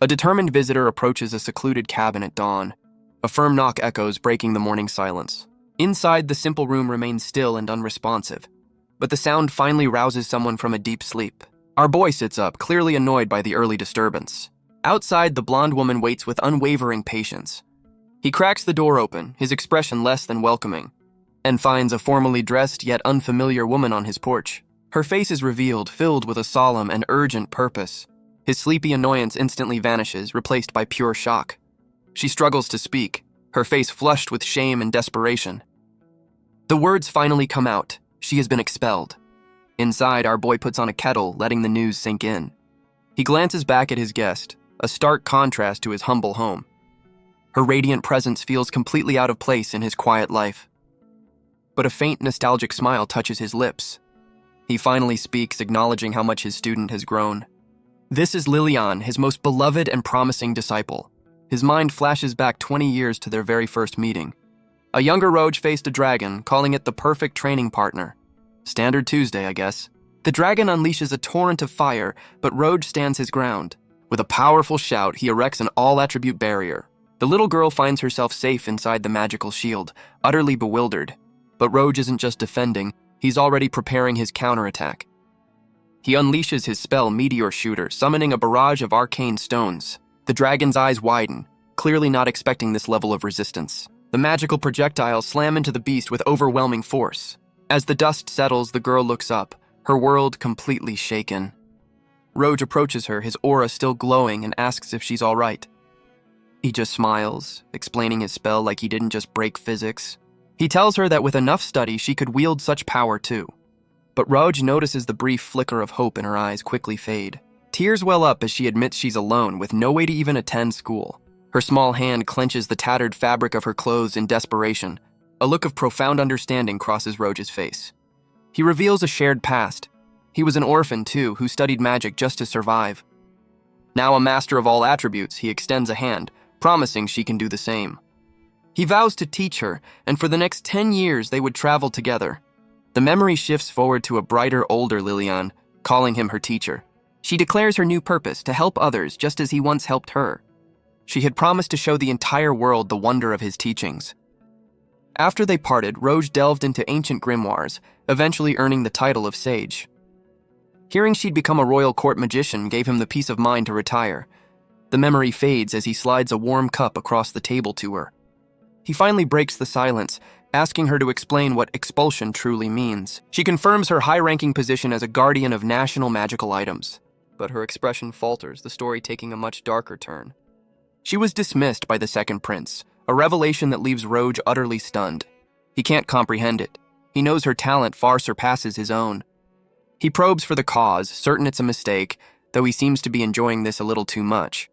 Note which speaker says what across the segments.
Speaker 1: A determined visitor approaches a secluded cabin at dawn. A firm knock echoes, breaking the morning silence. Inside, the simple room remains still and unresponsive, but the sound finally rouses someone from a deep sleep. Our boy sits up, clearly annoyed by the early disturbance. Outside, the blonde woman waits with unwavering patience. He cracks the door open, his expression less than welcoming, and finds a formally dressed yet unfamiliar woman on his porch. Her face is revealed, filled with a solemn and urgent purpose. His sleepy annoyance instantly vanishes, replaced by pure shock. She struggles to speak, her face flushed with shame and desperation. The words finally come out. She has been expelled. Inside, our boy puts on a kettle, letting the news sink in. He glances back at his guest, a stark contrast to his humble home. Her radiant presence feels completely out of place in his quiet life. But a faint nostalgic smile touches his lips. He finally speaks, acknowledging how much his student has grown. This is Lilian, his most beloved and promising disciple. His mind flashes back 20 years to their very first meeting. A younger Roge faced a dragon, calling it the perfect training partner. Standard Tuesday, I guess. The dragon unleashes a torrent of fire, but Roge stands his ground. With a powerful shout, he erects an all-attribute barrier. The little girl finds herself safe inside the magical shield, utterly bewildered. But Roge isn't just defending, he's already preparing his counterattack. He unleashes his spell Meteor Shooter, summoning a barrage of arcane stones. The dragon's eyes widen, clearly not expecting this level of resistance. The magical projectiles slam into the beast with overwhelming force. As the dust settles, the girl looks up, her world completely shaken. Roge approaches her, his aura still glowing, and asks if she's all right. He just smiles, explaining his spell like he didn't just break physics. He tells her that with enough study, she could wield such power too. But Roge notices the brief flicker of hope in her eyes quickly fade. Tears well up as she admits she's alone, with no way to even attend school. Her small hand clenches the tattered fabric of her clothes in desperation. A look of profound understanding crosses Roge's face. He reveals a shared past. He was an orphan, too, who studied magic just to survive. Now a master of all attributes, he extends a hand, promising she can do the same. He vows to teach her, and for the next 10 years they would travel together. The memory shifts forward to a brighter, older Lilian, calling him her teacher. She declares her new purpose, to help others just as he once helped her. She had promised to show the entire world the wonder of his teachings. After they parted, Roge delved into ancient grimoires, eventually earning the title of sage. Hearing she'd become a royal court magician gave him the peace of mind to retire. The memory fades as he slides a warm cup across the table to her. He finally breaks the silence, asking her to explain what expulsion truly means. She confirms her high-ranking position as a guardian of national magical items, but her expression falters, the story taking a much darker turn. She was dismissed by the second prince, a revelation that leaves Roge utterly stunned. He can't comprehend it. He knows her talent far surpasses his own. He probes for the cause, certain it's a mistake, though he seems to be enjoying this a little too much.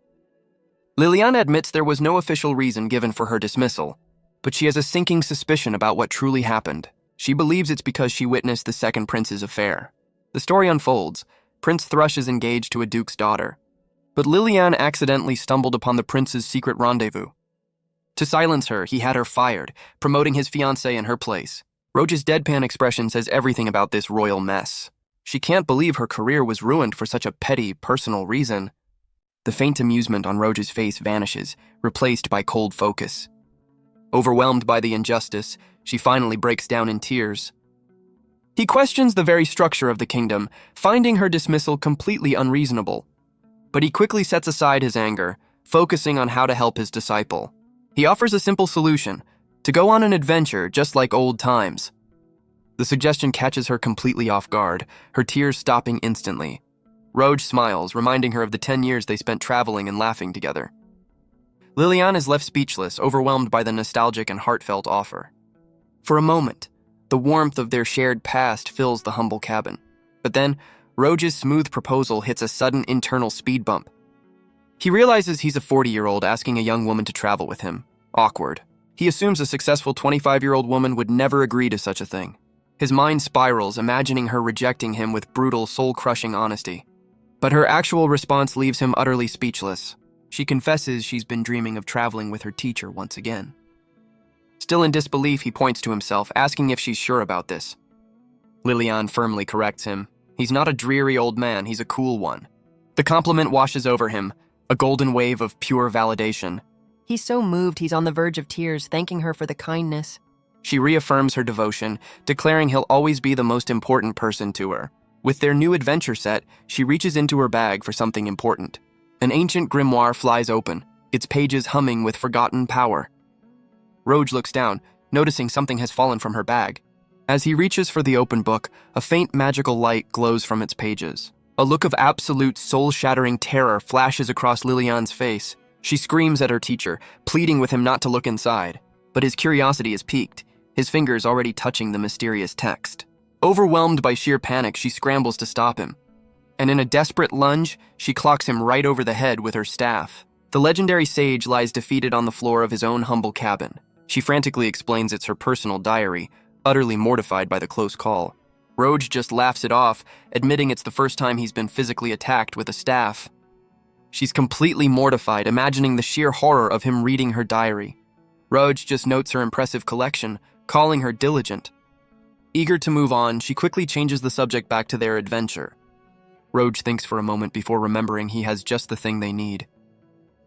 Speaker 1: Liliana admits there was no official reason given for her dismissal, but she has a sinking suspicion about what truly happened. She believes it's because she witnessed the second prince's affair. The story unfolds. Prince Thrush is engaged to a duke's daughter, but Lilian accidentally stumbled upon the prince's secret rendezvous. To silence her, he had her fired, promoting his fiancée in her place. Roge's deadpan expression says everything about this royal mess. She can't believe her career was ruined for such a petty, personal reason. The faint amusement on Roge's face vanishes, replaced by cold focus. Overwhelmed by the injustice, she finally breaks down in tears. He questions the very structure of the kingdom, finding her dismissal completely unreasonable. But he quickly sets aside his anger, focusing on how to help his disciple. He offers a simple solution, to go on an adventure just like old times. The suggestion catches her completely off guard, her tears stopping instantly. Roge smiles, reminding her of the 10 years they spent traveling and laughing together. Lilian is left speechless, overwhelmed by the nostalgic and heartfelt offer. For a moment, the warmth of their shared past fills the humble cabin. But then, Roge's smooth proposal hits a sudden internal speed bump. He realizes he's a 40-year-old asking a young woman to travel with him. Awkward. He assumes a successful 25-year-old woman would never agree to such a thing. His mind spirals, imagining her rejecting him with brutal, soul-crushing honesty. But her actual response leaves him utterly speechless. She confesses she's been dreaming of traveling with her teacher once again. Still in disbelief, he points to himself, asking if she's sure about this. Lilian firmly corrects him. He's not a dreary old man, he's a cool one. The compliment washes over him, a golden wave of pure validation.
Speaker 2: He's so moved he's on the verge of tears, thanking her for the kindness.
Speaker 1: She reaffirms her devotion, declaring he'll always be the most important person to her. With their new adventure set, she reaches into her bag for something important. An ancient grimoire flies open, its pages humming with forgotten power. Roj looks down, noticing something has fallen from her bag. As he reaches for the open book, a faint magical light glows from its pages. A look of absolute soul-shattering terror flashes across Lilian's face. She screams at her teacher, pleading with him not to look inside. But his curiosity is piqued, his fingers already touching the mysterious text. Overwhelmed by sheer panic, she scrambles to stop him. And in a desperate lunge, she clocks him right over the head with her staff. The legendary sage lies defeated on the floor of his own humble cabin. She frantically explains it's her personal diary, utterly mortified by the close call. Roj just laughs it off, admitting it's the first time he's been physically attacked with a staff. She's completely mortified, imagining the sheer horror of him reading her diary. Roj just notes her impressive collection, calling her diligent. Eager to move on, she quickly changes the subject back to their adventure. Roj thinks for a moment before remembering he has just the thing they need.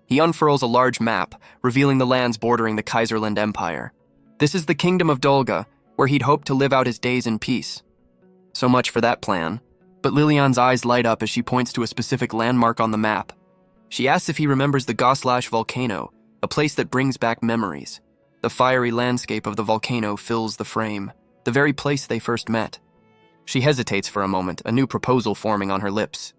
Speaker 1: He unfurls a large map, revealing the lands bordering the Kaiserland Empire. This is the kingdom of Dolga, where he'd hoped to live out his days in peace. So much for that plan. But Lilian's eyes light up as she points to a specific landmark on the map. She asks if he remembers the Goslash volcano, a place that brings back memories. The fiery landscape of the volcano fills the frame, the very place they first met. She hesitates for a moment, a new proposal forming on her lips.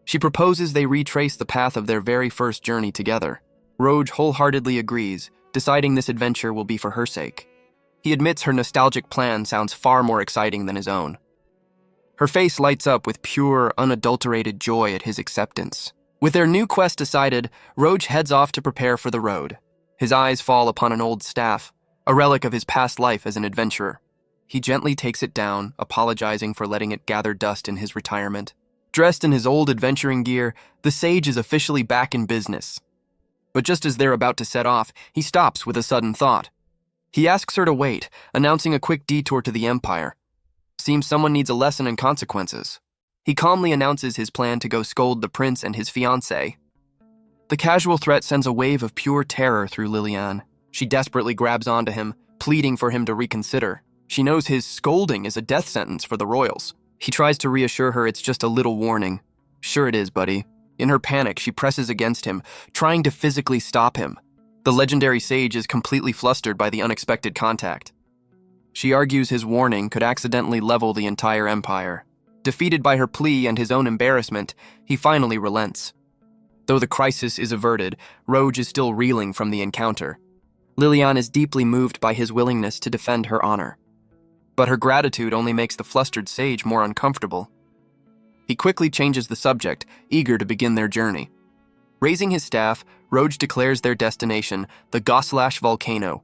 Speaker 1: She proposes they retrace the path of their very first journey together. Roj wholeheartedly agrees, deciding this adventure will be for her sake. He admits her nostalgic plan sounds far more exciting than his own. Her face lights up with pure, unadulterated joy at his acceptance. With their new quest decided, Roj heads off to prepare for the road. His eyes fall upon an old staff, a relic of his past life as an adventurer. He gently takes it down, apologizing for letting it gather dust in his retirement. Dressed in his old adventuring gear, the sage is officially back in business. But just as they're about to set off, he stops with a sudden thought. He asks her to wait, announcing a quick detour to the Empire. Seems someone needs a lesson in consequences. He calmly announces his plan to go scold the prince and his fiancée. The casual threat sends a wave of pure terror through Lilian. She desperately grabs onto him, pleading for him to reconsider. She knows his scolding is a death sentence for the royals. He tries to reassure her it's just a little warning. Sure it is, buddy. In her panic, she presses against him, trying to physically stop him. The legendary sage is completely flustered by the unexpected contact. She argues his warning could accidentally level the entire empire. Defeated by her plea and his own embarrassment, he finally relents. Though the crisis is averted, Roj is still reeling from the encounter. Lilian is deeply moved by his willingness to defend her honor. But her gratitude only makes the flustered sage more uncomfortable. He quickly changes the subject, eager to begin their journey. Raising his staff, Roj declares their destination, the Goslash volcano.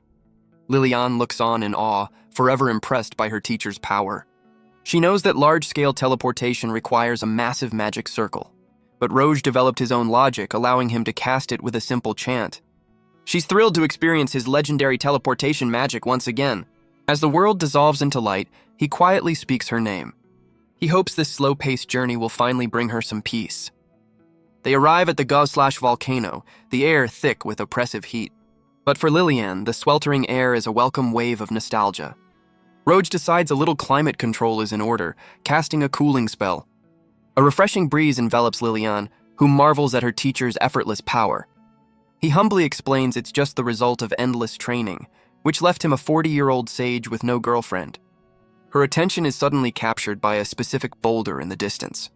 Speaker 1: Lilian looks on in awe, forever impressed by her teacher's power. She knows that large-scale teleportation requires a massive magic circle, but Roj developed his own logic, allowing him to cast it with a simple chant. She's thrilled to experience his legendary teleportation magic once again. As the world dissolves into light, he quietly speaks her name. He hopes this slow-paced journey will finally bring her some peace. They arrive at the Goslash volcano, the air thick with oppressive heat. But for Lilian, the sweltering air is a welcome wave of nostalgia. Roj decides a little climate control is in order, casting a cooling spell. A refreshing breeze envelops Lilian, who marvels at her teacher's effortless power. He humbly explains it's just the result of endless training, which left him a 40-year-old sage with no girlfriend. Her attention is suddenly captured by a specific boulder in the distance.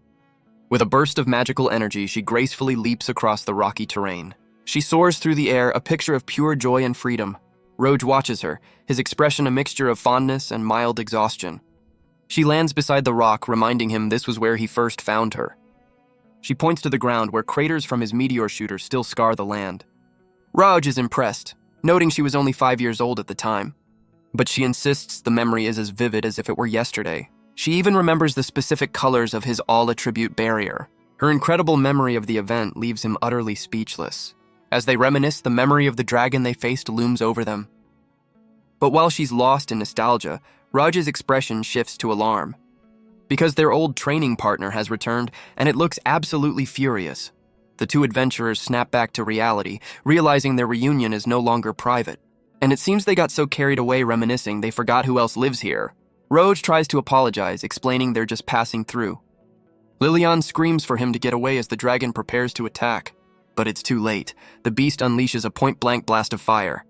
Speaker 1: With a burst of magical energy, she gracefully leaps across the rocky terrain. She soars through the air, a picture of pure joy and freedom. Roj watches her, his expression a mixture of fondness and mild exhaustion. She lands beside the rock, reminding him this was where he first found her. She points to the ground where craters from his meteor shooter still scar the land. Roj is impressed, noting she was only 5 years old at the time. But she insists the memory is as vivid as if it were yesterday. She even remembers the specific colors of his all-attribute barrier. Her incredible memory of the event leaves him utterly speechless. As they reminisce, the memory of the dragon they faced looms over them. But while she's lost in nostalgia, Raj's expression shifts to alarm. Because their old training partner has returned, and it looks absolutely furious. The two adventurers snap back to reality, realizing their reunion is no longer private. And it seems they got so carried away reminiscing they forgot who else lives here. Roj tries to apologize, explaining they're just passing through. Lilian screams for him to get away as the dragon prepares to attack. But it's too late. The beast unleashes a point-blank blast of fire.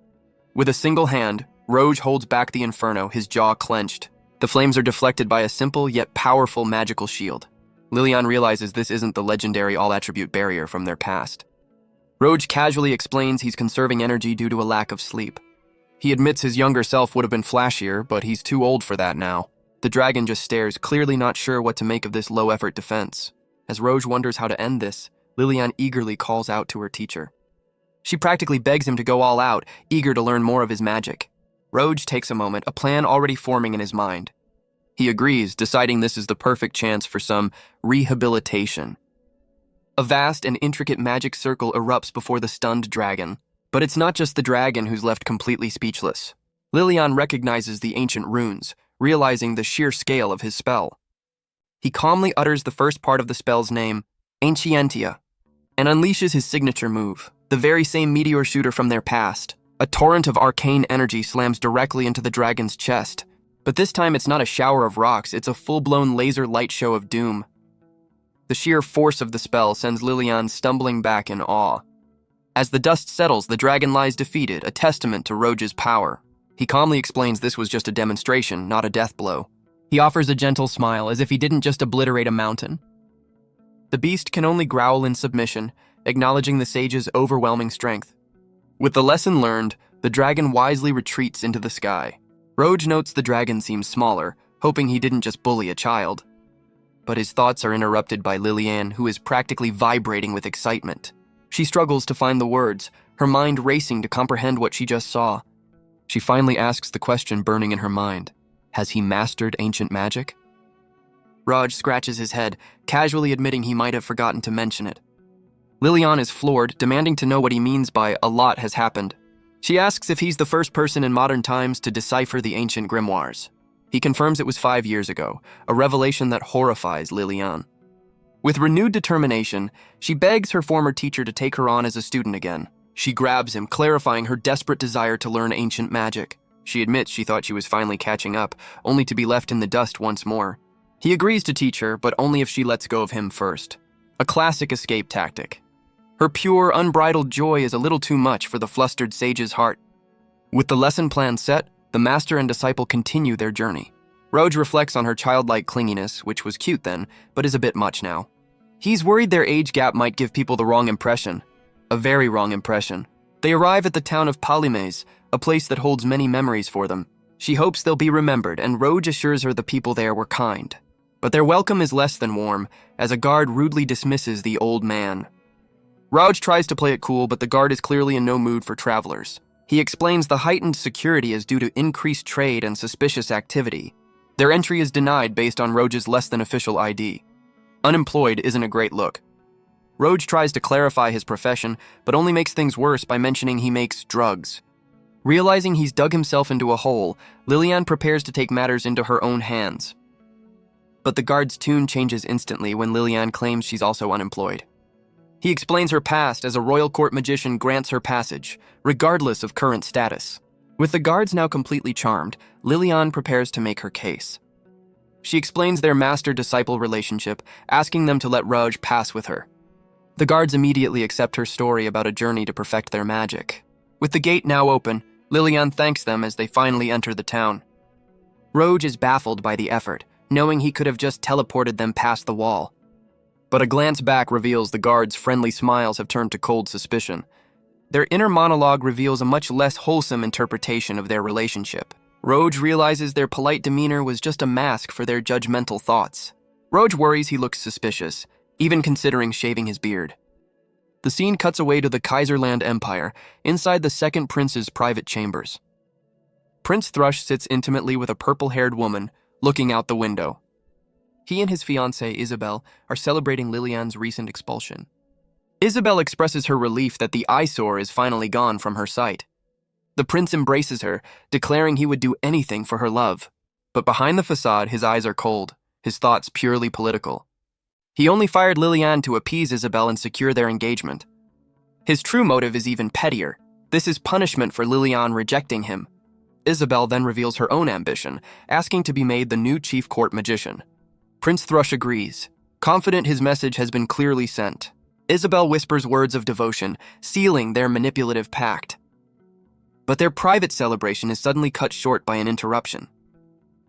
Speaker 1: With a single hand, Roj holds back the inferno, his jaw clenched. The flames are deflected by a simple yet powerful magical shield. Lilian realizes this isn't the legendary all-attribute barrier from their past. Roj casually explains he's conserving energy due to a lack of sleep. He admits his younger self would have been flashier, but he's too old for that now. The dragon just stares, clearly not sure what to make of this low-effort defense. As Roj wonders how to end this, Lilian eagerly calls out to her teacher. She practically begs him to go all out, eager to learn more of his magic. Roj takes a moment, a plan already forming in his mind. He agrees, deciding this is the perfect chance for some rehabilitation. A vast and intricate magic circle erupts before the stunned dragon. But it's not just the dragon who's left completely speechless. Lilian recognizes the ancient runes, realizing the sheer scale of his spell. He calmly utters the first part of the spell's name, Ancientia, and unleashes his signature move, the very same meteor shooter from their past. A torrent of arcane energy slams directly into the dragon's chest, but this time it's not a shower of rocks, it's a full-blown laser light show of doom. The sheer force of the spell sends Lilian stumbling back in awe. As the dust settles, the dragon lies defeated, a testament to Roj's power. He calmly explains this was just a demonstration, not a death blow. He offers a gentle smile, as if he didn't just obliterate a mountain. The beast can only growl in submission, acknowledging the sage's overwhelming strength. With the lesson learned, the dragon wisely retreats into the sky. Roj notes the dragon seems smaller, hoping he didn't just bully a child. But his thoughts are interrupted by Lilian, who is practically vibrating with excitement. She struggles to find the words, her mind racing to comprehend what she just saw. She finally asks the question burning in her mind. Has he mastered ancient magic? Roj scratches his head, casually admitting he might have forgotten to mention it. Lilian is floored, demanding to know what he means by "a lot has happened." She asks if he's the first person in modern times to decipher the ancient grimoires. He confirms it was 5 years ago, a revelation that horrifies Lilian. With renewed determination, she begs her former teacher to take her on as a student again. She grabs him, clarifying her desperate desire to learn ancient magic. She admits she thought she was finally catching up, only to be left in the dust once more. He agrees to teach her, but only if she lets go of him first. A classic escape tactic. Her pure, unbridled joy is a little too much for the flustered sage's heart. With the lesson plan set, the master and disciple continue their journey. Roj reflects on her childlike clinginess, which was cute then, but is a bit much now. He's worried their age gap might give people the wrong impression. A very wrong impression. They arrive at the town of Palimes, a place that holds many memories for them. She hopes they'll be remembered, and Roj assures her the people there were kind. But their welcome is less than warm, as a guard rudely dismisses the old man. Roj tries to play it cool, but the guard is clearly in no mood for travelers. He explains the heightened security is due to increased trade and suspicious activity. Their entry is denied based on Roj's less than official ID. Unemployed isn't a great look. Roj tries to clarify his profession, but only makes things worse by mentioning he makes drugs. Realizing he's dug himself into a hole, Lilian prepares to take matters into her own hands. But the guard's tune changes instantly when Lilian claims she's also unemployed. He explains her past as a royal court magician grants her passage, regardless of current status. With the guards now completely charmed, Lilian prepares to make her case. She explains their master-disciple relationship, asking them to let Roj pass with her. The guards immediately accept her story about a journey to perfect their magic. With the gate now open, Lilian thanks them as they finally enter the town. Roj is baffled by the effort, knowing he could have just teleported them past the wall. But a glance back reveals the guards' friendly smiles have turned to cold suspicion. Their inner monologue reveals a much less wholesome interpretation of their relationship. Roj realizes their polite demeanor was just a mask for their judgmental thoughts. Roj worries he looks suspicious, even considering shaving his beard. The scene cuts away to the Kaiserland Empire, inside the second prince's private chambers. Prince Thrush sits intimately with a purple-haired woman, looking out the window. He and his fiancée, Isabel, are celebrating Lilian's recent expulsion. Isabel expresses her relief that the eyesore is finally gone from her sight. The prince embraces her, declaring he would do anything for her love. But behind the facade, his eyes are cold, his thoughts purely political. He only fired Liliane to appease Isabel and secure their engagement. His true motive is even pettier. This is punishment for Liliane rejecting him. Isabel then reveals her own ambition, asking to be made the new chief court magician. Prince Thrush agrees, confident his message has been clearly sent. Isabel whispers words of devotion, sealing their manipulative pact. But their private celebration is suddenly cut short by an interruption.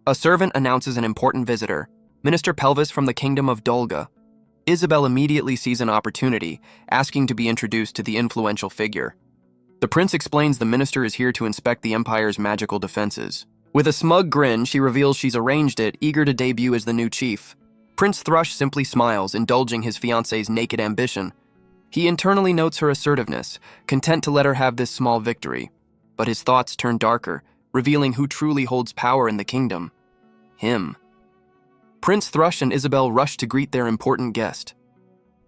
Speaker 1: A servant announces an important visitor, Minister Pelvis from the Kingdom of Dolga. Isabel immediately sees an opportunity, asking to be introduced to the influential figure. The prince explains the minister is here to inspect the Empire's magical defenses. With a smug grin, she reveals she's arranged it, eager to debut as the new chief. Prince Thrush simply smiles, indulging his fiancée's naked ambition. He internally notes her assertiveness, content to let her have this small victory. But his thoughts turn darker, revealing who truly holds power in the kingdom. Him. Prince Thrush and Isabel rush to greet their important guest.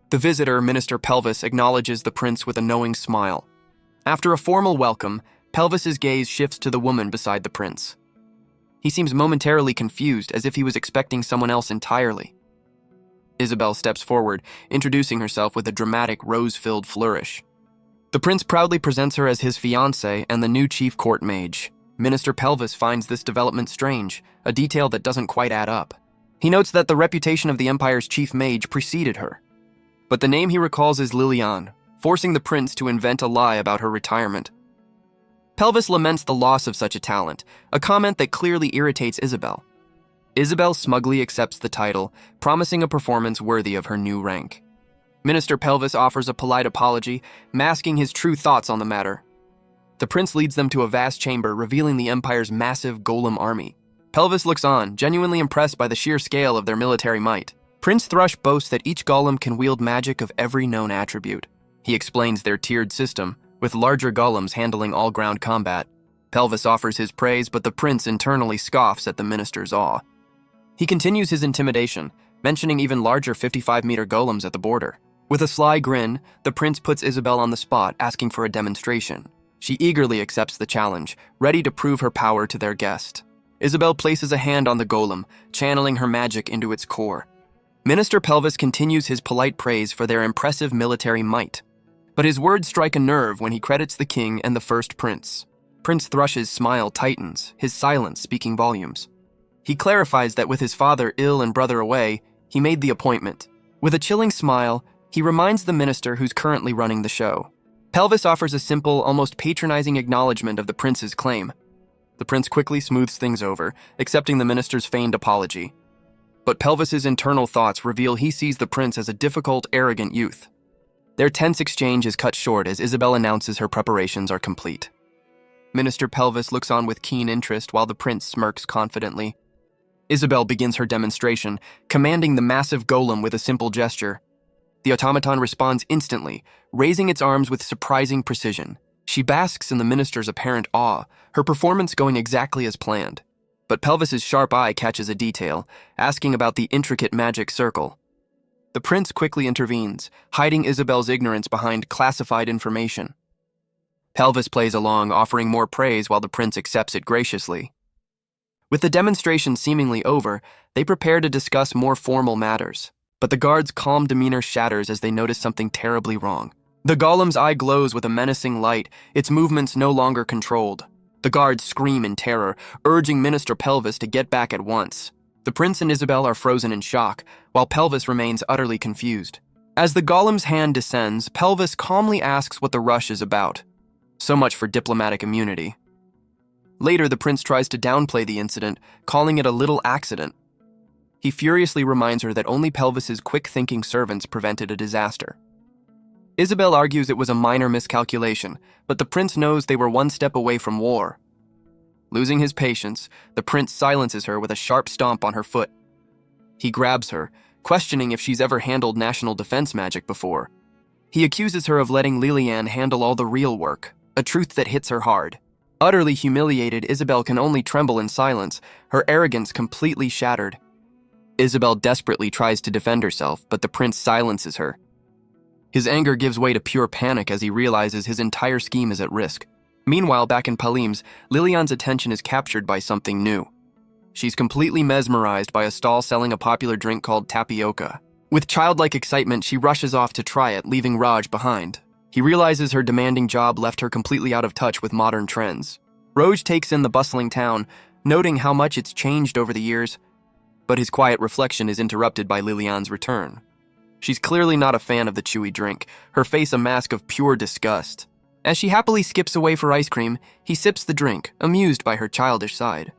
Speaker 1: The visitor, Minister Pelvis, acknowledges the prince with a knowing smile. After a formal welcome, Pelvis's gaze shifts to the woman beside the prince. He seems momentarily confused, as if he was expecting someone else entirely. Isabel steps forward, introducing herself with a dramatic, rose-filled flourish. The prince proudly presents her as his fiancée and the new chief court mage. Minister Pelvis finds this development strange, a detail that doesn't quite add up. He notes that the reputation of the Empire's chief mage preceded her. But the name he recalls is Liliane, forcing the prince to invent a lie about her retirement. Pelvis laments the loss of such a talent, a comment that clearly irritates Isabel. Isabel smugly accepts the title, promising a performance worthy of her new rank. Minister Pelvis offers a polite apology, masking his true thoughts on the matter. The prince leads them to a vast chamber, revealing the Empire's massive golem army. Pelvis looks on, genuinely impressed by the sheer scale of their military might. Prince Thrush boasts that each golem can wield magic of every known attribute. He explains their tiered system, with larger golems handling all-ground combat. Pelvis offers his praise, but the prince internally scoffs at the minister's awe. He continues his intimidation, mentioning even larger 55-meter golems at the border. With a sly grin, the prince puts Isabel on the spot, asking for a demonstration. She eagerly accepts the challenge, ready to prove her power to their guest. Isabel places a hand on the golem, channeling her magic into its core. Minister Pelvis continues his polite praise for their impressive military might. But his words strike a nerve when he credits the king and the first prince. Prince Thrush's smile tightens, his silence speaking volumes. He clarifies that with his father ill and brother away, he made the appointment. With a chilling smile, he reminds the minister who's currently running the show. Pelvis offers a simple, almost patronizing acknowledgement of the prince's claim. The prince quickly smooths things over, accepting the minister's feigned apology. But Pelvis's internal thoughts reveal he sees the prince as a difficult, arrogant youth. Their tense exchange is cut short as Isabel announces her preparations are complete. Minister Pelvis looks on with keen interest while the prince smirks confidently. Isabel begins her demonstration, commanding the massive golem with a simple gesture. The automaton responds instantly, raising its arms with surprising precision. She basks in the minister's apparent awe, her performance going exactly as planned. But Pelvis's sharp eye catches a detail, asking about the intricate magic circle. The prince quickly intervenes, hiding Isabel's ignorance behind classified information. Pelvis plays along, offering more praise while the prince accepts it graciously. With the demonstration seemingly over, they prepare to discuss more formal matters. But the guard's calm demeanor shatters as they notice something terribly wrong. The golem's eye glows with a menacing light, its movements no longer controlled. The guards scream in terror, urging Minister Pelvis to get back at once. The prince and Isabel are frozen in shock, while Pelvis remains utterly confused. As the golem's hand descends, Pelvis calmly asks what the rush is about. So much for diplomatic immunity. Later, the prince tries to downplay the incident, calling it a little accident. He furiously reminds her that only Pelvis's quick-thinking servants prevented a disaster. Isabel argues it was a minor miscalculation, but the prince knows they were one step away from war. Losing his patience, the prince silences her with a sharp stomp on her foot. He grabs her, questioning if she's ever handled national defense magic before. He accuses her of letting Liliane handle all the real work, a truth that hits her hard. Utterly humiliated, Isabel can only tremble in silence, her arrogance completely shattered. Isabel desperately tries to defend herself, but the prince silences her. His anger gives way to pure panic as he realizes his entire scheme is at risk. Meanwhile, back in Palim's, Liliane's attention is captured by something new. She's completely mesmerized by a stall selling a popular drink called tapioca. With childlike excitement, she rushes off to try it, leaving Raj behind. He realizes her demanding job left her completely out of touch with modern trends. Roj takes in the bustling town, noting how much it's changed over the years, but his quiet reflection is interrupted by Lilian's return. She's clearly not a fan of the chewy drink, her face a mask of pure disgust. As she happily skips away for ice cream, he sips the drink, amused by her childish side.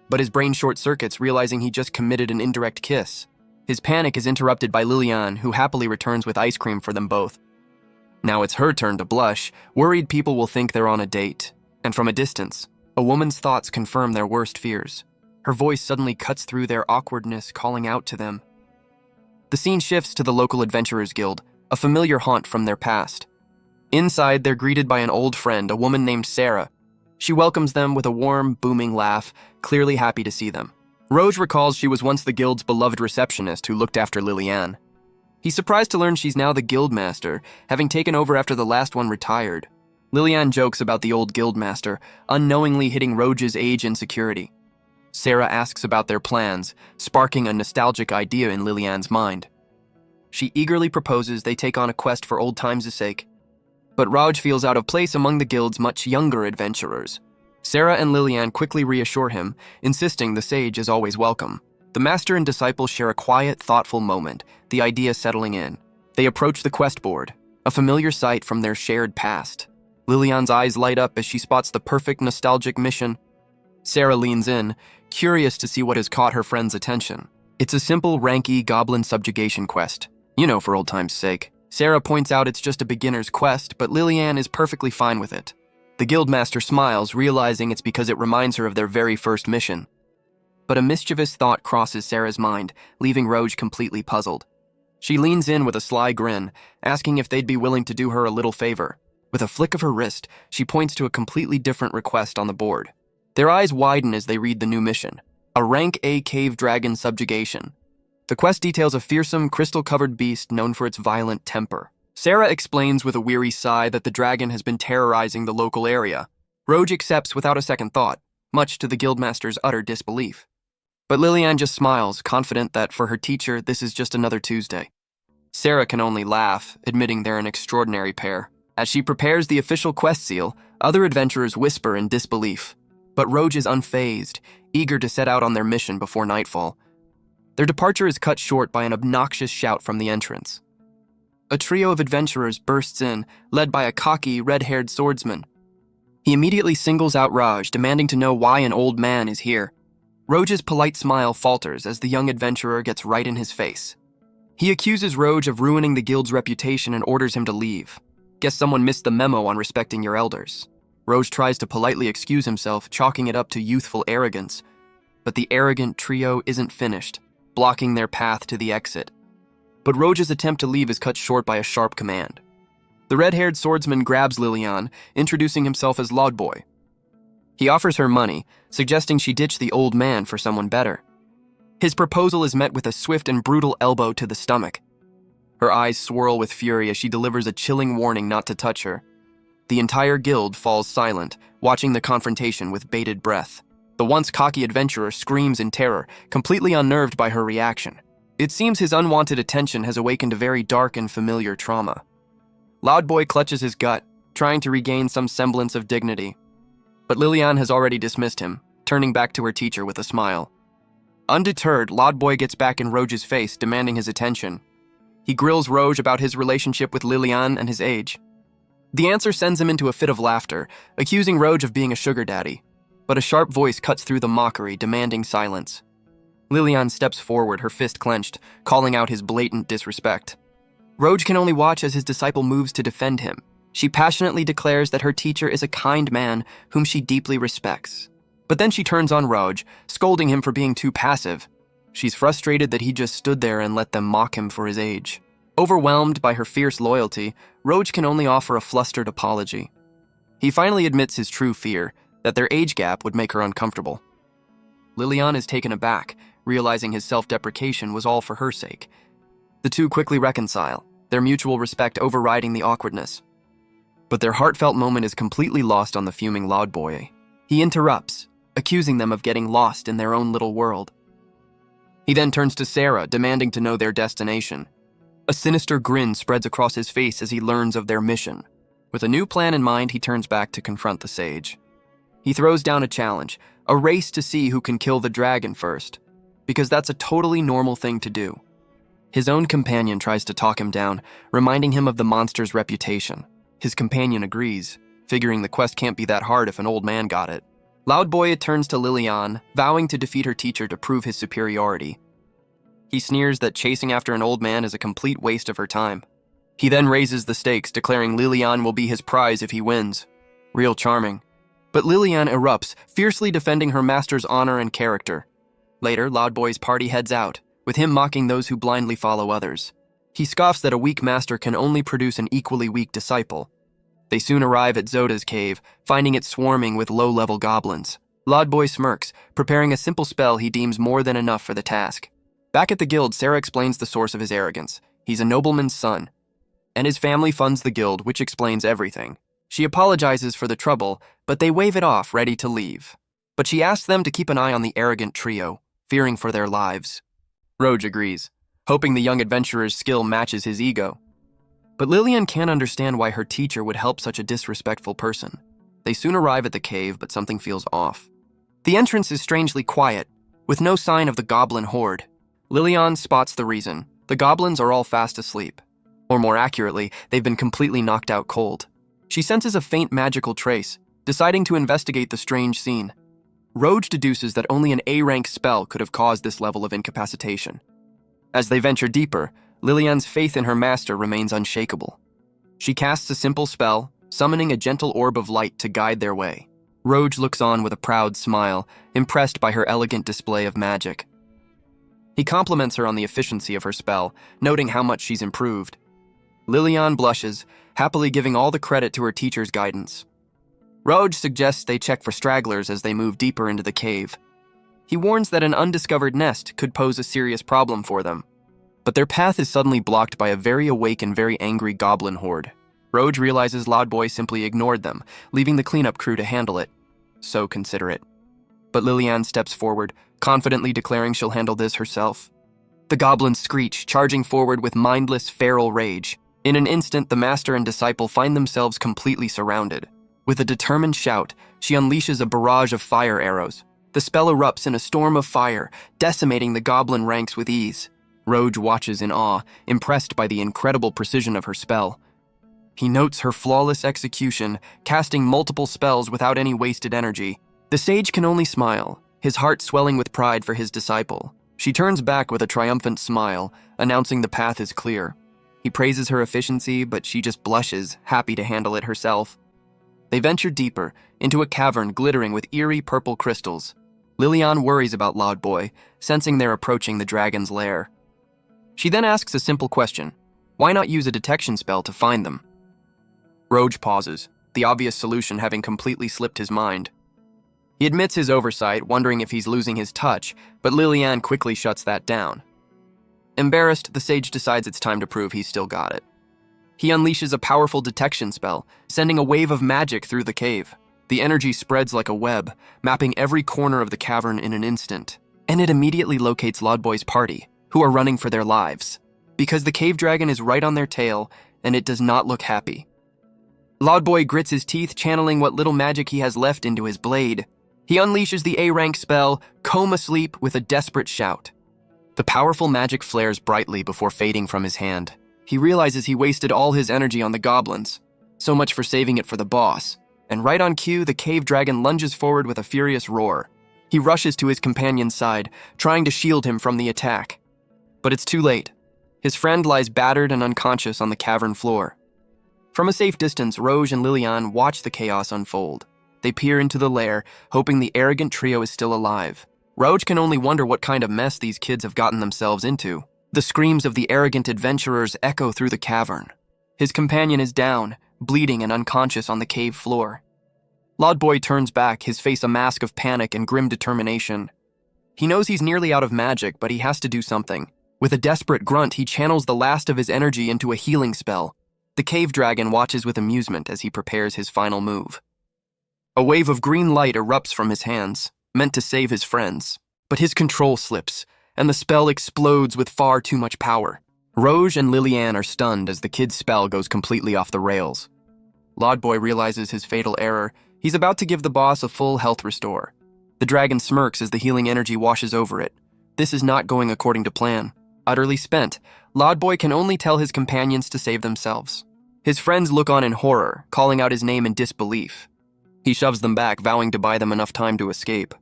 Speaker 1: But his brain short-circuits, realizing he just committed an indirect kiss. His panic is interrupted by Lilian, who happily returns with ice cream for them both. Now it's her turn to blush, worried people will think they're on a date. And from a distance, a woman's thoughts confirm their worst fears. Her voice suddenly cuts through their awkwardness, calling out to them. The scene shifts to the local adventurers guild, a familiar haunt from their past. Inside, they're greeted by an old friend, a woman named Sarah. She welcomes them with a warm, booming laugh, clearly happy to see them. Roj recalls she was once the guild's beloved receptionist who looked after Lilian. He's surprised to learn she's now the guildmaster, having taken over after the last one retired. Lilian jokes about the old guildmaster, unknowingly hitting Roj's age insecurity. Sarah asks about their plans, sparking a nostalgic idea in Lilian's mind. She eagerly proposes they take on a quest for old times' sake. But Raj feels out of place among the guild's much younger adventurers. Sarah and Lilian quickly reassure him, insisting the sage is always welcome. The master and disciple share a quiet, thoughtful moment, the idea settling in. They approach the quest board, a familiar sight from their shared past. Lilian's eyes light up as she spots the perfect nostalgic mission. Sarah leans in, curious to see what has caught her friend's attention. It's a simple, ranky goblin subjugation quest. For old time's sake. Sarah points out it's just a beginner's quest, but Lilian is perfectly fine with it. The guildmaster smiles, realizing it's because it reminds her of their very first mission. But a mischievous thought crosses Sarah's mind, leaving Roj completely puzzled. She leans in with a sly grin, asking if they'd be willing to do her a little favor. With a flick of her wrist, she points to a completely different request on the board. Their eyes widen as they read the new mission, a rank A cave dragon subjugation. The quest details a fearsome, crystal-covered beast known for its violent temper. Sarah explains with a weary sigh that the dragon has been terrorizing the local area. Roj accepts without a second thought, much to the guildmaster's utter disbelief. But Lilian just smiles, confident that for her teacher, this is just another Tuesday. Sarah can only laugh, admitting they're an extraordinary pair. As she prepares the official quest seal, other adventurers whisper in disbelief. But Roj is unfazed, eager to set out on their mission before nightfall. Their departure is cut short by an obnoxious shout from the entrance. A trio of adventurers bursts in, led by a cocky, red-haired swordsman. He immediately singles out Raj, demanding to know why an old man is here. Roj's polite smile falters as the young adventurer gets right in his face. He accuses Roj of ruining the guild's reputation and orders him to leave. Guess someone missed the memo on respecting your elders. Roj tries to politely excuse himself, chalking it up to youthful arrogance. But the arrogant trio isn't finished, blocking their path to the exit. But Roj's attempt to leave is cut short by a sharp command. The red-haired swordsman grabs Lilian, introducing himself as Loudboy. He offers her money, suggesting she ditch the old man for someone better. His proposal is met with a swift and brutal elbow to the stomach. Her eyes swirl with fury as she delivers a chilling warning not to touch her. The entire guild falls silent, watching the confrontation with bated breath. The once cocky adventurer screams in terror, completely unnerved by her reaction. It seems his unwanted attention has awakened a very dark and familiar trauma. Loudboy clutches his gut, trying to regain some semblance of dignity. But Lilian has already dismissed him, turning back to her teacher with a smile. Undeterred, Loudboy gets back in Roj's face, demanding his attention. He grills Roj about his relationship with Lilian and his age. The answer sends him into a fit of laughter, accusing Roj of being a sugar daddy. But a sharp voice cuts through the mockery, demanding silence. Lilian steps forward, her fist clenched, calling out his blatant disrespect. Roj can only watch as his disciple moves to defend him. She passionately declares that her teacher is a kind man whom she deeply respects. But then she turns on Roj, scolding him for being too passive. She's frustrated that he just stood there and let them mock him for his age. Overwhelmed by her fierce loyalty, Roj can only offer a flustered apology. He finally admits his true fear, that their age gap would make her uncomfortable. Lilian is taken aback, realizing his self-deprecation was all for her sake. The two quickly reconcile, their mutual respect overriding the awkwardness. But their heartfelt moment is completely lost on the fuming Loudboy. He interrupts, accusing them of getting lost in their own little world. He then turns to Sarah, demanding to know their destination. A sinister grin spreads across his face as he learns of their mission. With a new plan in mind, he turns back to confront the sage. He throws down a challenge, a race to see who can kill the dragon first, because that's a totally normal thing to do. His own companion tries to talk him down, reminding him of the monster's reputation. His companion agrees, figuring the quest can't be that hard if an old man got it. Loudboy turns to Lilian, vowing to defeat her teacher to prove his superiority. He sneers that chasing after an old man is a complete waste of her time. He then raises the stakes, declaring Lilian will be his prize if he wins. Real charming. But Lilian erupts, fiercely defending her master's honor and character. Later, Loudboy's party heads out, with him mocking those who blindly follow others. He scoffs that a weak master can only produce an equally weak disciple. They soon arrive at Zoda's cave, finding it swarming with low-level goblins. Loudboy smirks, preparing a simple spell he deems more than enough for the task. Back at the guild, Sarah explains the source of his arrogance. He's a nobleman's son, and his family funds the guild, which explains everything. She apologizes for the trouble, but they wave it off, ready to leave. But she asks them to keep an eye on the arrogant trio, fearing for their lives. Roge agrees, hoping the young adventurer's skill matches his ego. But Lilian can't understand why her teacher would help such a disrespectful person. They soon arrive at the cave, but something feels off. The entrance is strangely quiet, with no sign of the goblin horde. Lilian spots the reason. The goblins are all fast asleep. Or more accurately, they've been completely knocked out cold. She senses a faint magical trace, deciding to investigate the strange scene. Roge deduces that only an A-rank spell could have caused this level of incapacitation. As they venture deeper, Lilian's faith in her master remains unshakable. She casts a simple spell, summoning a gentle orb of light to guide their way. Roge looks on with a proud smile, impressed by her elegant display of magic. He compliments her on the efficiency of her spell, noting how much she's improved. Lilian blushes, happily giving all the credit to her teacher's guidance. Roge suggests they check for stragglers as they move deeper into the cave. He warns that an undiscovered nest could pose a serious problem for them. But their path is suddenly blocked by a very awake and very angry goblin horde. Roge realizes Loudboy simply ignored them, leaving the cleanup crew to handle it. So considerate. But Lilian steps forward, confidently declaring she'll handle this herself. The goblins screech, charging forward with mindless, feral rage. In an instant, the master and disciple find themselves completely surrounded. With a determined shout, she unleashes a barrage of fire arrows. The spell erupts in a storm of fire, decimating the goblin ranks with ease. Roge watches in awe, impressed by the incredible precision of her spell. He notes her flawless execution, casting multiple spells without any wasted energy. The sage can only smile, his heart swelling with pride for his disciple. She turns back with a triumphant smile, announcing the path is clear. He praises her efficiency, but she just blushes, happy to handle it herself. They venture deeper, into a cavern glittering with eerie purple crystals. Lilian worries about Loudboy, sensing they're approaching the dragon's lair. She then asks a simple question. Why not use a detection spell to find them? Roge pauses, the obvious solution having completely slipped his mind. He admits his oversight, wondering if he's losing his touch, but Lilian quickly shuts that down. Embarrassed, the sage decides it's time to prove he's still got it. He unleashes a powerful detection spell, sending a wave of magic through the cave. The energy spreads like a web, mapping every corner of the cavern in an instant, and it immediately locates Loudboy's party, who are running for their lives, because the cave dragon is right on their tail, and it does not look happy. Loudboy grits his teeth, channeling what little magic he has left into his blade. He unleashes the A-rank spell, Coma Sleep, with a desperate shout. The powerful magic flares brightly before fading from his hand. He realizes he wasted all his energy on the goblins. So much for saving it for the boss. And right on cue, the cave dragon lunges forward with a furious roar. He rushes to his companion's side, trying to shield him from the attack. But it's too late. His friend lies battered and unconscious on the cavern floor. From a safe distance, Roge and Lilian watch the chaos unfold. They peer into the lair, hoping the arrogant trio is still alive. Roge can only wonder what kind of mess these kids have gotten themselves into. The screams of the arrogant adventurers echo through the cavern. His companion is down, bleeding and unconscious on the cave floor. Loudboy turns back, his face a mask of panic and grim determination. He knows he's nearly out of magic, but he has to do something. With a desperate grunt, he channels the last of his energy into a healing spell. The cave dragon watches with amusement as he prepares his final move. A wave of green light erupts from his hands, meant to save his friends. But his control slips, and the spell explodes with far too much power. Roj and Lilian are stunned as the kid's spell goes completely off the rails. Lodboy realizes his fatal error. He's about to give the boss a full health restore. The dragon smirks as the healing energy washes over it. This is not going according to plan. Utterly spent, Lodboy can only tell his companions to save themselves. His friends look on in horror, calling out his name in disbelief. He shoves them back, vowing to buy them enough time to escape.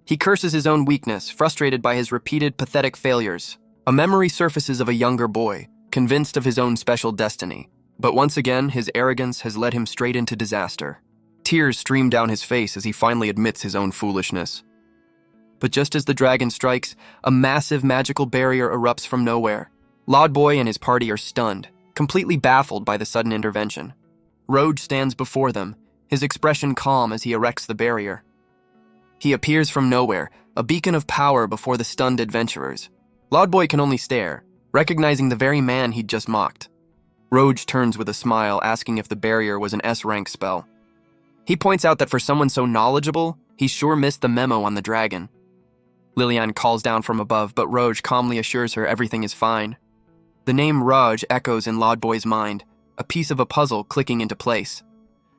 Speaker 1: He curses his own weakness, frustrated by his repeated pathetic failures. A memory surfaces of a younger boy, convinced of his own special destiny. But once again, his arrogance has led him straight into disaster. Tears stream down his face as he finally admits his own foolishness. But just as the dragon strikes, a massive magical barrier erupts from nowhere. Lodboy and his party are stunned, completely baffled by the sudden intervention. Roj stands before them, his expression calm as he erects the barrier. He appears from nowhere, a beacon of power before the stunned adventurers. Lodboy can only stare, recognizing the very man he'd just mocked. Roj turns with a smile, asking if the barrier was an S-rank spell. He points out that for someone so knowledgeable, he sure missed the memo on the dragon. Lilian calls down from above, but Roj calmly assures her everything is fine. The name Raj echoes in Lodboy's mind, a piece of a puzzle clicking into place.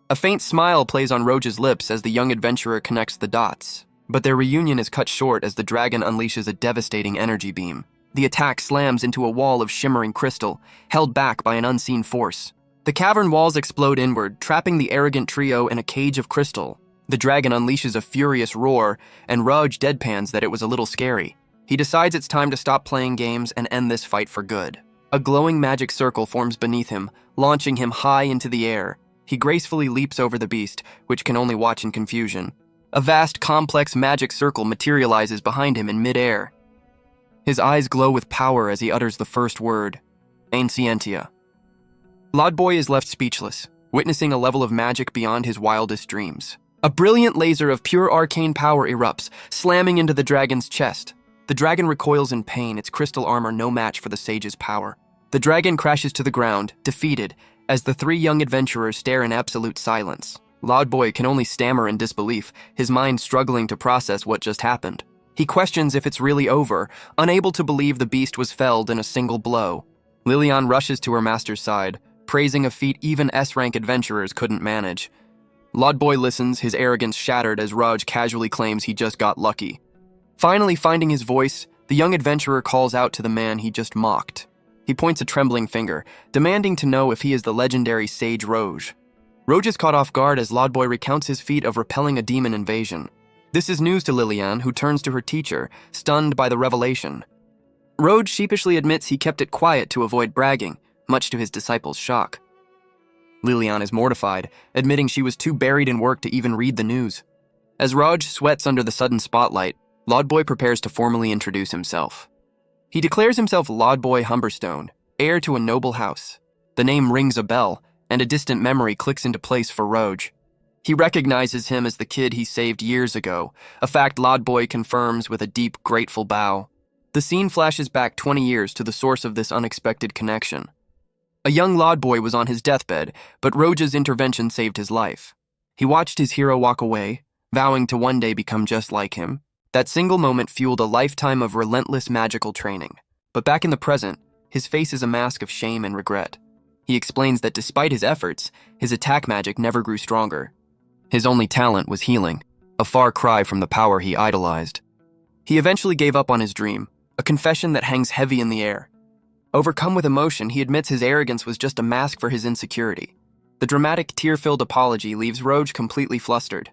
Speaker 1: A faint smile plays on Roj's lips as the young adventurer connects the dots, but their reunion is cut short as the dragon unleashes a devastating energy beam. The attack slams into a wall of shimmering crystal, held back by an unseen force. The cavern walls explode inward, trapping the arrogant trio in a cage of crystal. The dragon unleashes a furious roar, and Raj deadpans that it was a little scary. He decides it's time to stop playing games and end this fight for good. A glowing magic circle forms beneath him, launching him high into the air. He gracefully leaps over the beast, which can only watch in confusion. A vast, complex magic circle materializes behind him in mid-air. His eyes glow with power as he utters the first word, Ancientia. Lodboy is left speechless, witnessing a level of magic beyond his wildest dreams. A brilliant laser of pure arcane power erupts, slamming into the dragon's chest. The dragon recoils in pain, its crystal armor no match for the sage's power. The dragon crashes to the ground, defeated, as the three young adventurers stare in absolute silence. Lodboy can only stammer in disbelief, his mind struggling to process what just happened. He questions if it's really over, unable to believe the beast was felled in a single blow. Lilian rushes to her master's side, praising a feat even S-rank adventurers couldn't manage. Lodboy listens, his arrogance shattered as Raj casually claims he just got lucky. Finally finding his voice, the young adventurer calls out to the man he just mocked. He points a trembling finger, demanding to know if he is the legendary Sage Roj. Roj is caught off guard as Lodboy recounts his feat of repelling a demon invasion. This is news to Lilian, who turns to her teacher, stunned by the revelation. Roj sheepishly admits he kept it quiet to avoid bragging, much to his disciples' shock. Lilian is mortified, admitting she was too buried in work to even read the news. As Raj sweats under the sudden spotlight, Lodboy prepares to formally introduce himself. He declares himself Lodboy Humberstone, heir to a noble house. The name rings a bell, and a distant memory clicks into place for Roj. He recognizes him as the kid he saved years ago, a fact Lodboy confirms with a deep, grateful bow. The scene flashes back 20 years to the source of this unexpected connection. A young Lodboy was on his deathbed, but Roj's intervention saved his life. He watched his hero walk away, vowing to one day become just like him. That single moment fueled a lifetime of relentless magical training. But back in the present, his face is a mask of shame and regret. He explains that despite his efforts, his attack magic never grew stronger. His only talent was healing, a far cry from the power he idolized. He eventually gave up on his dream, a confession that hangs heavy in the air. Overcome with emotion, he admits his arrogance was just a mask for his insecurity. The dramatic, tear-filled apology leaves Roj completely flustered.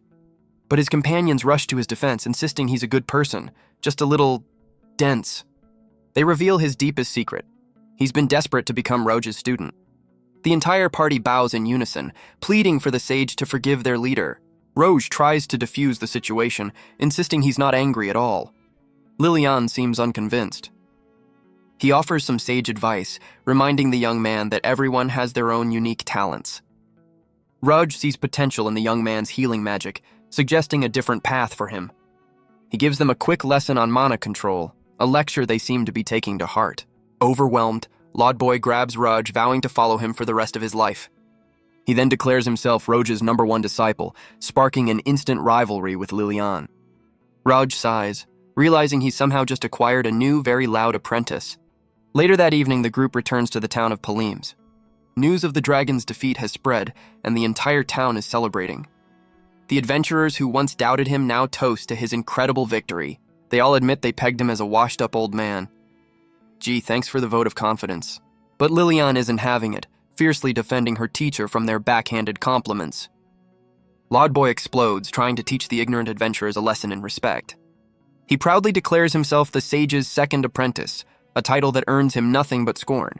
Speaker 1: But his companions rush to his defense, insisting he's a good person, just a little dense. They reveal his deepest secret. He's been desperate to become Roj's student. The entire party bows in unison, pleading for the sage to forgive their leader. Roj tries to defuse the situation, insisting he's not angry at all. Lilian seems unconvinced. He offers some sage advice, reminding the young man that everyone has their own unique talents. Roj sees potential in the young man's healing magic, suggesting a different path for him. He gives them a quick lesson on mana control, a lecture they seem to be taking to heart. Overwhelmed, Lodboy grabs Roj, vowing to follow him for the rest of his life. He then declares himself Roj's #1 disciple, sparking an instant rivalry with Lilian. Roj sighs, realizing he's somehow just acquired a new, very loud apprentice. Later that evening, the group returns to the town of Paleems. News of the dragon's defeat has spread, and the entire town is celebrating. The adventurers who once doubted him now toast to his incredible victory. They all admit they pegged him as a washed-up old man. Gee, thanks for the vote of confidence. But Lilian isn't having it, fiercely defending her teacher from their backhanded compliments. Lodboy explodes, trying to teach the ignorant adventurers a lesson in respect. He proudly declares himself the sage's second apprentice, a title that earns him nothing but scorn.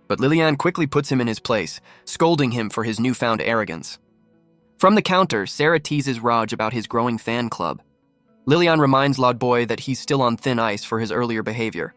Speaker 1: But Lilian quickly puts him in his place, scolding him for his newfound arrogance. From the counter, Sarah teases Raj about his growing fan club. Lilian reminds Lodboy that he's still on thin ice for his earlier behavior.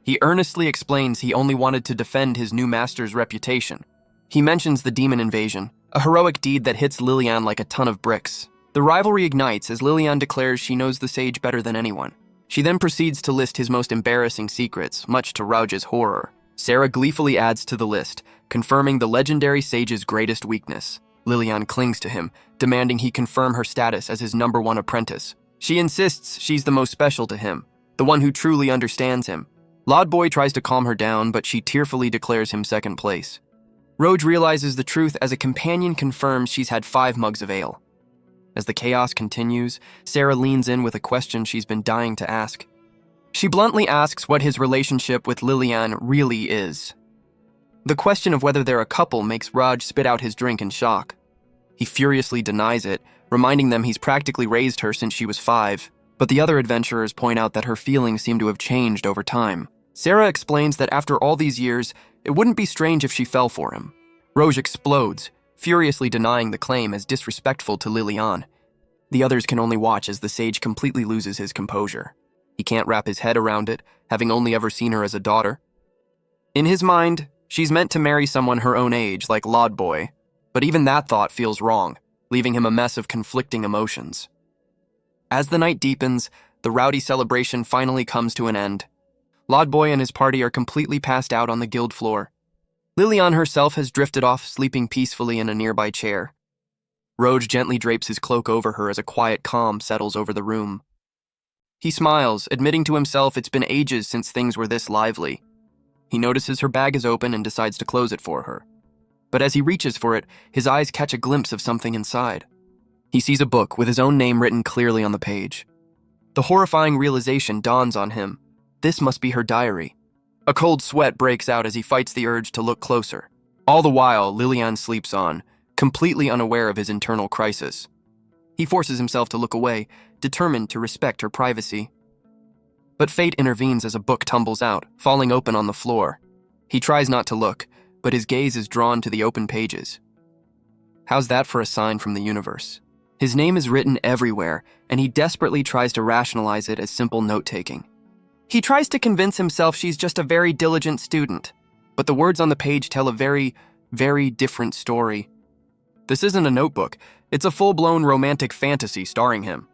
Speaker 1: He earnestly explains he only wanted to defend his new master's reputation. He mentions the demon invasion, a heroic deed that hits Lilian like a ton of bricks. The rivalry ignites as Lilian declares she knows the sage better than anyone. She then proceeds to list his most embarrassing secrets, much to Raj's horror. Sarah gleefully adds to the list, confirming the legendary sage's greatest weakness. Lilian clings to him, demanding he confirm her status as his #1 apprentice. She insists she's the most special to him, the one who truly understands him. Lodboy tries to calm her down, but she tearfully declares him second place. Roj realizes the truth as a companion confirms she's had 5 mugs of ale. As the chaos continues, Sarah leans in with a question she's been dying to ask. She bluntly asks what his relationship with Lilian really is. The question of whether they're a couple makes Raj spit out his drink in shock. He furiously denies it, reminding them he's practically raised her since she was 5, but the other adventurers point out that her feelings seem to have changed over time. Sarah explains that after all these years, it wouldn't be strange if she fell for him. Roj explodes, furiously denying the claim as disrespectful to Lilian. The others can only watch as the sage completely loses his composure. He can't wrap his head around it, having only ever seen her as a daughter. In his mind, she's meant to marry someone her own age, like Lodboy, but even that thought feels wrong, leaving him a mess of conflicting emotions. As the night deepens, the rowdy celebration finally comes to an end. Lodboy and his party are completely passed out on the guild floor. Lilian herself has drifted off, sleeping peacefully in a nearby chair. Roj gently drapes his cloak over her as a quiet calm settles over the room. He smiles, admitting to himself it's been ages since things were this lively. He notices her bag is open and decides to close it for her. But as he reaches for it, his eyes catch a glimpse of something inside. He sees a book with his own name written clearly on the page. The horrifying realization dawns on him. This must be her diary. A cold sweat breaks out as he fights the urge to look closer. All the while, Lilian sleeps on, completely unaware of his internal crisis. He forces himself to look away, determined to respect her privacy. But fate intervenes as a book tumbles out, falling open on the floor. He tries not to look, but his gaze is drawn to the open pages. How's that for a sign from the universe? His name is written everywhere, and he desperately tries to rationalize it as simple note-taking. He tries to convince himself she's just a very diligent student, but the words on the page tell a very, very different story. This isn't a notebook, it's a full-blown romantic fantasy starring him.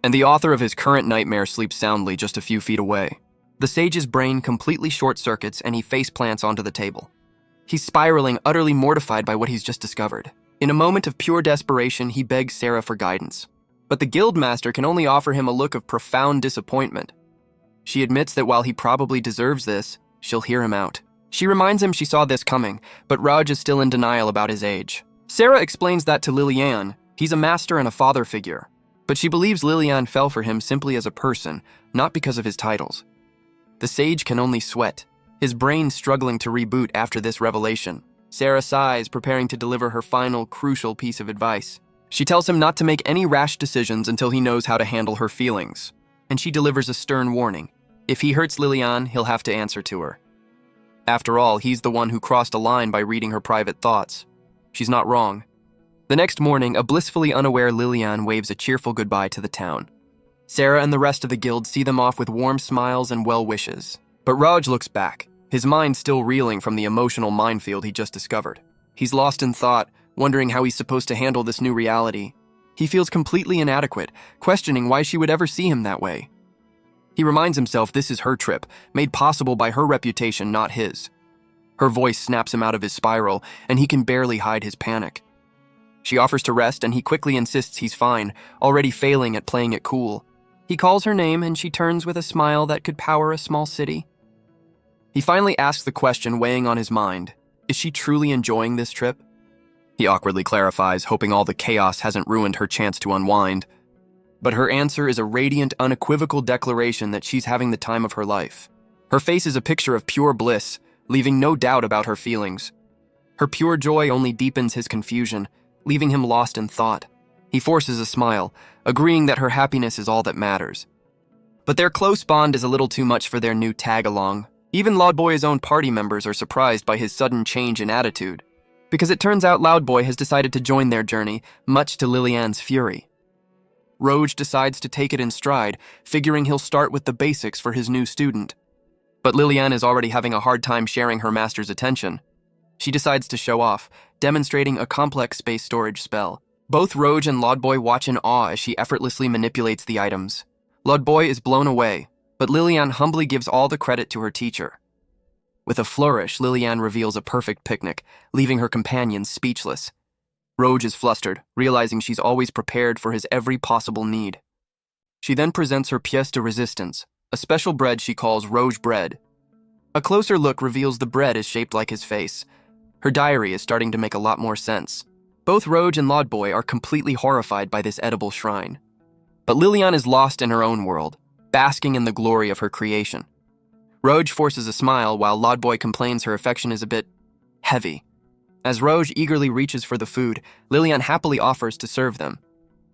Speaker 1: And the author of his current nightmare sleeps soundly just a few feet away. The sage's brain completely short-circuits and he face-plants onto the table. He's spiraling, utterly mortified by what he's just discovered. In a moment of pure desperation, he begs Sarah for guidance. But the guildmaster can only offer him a look of profound disappointment. She admits that while he probably deserves this, she'll hear him out. She reminds him she saw this coming, but Raj is still in denial about his age. Sarah explains that to Lilian. He's a master and a father figure. But she believes Lilian fell for him simply as a person, not because of his titles. The sage can only sweat, his brain struggling to reboot after this revelation. Sarah sighs, preparing to deliver her final, crucial piece of advice. She tells him not to make any rash decisions until he knows how to handle her feelings. And she delivers a stern warning. If he hurts Lilian, he'll have to answer to her. After all, he's the one who crossed a line by reading her private thoughts. She's not wrong. The next morning, a blissfully unaware Lilian waves a cheerful goodbye to the town. Sarah and the rest of the guild see them off with warm smiles and well wishes. But Raj looks back, his mind still reeling from the emotional minefield he just discovered. He's lost in thought, wondering how he's supposed to handle this new reality. He feels completely inadequate, questioning why she would ever see him that way. He reminds himself this is her trip, made possible by her reputation, not his. Her voice snaps him out of his spiral, and he can barely hide his panic. She offers to rest, and he quickly insists he's fine, already failing at playing it cool. He calls her name and she turns with a smile that could power a small city. He finally asks the question weighing on his mind. Is she truly enjoying this trip? He awkwardly clarifies, hoping all the chaos hasn't ruined her chance to unwind. But her answer is a radiant, unequivocal declaration that she's having the time of her life. Her face is a picture of pure bliss, leaving no doubt about her feelings. Her pure joy only deepens his confusion, leaving him lost in thought. He forces a smile, agreeing that her happiness is all that matters. But their close bond is a little too much for their new tag-along. Even Loudboy's own party members are surprised by his sudden change in attitude, because it turns out Loudboy has decided to join their journey, much to Lilian's fury. Roge decides to take it in stride, figuring he'll start with the basics for his new student. But Lilian is already having a hard time sharing her master's attention. She decides to show off, demonstrating a complex space storage spell. Both Roge and Loudboy watch in awe as she effortlessly manipulates the items. Loudboy is blown away, but Lilian humbly gives all the credit to her teacher. With a flourish, Lilian reveals a perfect picnic, leaving her companions speechless. Roge is flustered, realizing she's always prepared for his every possible need. She then presents her pièce de résistance, a special bread she calls Roge bread. A closer look reveals the bread is shaped like his face. Her diary is starting to make a lot more sense. Both Roge and Loudboy are completely horrified by this edible shrine. But Lilian is lost in her own world, basking in the glory of her creation. Roge forces a smile while Loudboy complains her affection is a bit heavy. As Roge eagerly reaches for the food, Lilian happily offers to serve them.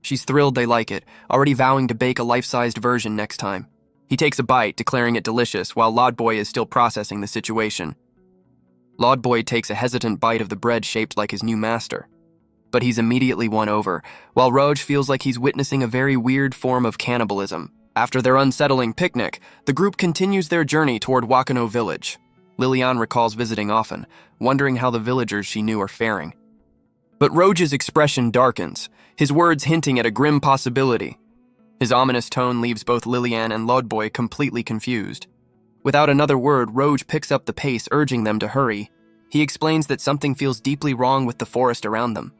Speaker 1: She's thrilled they like it, already vowing to bake a life-sized version next time. He takes a bite, declaring it delicious, while Loudboy is still processing the situation. Loudboy takes a hesitant bite of the bread shaped like his new master. But he's immediately won over, while Roge feels like he's witnessing a very weird form of cannibalism. After their unsettling picnic, the group continues their journey toward Wakano village. Lilian recalls visiting often, wondering how the villagers she knew are faring. But Roge's expression darkens, his words hinting at a grim possibility. His ominous tone leaves both Lilian and Loudboy completely confused. Without another word, Roge picks up the pace, urging them to hurry. He explains that something feels deeply wrong with the forest around them.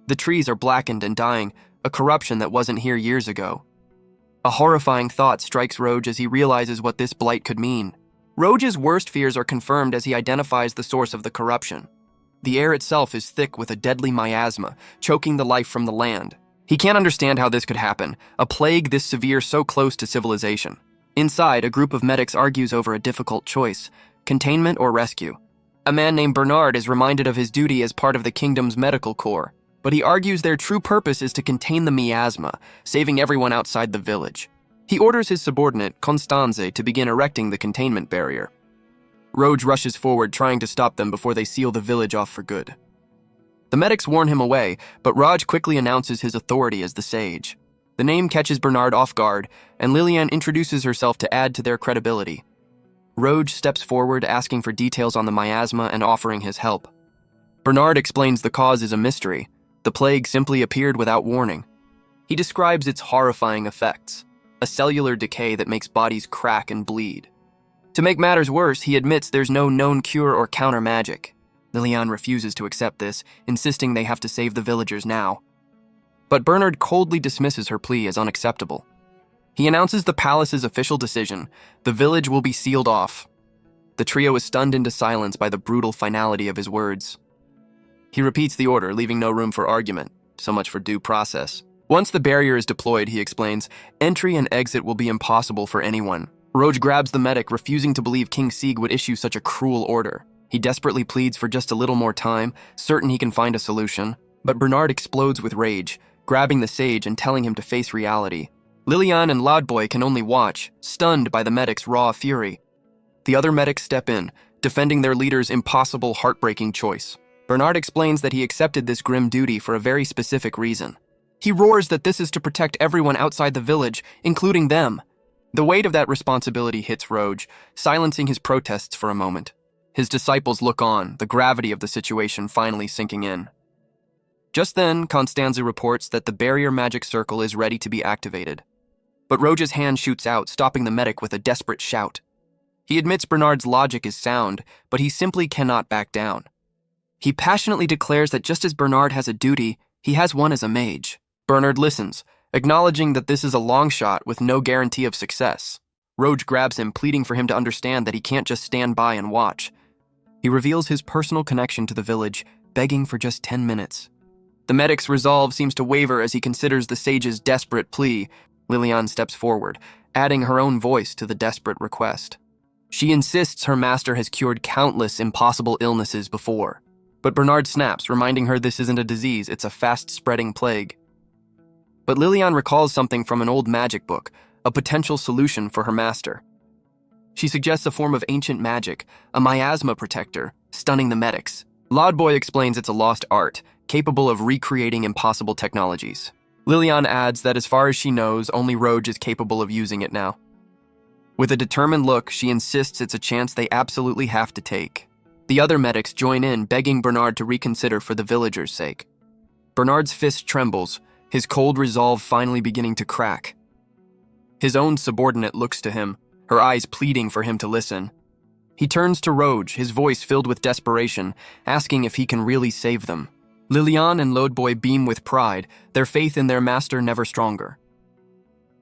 Speaker 1: The trees are blackened and dying, a corruption that wasn't here years ago. A horrifying thought strikes Roge as he realizes what this blight could mean. Roge's worst fears are confirmed as he identifies the source of the corruption. The air itself is thick with a deadly miasma, choking the life from the land. He can't understand how this could happen, a plague this severe so close to civilization. Inside, a group of medics argues over a difficult choice, containment or rescue. A man named Bernard is reminded of his duty as part of the kingdom's medical corps, but he argues their true purpose is to contain the miasma, saving everyone outside the village. He orders his subordinate, Constanze, to begin erecting the containment barrier. Roge rushes forward, trying to stop them before they seal the village off for good. The medics warn him away, but Raj quickly announces his authority as the sage. The name catches Bernard off guard, and Lilian introduces herself to add to their credibility. Roge steps forward, asking for details on the miasma and offering his help. Bernard explains the cause is a mystery. The plague simply appeared without warning. He describes its horrifying effects, a cellular decay that makes bodies crack and bleed. To make matters worse, he admits there's no known cure or counter magic. Lilian refuses to accept this, insisting they have to save the villagers now. But Bernard coldly dismisses her plea as unacceptable. He announces the palace's official decision: the village will be sealed off. The trio is stunned into silence by the brutal finality of his words. He repeats the order, leaving no room for argument. So much for due process. Once the barrier is deployed, he explains, entry and exit will be impossible for anyone. Roge grabs the medic, refusing to believe King Sieg would issue such a cruel order. He desperately pleads for just a little more time, certain he can find a solution. But Bernard explodes with rage, grabbing the sage and telling him to face reality. Lilian and Loudboy can only watch, stunned by the medic's raw fury. The other medics step in, defending their leader's impossible, heartbreaking choice. Bernard explains that he accepted this grim duty for a very specific reason. He roars that this is to protect everyone outside the village, including them. The weight of that responsibility hits Roge, silencing his protests for a moment. His disciples look on, the gravity of the situation finally sinking in. Just then, Constanze reports that the barrier magic circle is ready to be activated. But Roge's hand shoots out, stopping the medic with a desperate shout. He admits Bernard's logic is sound, but he simply cannot back down. He passionately declares that just as Bernard has a duty, he has one as a mage. Bernard listens, acknowledging that this is a long shot with no guarantee of success. Roge grabs him, pleading for him to understand that he can't just stand by and watch. He reveals his personal connection to the village, begging for just 10 minutes. The medic's resolve seems to waver as he considers the sage's desperate plea. Lilian steps forward, adding her own voice to the desperate request. She insists her master has cured countless impossible illnesses before. But Bernard snaps, reminding her this isn't a disease, it's a fast-spreading plague. But Lilian recalls something from an old magic book, a potential solution for her master. She suggests a form of ancient magic, a miasma protector, stunning the medics. Loudboy explains it's a lost art, capable of recreating impossible technologies. Lilian adds that as far as she knows, only Roge is capable of using it now. With a determined look, she insists it's a chance they absolutely have to take. The other medics join in, begging Bernard to reconsider for the villagers' sake. Bernard's fist trembles, his cold resolve finally beginning to crack. His own subordinate looks to him, her eyes pleading for him to listen. He turns to Roge, his voice filled with desperation, asking if he can really save them. Lilian and Loudboy beam with pride, their faith in their master never stronger.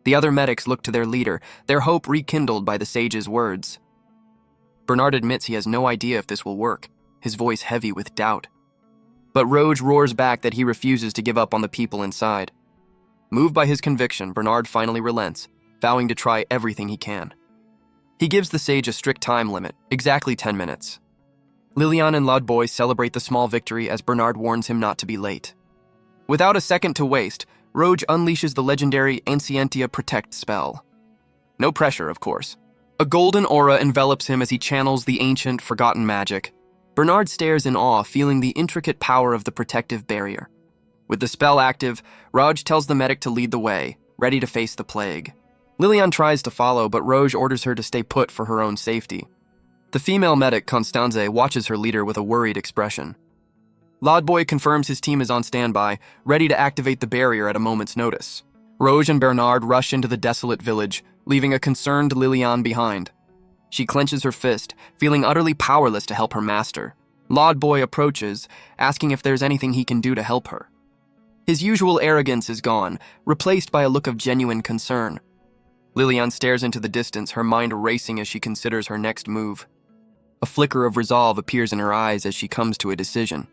Speaker 1: The other medics look to their leader, their hope rekindled by the sage's words. Bernard admits he has no idea if this will work, his voice heavy with doubt. But Roge roars back that he refuses to give up on the people inside. Moved by his conviction, Bernard finally relents, vowing to try everything he can. He gives the sage a strict time limit, exactly 10 minutes. Lilian and Loudboy celebrate the small victory as Bernard warns him not to be late. Without a second to waste, Roge unleashes the legendary Ancientia Protect spell. No pressure, of course. A golden aura envelops him as he channels the ancient, forgotten magic. Bernard stares in awe, feeling the intricate power of the protective barrier. With the spell active, Roge tells the medic to lead the way, ready to face the plague. Lilian tries to follow, but Roge orders her to stay put for her own safety. The female medic, Constanze, watches her leader with a worried expression. Loudboy confirms his team is on standby, ready to activate the barrier at a moment's notice. Roge and Bernard rush into the desolate village, leaving a concerned Lilian behind. She clenches her fist, feeling utterly powerless to help her master. Loudboy approaches, asking if there's anything he can do to help her. His usual arrogance is gone, replaced by a look of genuine concern. Lilian stares into the distance, her mind racing as she considers her next move. A flicker of resolve appears in her eyes as she comes to a decision.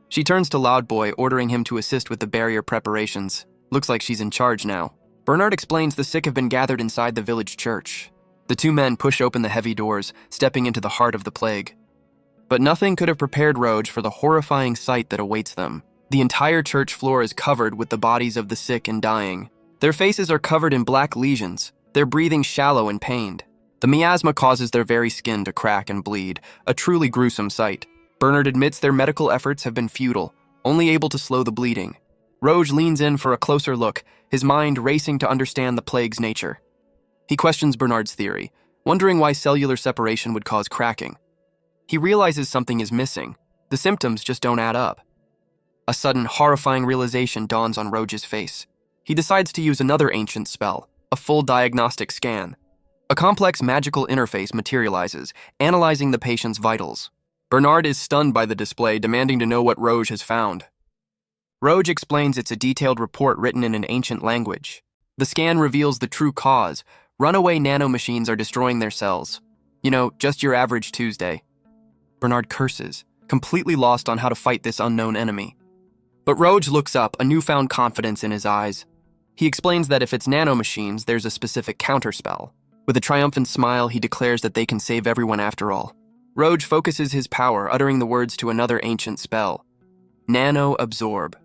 Speaker 1: She turns to Loudboy, ordering him to assist with the barrier preparations. Looks like she's in charge now. Bernard explains the sick have been gathered inside the village church. The two men push open the heavy doors, stepping into the heart of the plague. But nothing could have prepared Roge for the horrifying sight that awaits them. The entire church floor is covered with the bodies of the sick and dying. Their faces are covered in black lesions, their breathing shallow and pained. The miasma causes their very skin to crack and bleed, a truly gruesome sight. Bernard admits their medical efforts have been futile, only able to slow the bleeding. Roge leans in for a closer look, his mind racing to understand the plague's nature. He questions Bernard's theory, wondering why cellular separation would cause cracking. He realizes something is missing. The symptoms just don't add up. A sudden, horrifying realization dawns on Roge's face. He decides to use another ancient spell, a full diagnostic scan. A complex magical interface materializes, analyzing the patient's vitals. Bernard is stunned by the display, demanding to know what Roge has found. Roge explains it's a detailed report written in an ancient language. The scan reveals the true cause. Runaway nanomachines are destroying their cells. You know, just your average Tuesday. Bernard curses, completely lost on how to fight this unknown enemy. But Roge looks up, a newfound confidence in his eyes. He explains that if it's nanomachines, there's a specific counterspell. With a triumphant smile, he declares that they can save everyone after all. Roge focuses his power, uttering the words to another ancient spell. Nano-absorb.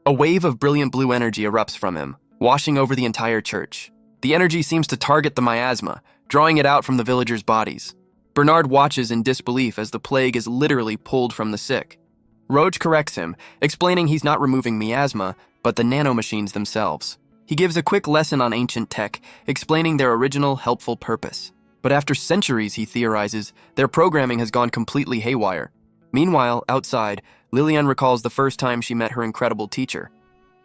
Speaker 1: A wave of brilliant blue energy erupts from him, washing over the entire church. The energy seems to target the miasma, drawing it out from the villagers' bodies. Bernard watches in disbelief as the plague is literally pulled from the sick. Roge corrects him, explaining he's not removing miasma, but the nanomachines themselves. He gives a quick lesson on ancient tech, explaining their original, helpful purpose. But after centuries, he theorizes, their programming has gone completely haywire. Meanwhile, outside, Lilian recalls the first time she met her incredible teacher.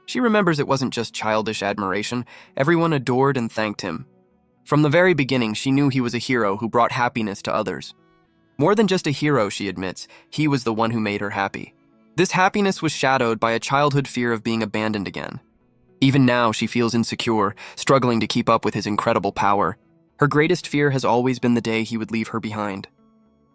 Speaker 1: She remembers it wasn't just childish admiration, everyone adored and thanked him. From the very beginning, she knew he was a hero who brought happiness to others. More than just a hero, she admits, he was the one who made her happy. This happiness was shadowed by a childhood fear of being abandoned again. Even now, she feels insecure, struggling to keep up with his incredible power. Her greatest fear has always been the day he would leave her behind.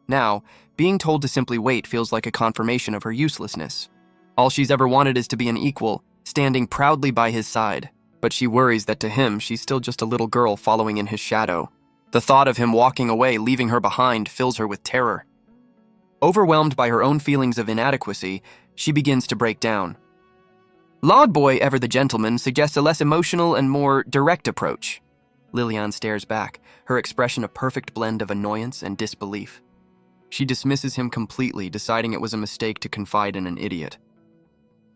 Speaker 1: Now, being told to simply wait feels like a confirmation of her uselessness. All she's ever wanted is to be an equal, standing proudly by his side. But she worries that to him, she's still just a little girl following in his shadow. The thought of him walking away, leaving her behind, fills her with terror. Overwhelmed by her own feelings of inadequacy, she begins to break down. Loud Boy, ever the gentleman, suggests a less emotional and more direct approach. Lilian stares back, her expression a perfect blend of annoyance and disbelief. She dismisses him completely, deciding it was a mistake to confide in an idiot.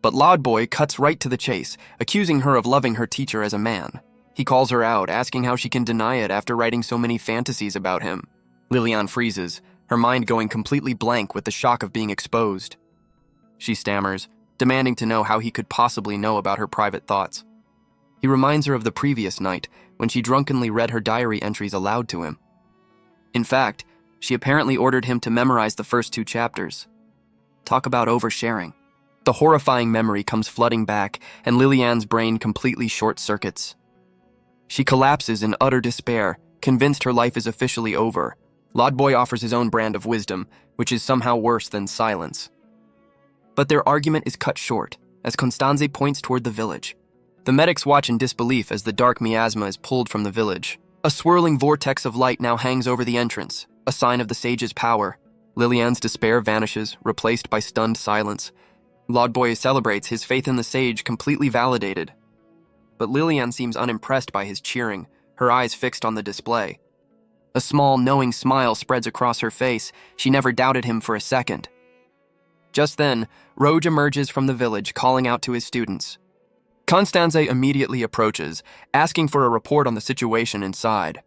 Speaker 1: But Loud Boy cuts right to the chase, accusing her of loving her teacher as a man. He calls her out, asking how she can deny it after writing so many fantasies about him. Lilian freezes, her mind going completely blank with the shock of being exposed. She stammers, demanding to know how he could possibly know about her private thoughts. He reminds her of the previous night, when she drunkenly read her diary entries aloud to him. In fact, she apparently ordered him to memorize the first 2 chapters. Talk about oversharing. The horrifying memory comes flooding back, and Lilian's brain completely short-circuits. She collapses in utter despair, convinced her life is officially over. Loud Boy offers his own brand of wisdom, which is somehow worse than silence. But their argument is cut short, as Constanze points toward the village. The medics watch in disbelief as the dark miasma is pulled from the village. A swirling vortex of light now hangs over the entrance, a sign of the sage's power. Lilian's despair vanishes, replaced by stunned silence. Loud Boy celebrates, his faith in the sage completely validated. But Lilian seems unimpressed by his cheering, her eyes fixed on the display. A small, knowing smile spreads across her face. She never doubted him for a second. Just then, Roge emerges from the village, calling out to his students. Constanze immediately approaches, asking for a report on the situation inside.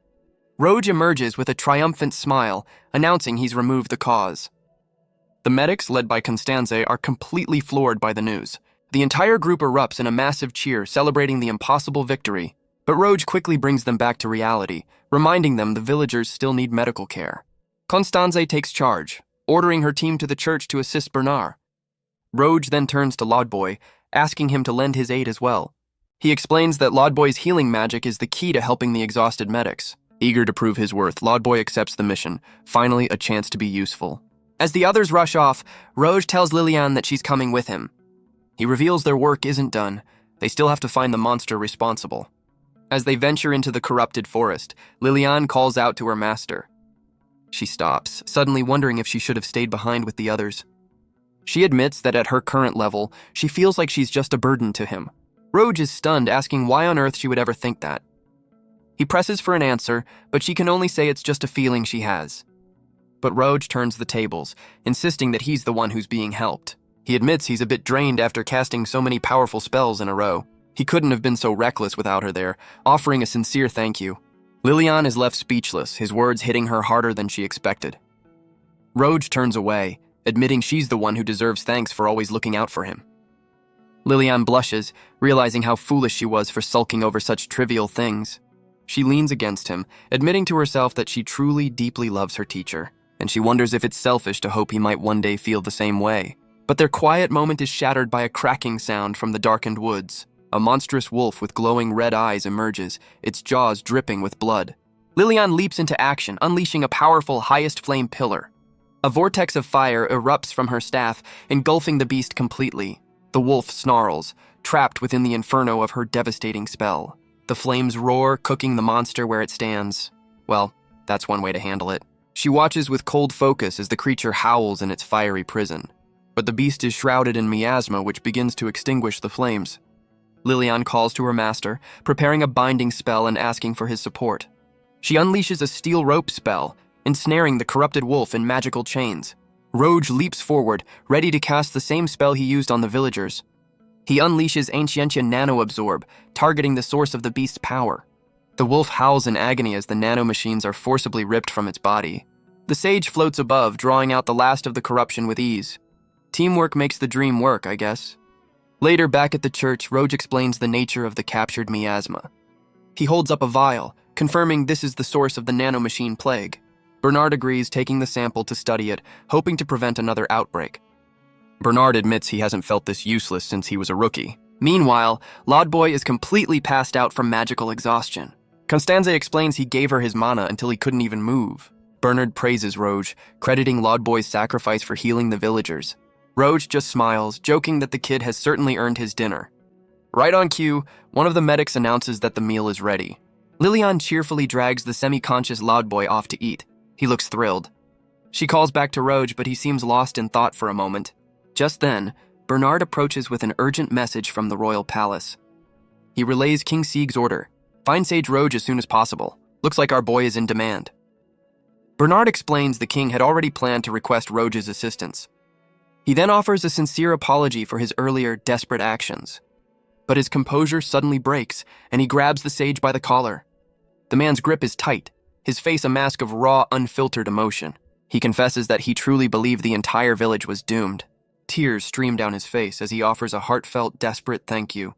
Speaker 1: Roge emerges with a triumphant smile, announcing he's removed the cause. The medics, led by Constanze, are completely floored by the news. The entire group erupts in a massive cheer, celebrating the impossible victory. But Roge quickly brings them back to reality, reminding them the villagers still need medical care. Constanze takes charge, ordering her team to the church to assist Bernard. Roge then turns to Loud Boy, asking him to lend his aid as well. He explains that Loud Boy's healing magic is the key to helping the exhausted medics. Eager to prove his worth, Loud Boy accepts the mission, finally a chance to be useful. As the others rush off, Roge tells Lilian that she's coming with him. He reveals their work isn't done. They still have to find the monster responsible. As they venture into the corrupted forest, Lilian calls out to her master. She stops, suddenly wondering if she should have stayed behind with the others. She admits that at her current level, she feels like she's just a burden to him. Roge is stunned, asking why on earth she would ever think that. He presses for an answer, but she can only say it's just a feeling she has. But Roge turns the tables, insisting that he's the one who's being helped. He admits he's a bit drained after casting so many powerful spells in a row. He couldn't have been so reckless without her there, offering a sincere thank you. Lilian is left speechless, his words hitting her harder than she expected. Roge turns away, admitting she's the one who deserves thanks for always looking out for him. Lilian blushes, realizing how foolish she was for sulking over such trivial things. She leans against him, admitting to herself that she truly, deeply loves her teacher, and she wonders if it's selfish to hope he might one day feel the same way. But their quiet moment is shattered by a cracking sound from the darkened woods. A monstrous wolf with glowing red eyes emerges, its jaws dripping with blood. Lilian leaps into action, unleashing a powerful highest flame pillar. A vortex of fire erupts from her staff, engulfing the beast completely. The wolf snarls, trapped within the inferno of her devastating spell. The flames roar, cooking the monster where it stands. Well, that's one way to handle it. She watches with cold focus as the creature howls in its fiery prison. But the beast is shrouded in miasma, which begins to extinguish the flames. Lilian calls to her master, preparing a binding spell and asking for his support. She unleashes a steel rope spell, ensnaring the corrupted wolf in magical chains. Roge leaps forward, ready to cast the same spell he used on the villagers. He unleashes Ancientia Nano-Absorb, targeting the source of the beast's power. The wolf howls in agony as the nanomachines are forcibly ripped from its body. The sage floats above, drawing out the last of the corruption with ease. Teamwork makes the dream work, I guess. Later, back at the church, Roge explains the nature of the captured miasma. He holds up a vial, confirming this is the source of the nanomachine plague. Bernard agrees, taking the sample to study it, hoping to prevent another outbreak. Bernard admits he hasn't felt this useless since he was a rookie. Meanwhile, Lodboy is completely passed out from magical exhaustion. Constanze explains he gave her his mana until he couldn't even move. Bernard praises Roge, crediting Lodboy's sacrifice for healing the villagers. Roge just smiles, joking that the kid has certainly earned his dinner. Right on cue, one of the medics announces that the meal is ready. Lilian cheerfully drags the semi-conscious Lodboy off to eat. He looks thrilled. She calls back to Roge, but he seems lost in thought for a moment. Just then, Bernard approaches with an urgent message from the royal palace. He relays King Sieg's order. Find Sage Roge as soon as possible. Looks like our boy is in demand. Bernard explains the king had already planned to request Roge's assistance. He then offers a sincere apology for his earlier desperate actions. But his composure suddenly breaks, and he grabs the sage by the collar. The man's grip is tight, his face a mask of raw, unfiltered emotion. He confesses that he truly believed the entire village was doomed. Tears stream down his face as he offers a heartfelt, desperate thank you.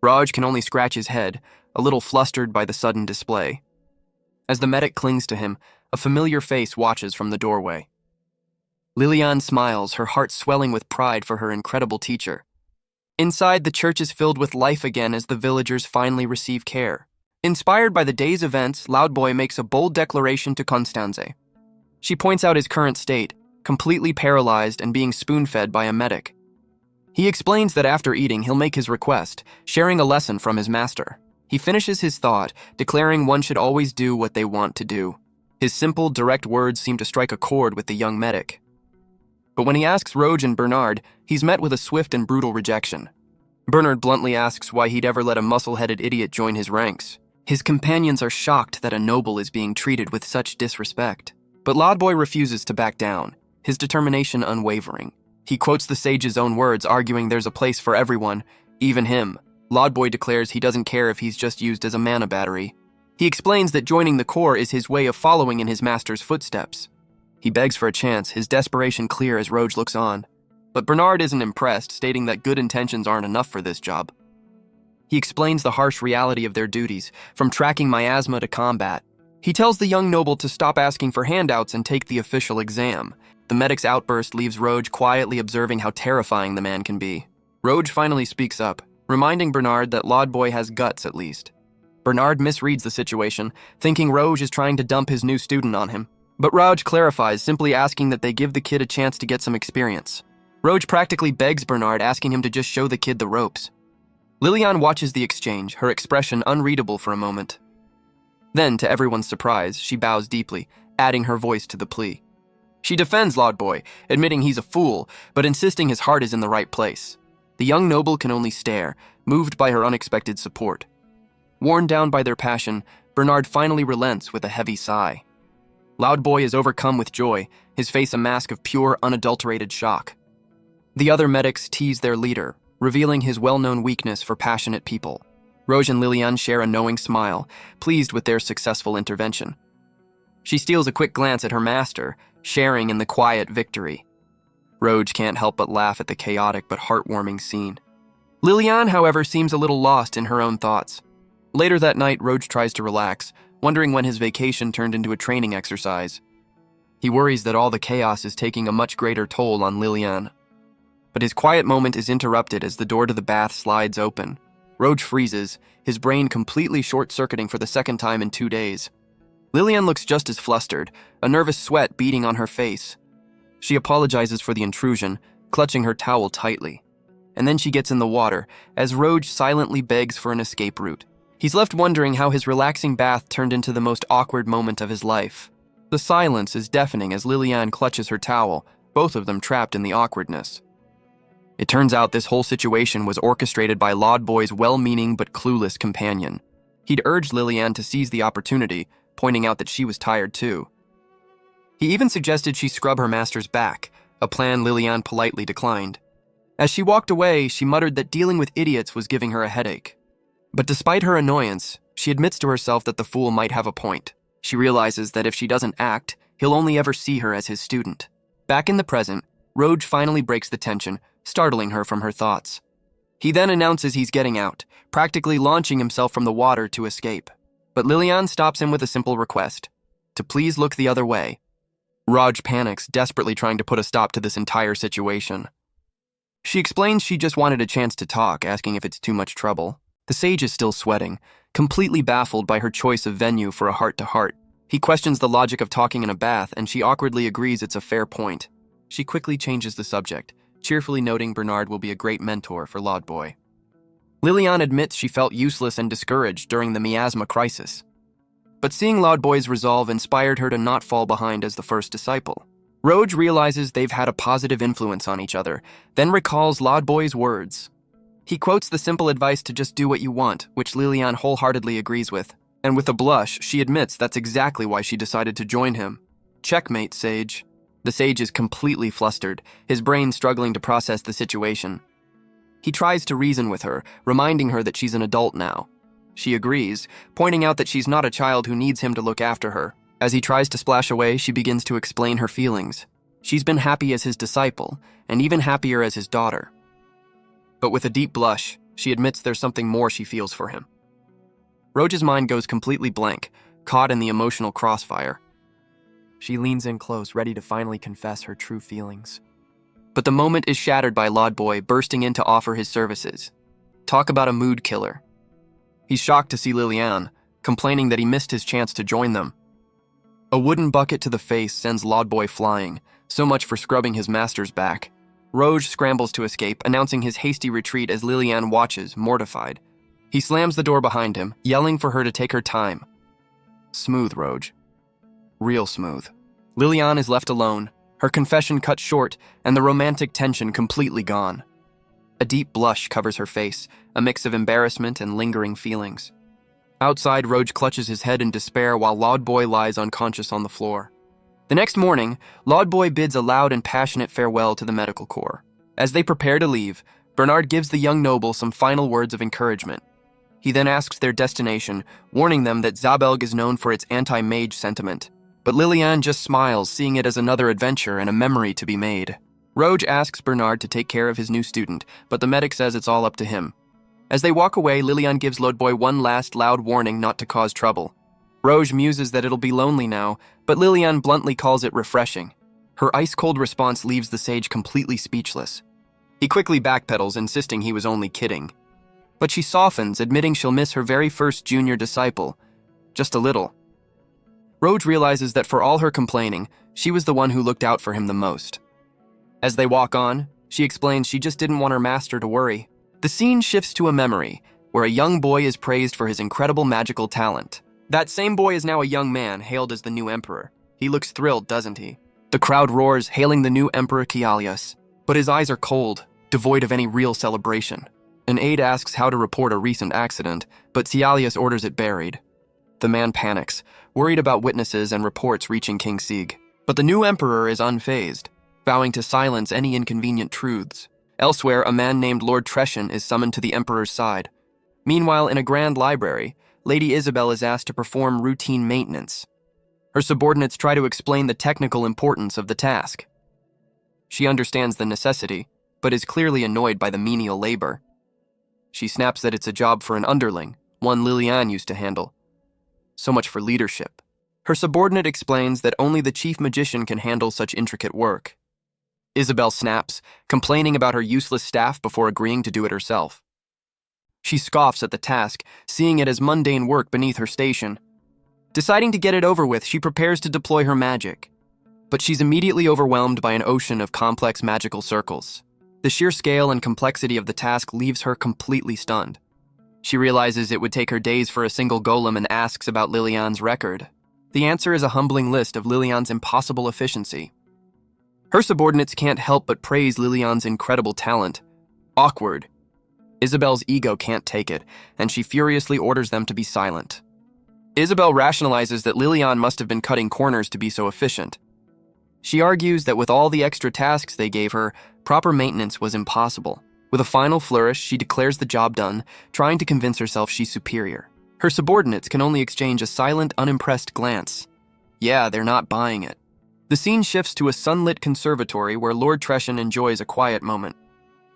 Speaker 1: Raj can only scratch his head, a little flustered by the sudden display. As the medic clings to him, a familiar face watches from the doorway. Lilian smiles, her heart swelling with pride for her incredible teacher. Inside, the church is filled with life again as the villagers finally receive care. Inspired by the day's events, Loudboy makes a bold declaration to Constanze. She points out his current state, completely paralyzed and being spoon-fed by a medic. He explains that after eating, he'll make his request, sharing a lesson from his master. He finishes his thought, declaring one should always do what they want to do. His simple, direct words seem to strike a chord with the young medic. But when he asks Roge and Bernard, he's met with a swift and brutal rejection. Bernard bluntly asks why he'd ever let a muscle-headed idiot join his ranks. His companions are shocked that a noble is being treated with such disrespect. But Loudboy refuses to back down, his determination unwavering. He quotes the sage's own words, arguing there's a place for everyone, even him. Loudboy declares he doesn't care if he's just used as a mana battery. He explains that joining the Corps is his way of following in his master's footsteps. He begs for a chance, his desperation clear as Roge looks on. But Bernard isn't impressed, stating that good intentions aren't enough for this job. He explains the harsh reality of their duties, from tracking miasma to combat. He tells the young noble to stop asking for handouts and take the official exam. The medic's outburst leaves Roge quietly observing how terrifying the man can be. Roge finally speaks up, reminding Bernard that Loudboy has guts at least. Bernard misreads the situation, thinking Roge is trying to dump his new student on him. But Roge clarifies, simply asking that they give the kid a chance to get some experience. Roge practically begs Bernard, asking him to just show the kid the ropes. Lilian watches the exchange, her expression unreadable for a moment. Then, to everyone's surprise, she bows deeply, adding her voice to the plea. She defends Loudboy, admitting he's a fool, but insisting his heart is in the right place. The young noble can only stare, moved by her unexpected support. Worn down by their passion, Bernard finally relents with a heavy sigh. Loudboy is overcome with joy, his face a mask of pure, unadulterated shock. The other medics tease their leader, revealing his well-known weakness for passionate people. Roge and Lilian share a knowing smile, pleased with their successful intervention. She steals a quick glance at her master, sharing in the quiet victory. Roge can't help but laugh at the chaotic but heartwarming scene. Lilian, however, seems a little lost in her own thoughts. Later that night, Roge tries to relax, wondering when his vacation turned into a training exercise. He worries that all the chaos is taking a much greater toll on Lilian. But his quiet moment is interrupted as the door to the bath slides open. Roge freezes, his brain completely short-circuiting for the second time in 2 days. Lilian looks just as flustered, a nervous sweat beading on her face. She apologizes for the intrusion, clutching her towel tightly. And then she gets in the water, as Roge silently begs for an escape route. He's left wondering how his relaxing bath turned into the most awkward moment of his life. The silence is deafening as Lilian clutches her towel, both of them trapped in the awkwardness. It turns out this whole situation was orchestrated by Loudboy's well-meaning but clueless companion. He'd urged Lilian to seize the opportunity, pointing out that she was tired too. He even suggested she scrub her master's back, a plan Lilian politely declined. As she walked away, she muttered that dealing with idiots was giving her a headache. But despite her annoyance, she admits to herself that the fool might have a point. She realizes that if she doesn't act, he'll only ever see her as his student. Back in the present, Roge finally breaks the tension, startling her from her thoughts. He then announces he's getting out, practically launching himself from the water to escape. But Lilian stops him with a simple request, to please look the other way. Raj panics, desperately trying to put a stop to this entire situation. She explains she just wanted a chance to talk, asking if it's too much trouble. The sage is still sweating, completely baffled by her choice of venue for a heart-to-heart. He questions the logic of talking in a bath, and she awkwardly agrees it's a fair point. She quickly changes the subject, cheerfully noting Bernard will be a great mentor for Lord Boy. Liliane admits she felt useless and discouraged during the miasma crisis. But seeing Lord Boy's resolve inspired her to not fall behind as the first disciple. Roge realizes they've had a positive influence on each other, then recalls Lord Boy's words. He quotes the simple advice to just do what you want, which Liliane wholeheartedly agrees with. And with a blush, she admits that's exactly why she decided to join him. Checkmate, Sage. The sage is completely flustered, his brain struggling to process the situation. He tries to reason with her, reminding her that she's an adult now. She agrees, pointing out that she's not a child who needs him to look after her. As he tries to splash away, she begins to explain her feelings. She's been happy as his disciple, and even happier as his daughter. But with a deep blush, she admits there's something more she feels for him. Roge's mind goes completely blank, caught in the emotional crossfire. She leans in close, ready to finally confess her true feelings. But the moment is shattered by Lord Boy bursting in to offer his services. Talk about a mood killer. He's shocked to see Liliane, complaining that he missed his chance to join them. A wooden bucket to the face sends Lord Boy flying, so much for scrubbing his master's back. Roge scrambles to escape, announcing his hasty retreat as Liliane watches, mortified. He slams the door behind him, yelling for her to take her time. Smooth, Roge. Real smooth. Liliane is left alone, her confession cut short, and the romantic tension completely gone. A deep blush covers her face, a mix of embarrassment and lingering feelings. Outside, Roge clutches his head in despair while Lord Boy lies unconscious on the floor. The next morning, Lord Boy bids a loud and passionate farewell to the medical corps. As they prepare to leave, Bernard gives the young noble some final words of encouragement. He then asks their destination, warning them that Zabelg is known for its anti-mage sentiment. But Liliane just smiles, seeing it as another adventure and a memory to be made. Roge asks Bernard to take care of his new student, but the medic says it's all up to him. As they walk away, Liliane gives Lord Boy one last loud warning not to cause trouble. Roge muses that it'll be lonely now, but Liliane bluntly calls it refreshing. Her ice-cold response leaves the sage completely speechless. He quickly backpedals, insisting he was only kidding. But she softens, admitting she'll miss her very first junior disciple. Just a little. Roge realizes that for all her complaining, she was the one who looked out for him the most. As they walk on, she explains she just didn't want her master to worry. The scene shifts to a memory, where a young boy is praised for his incredible magical talent. That same boy is now a young man, hailed as the new emperor. He looks thrilled, doesn't he? The crowd roars, hailing the new emperor Kialius. But his eyes are cold, devoid of any real celebration. An aide asks how to report a recent accident, but Kialius orders it buried. The man panics, worried about witnesses and reports reaching King Sieg. But the new emperor is unfazed, vowing to silence any inconvenient truths. Elsewhere, a man named Lord Trescian is summoned to the emperor's side. Meanwhile, in a grand library, Lady Isabel is asked to perform routine maintenance. Her subordinates try to explain the technical importance of the task. She understands the necessity, but is clearly annoyed by the menial labor. She snaps that it's a job for an underling, one Liliane used to handle. So much for leadership. Her subordinate explains that only the chief magician can handle such intricate work. Isabel snaps, complaining about her useless staff before agreeing to do it herself. She scoffs at the task, seeing it as mundane work beneath her station. Deciding to get it over with, she prepares to deploy her magic. But she's immediately overwhelmed by an ocean of complex magical circles. The sheer scale and complexity of the task leaves her completely stunned. She realizes it would take her days for a single golem and asks about Liliane's record. The answer is a humbling list of Liliane's impossible efficiency. Her subordinates can't help but praise Liliane's incredible talent. Awkward. Isabel's ego can't take it, and she furiously orders them to be silent. Isabel rationalizes that Liliane must have been cutting corners to be so efficient. She argues that with all the extra tasks they gave her, proper maintenance was impossible. With a final flourish, she declares the job done, trying to convince herself she's superior. Her subordinates can only exchange a silent, unimpressed glance. Yeah, they're not buying it. The scene shifts to a sunlit conservatory where Lord Trescian enjoys a quiet moment.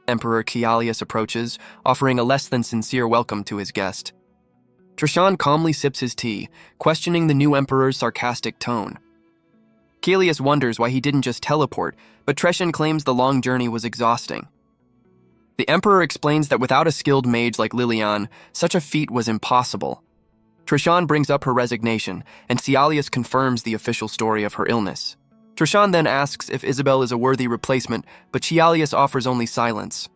Speaker 1: Emperor Kialius approaches, offering a less than sincere welcome to his guest. Trescian calmly sips his tea, questioning the new emperor's sarcastic tone. Kialius wonders why he didn't just teleport, but Trescian claims the long journey was exhausting. The emperor explains that without a skilled mage like Lilian, such a feat was impossible. Trishan brings up her resignation, and Cialius confirms the official story of her illness. Trishan then asks if Isabel is a worthy replacement, but Cialius offers only silence.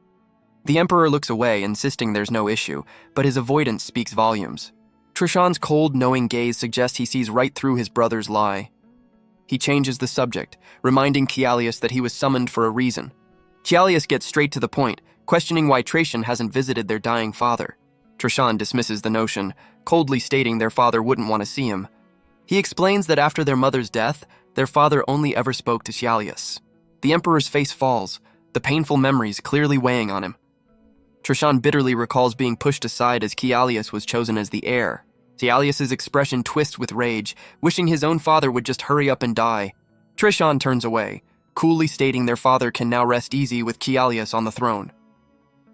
Speaker 1: The emperor looks away, insisting there's no issue, but his avoidance speaks volumes. Trishan's cold, knowing gaze suggests he sees right through his brother's lie. He changes the subject, reminding Cialius that he was summoned for a reason. Cialius gets straight to the point, questioning why Tracian hasn't visited their dying father. Trishan dismisses the notion, coldly stating their father wouldn't want to see him. He explains that after their mother's death, their father only ever spoke to Cialius. The emperor's face falls, the painful memories clearly weighing on him. Trishan bitterly recalls being pushed aside as Cialius was chosen as the heir. Cialius's expression twists with rage, wishing his own father would just hurry up and die. Trishan turns away, coolly stating their father can now rest easy with Cialius on the throne.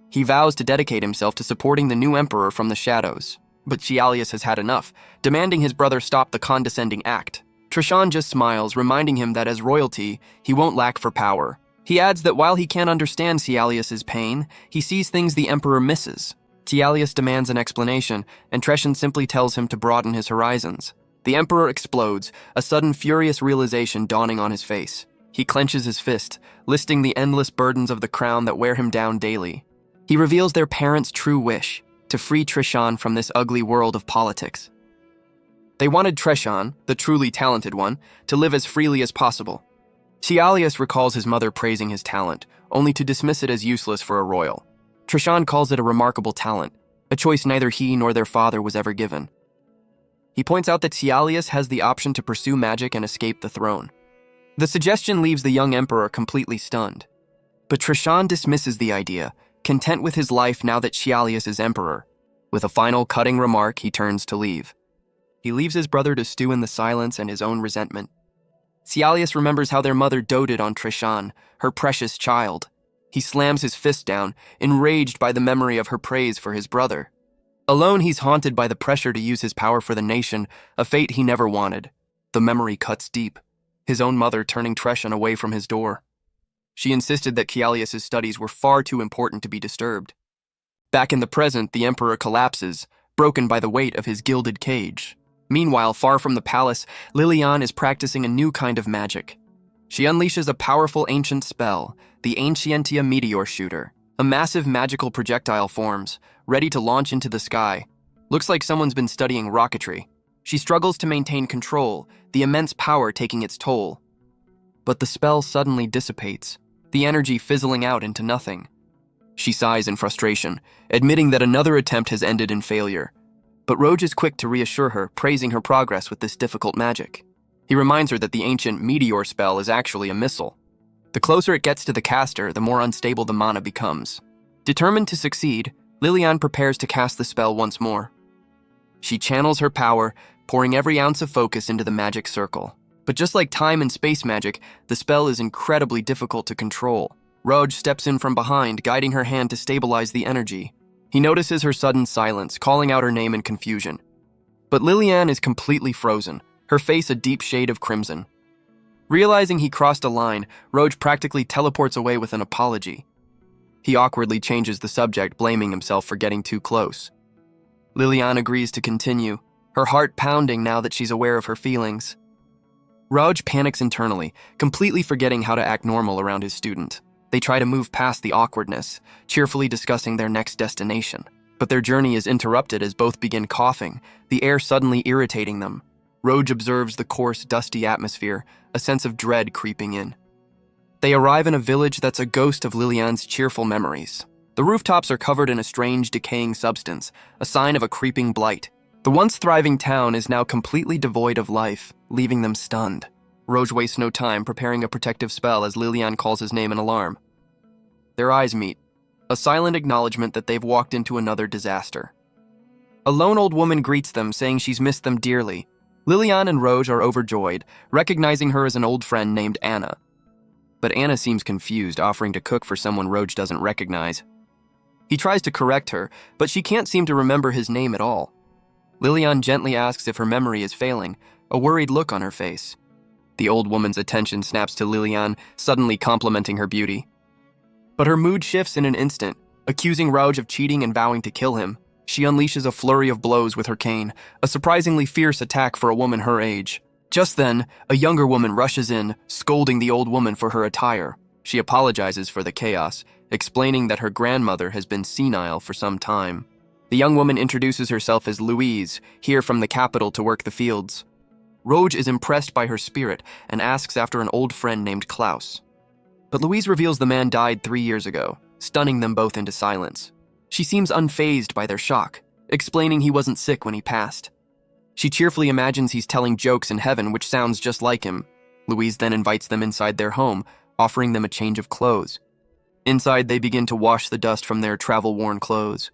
Speaker 1: He vows to dedicate himself to supporting the new emperor from the shadows. But Cialius has had enough, demanding his brother stop the condescending act. Trishan just smiles, reminding him that as royalty, he won't lack for power. He adds that while he can't understand Cialius's pain, he sees things the emperor misses. Cialius demands an explanation, and Tracian simply tells him to broaden his horizons. The emperor explodes, a sudden furious realization dawning on his face. He clenches his fist, listing the endless burdens of the crown that wear him down daily. He reveals their parents' true wish, to free Trishan from this ugly world of politics. They wanted Trishan, the truly talented one, to live as freely as possible. Cialius recalls his mother praising his talent, only to dismiss it as useless for a royal. Trishan calls it a remarkable talent, a choice neither he nor their father was ever given. He points out that Cialius has the option to pursue magic and escape the throne. The suggestion leaves the young emperor completely stunned. But Trishan dismisses the idea, content with his life now that Cialius is emperor. With a final cutting remark, he turns to leave. He leaves his brother to stew in the silence and his own resentment. Cialius remembers how their mother doted on Trishan, her precious child. He slams his fist down, enraged by the memory of her praise for his brother. Alone, he's haunted by the pressure to use his power for the nation, a fate he never wanted. The memory cuts deep, his own mother turning Trishan away from his door. She insisted that Cialius's studies were far too important to be disturbed. Back in the present, the emperor collapses, broken by the weight of his gilded cage. Meanwhile, far from the palace, Lilian is practicing a new kind of magic. She unleashes a powerful ancient spell, the Ancientia Meteor Shooter. A massive magical projectile forms, ready to launch into the sky. Looks like someone's been studying rocketry. She struggles to maintain control, the immense power taking its toll. But the spell suddenly dissipates, the energy fizzling out into nothing. She sighs in frustration, admitting that another attempt has ended in failure. But Roge is quick to reassure her, praising her progress with this difficult magic. He reminds her that the ancient meteor spell is actually a missile. The closer it gets to the caster, the more unstable the mana becomes. Determined to succeed, Lilian prepares to cast the spell once more. She channels her power, pouring every ounce of focus into the magic circle. But just like time and space magic, the spell is incredibly difficult to control. Roge steps in from behind, guiding her hand to stabilize the energy. He notices her sudden silence, calling out her name in confusion. But Lilian is completely frozen, her face a deep shade of crimson. Realizing he crossed a line, Roge practically teleports away with an apology. He awkwardly changes the subject, blaming himself for getting too close. Lilian agrees to continue, her heart pounding now that she's aware of her feelings. Roge panics internally, completely forgetting how to act normal around his student. They try to move past the awkwardness, cheerfully discussing their next destination. But their journey is interrupted as both begin coughing, the air suddenly irritating them. Roge observes the coarse, dusty atmosphere, a sense of dread creeping in. They arrive in a village that's a ghost of Lilian's cheerful memories. The rooftops are covered in a strange, decaying substance, a sign of a creeping blight. The once thriving town is now completely devoid of life, leaving them stunned. Roge wastes no time preparing a protective spell as Lilian calls his name in alarm. Their eyes meet, a silent acknowledgement that they've walked into another disaster. A lone old woman greets them, saying she's missed them dearly. Lilian and Roge are overjoyed, recognizing her as an old friend named Anna. But Anna seems confused, offering to cook for someone Roge doesn't recognize. He tries to correct her, but she can't seem to remember his name at all. Lilian gently asks if her memory is failing, a worried look on her face. The old woman's attention snaps to Lilian, suddenly complimenting her beauty. But her mood shifts in an instant. Accusing Roj of cheating and vowing to kill him, she unleashes a flurry of blows with her cane, a surprisingly fierce attack for a woman her age. Just then, a younger woman rushes in, scolding the old woman for her attire. She apologizes for the chaos, explaining that her grandmother has been senile for some time. The young woman introduces herself as Louise, here from the capital to work the fields. Roj is impressed by her spirit and asks after an old friend named Klaus. But Louise reveals the man died 3 years ago, stunning them both into silence. She seems unfazed by their shock, explaining he wasn't sick when he passed. She cheerfully imagines he's telling jokes in heaven, which sounds just like him. Louise then invites them inside their home, offering them a change of clothes. Inside, they begin to wash the dust from their travel-worn clothes.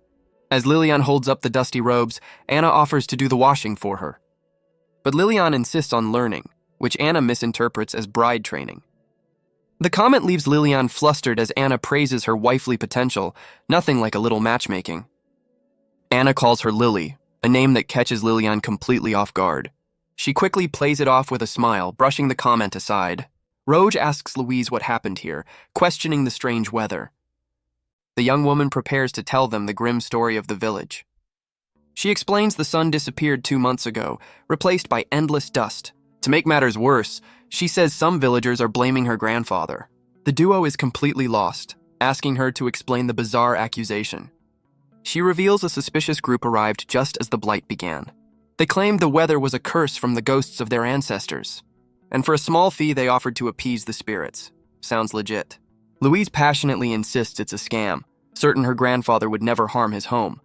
Speaker 1: As Lilian holds up the dusty robes, Anna offers to do the washing for her. But Lilian insists on learning, which Anna misinterprets as bride training. The comment leaves Lilian flustered as Anna praises her wifely potential, nothing like a little matchmaking. Anna calls her Lily, a name that catches Lilian completely off guard. She quickly plays it off with a smile, brushing the comment aside. Roj asks Louise what happened here, questioning the strange weather. The young woman prepares to tell them the grim story of the village. She explains the sun disappeared 2 months ago, replaced by endless dust. To make matters worse, she says some villagers are blaming her grandfather. The duo is completely lost, asking her to explain the bizarre accusation. She reveals a suspicious group arrived just as the blight began. They claimed the weather was a curse from the ghosts of their ancestors, and for a small fee they offered to appease the spirits. Sounds legit. Louise passionately insists it's a scam, certain her grandfather would never harm his home.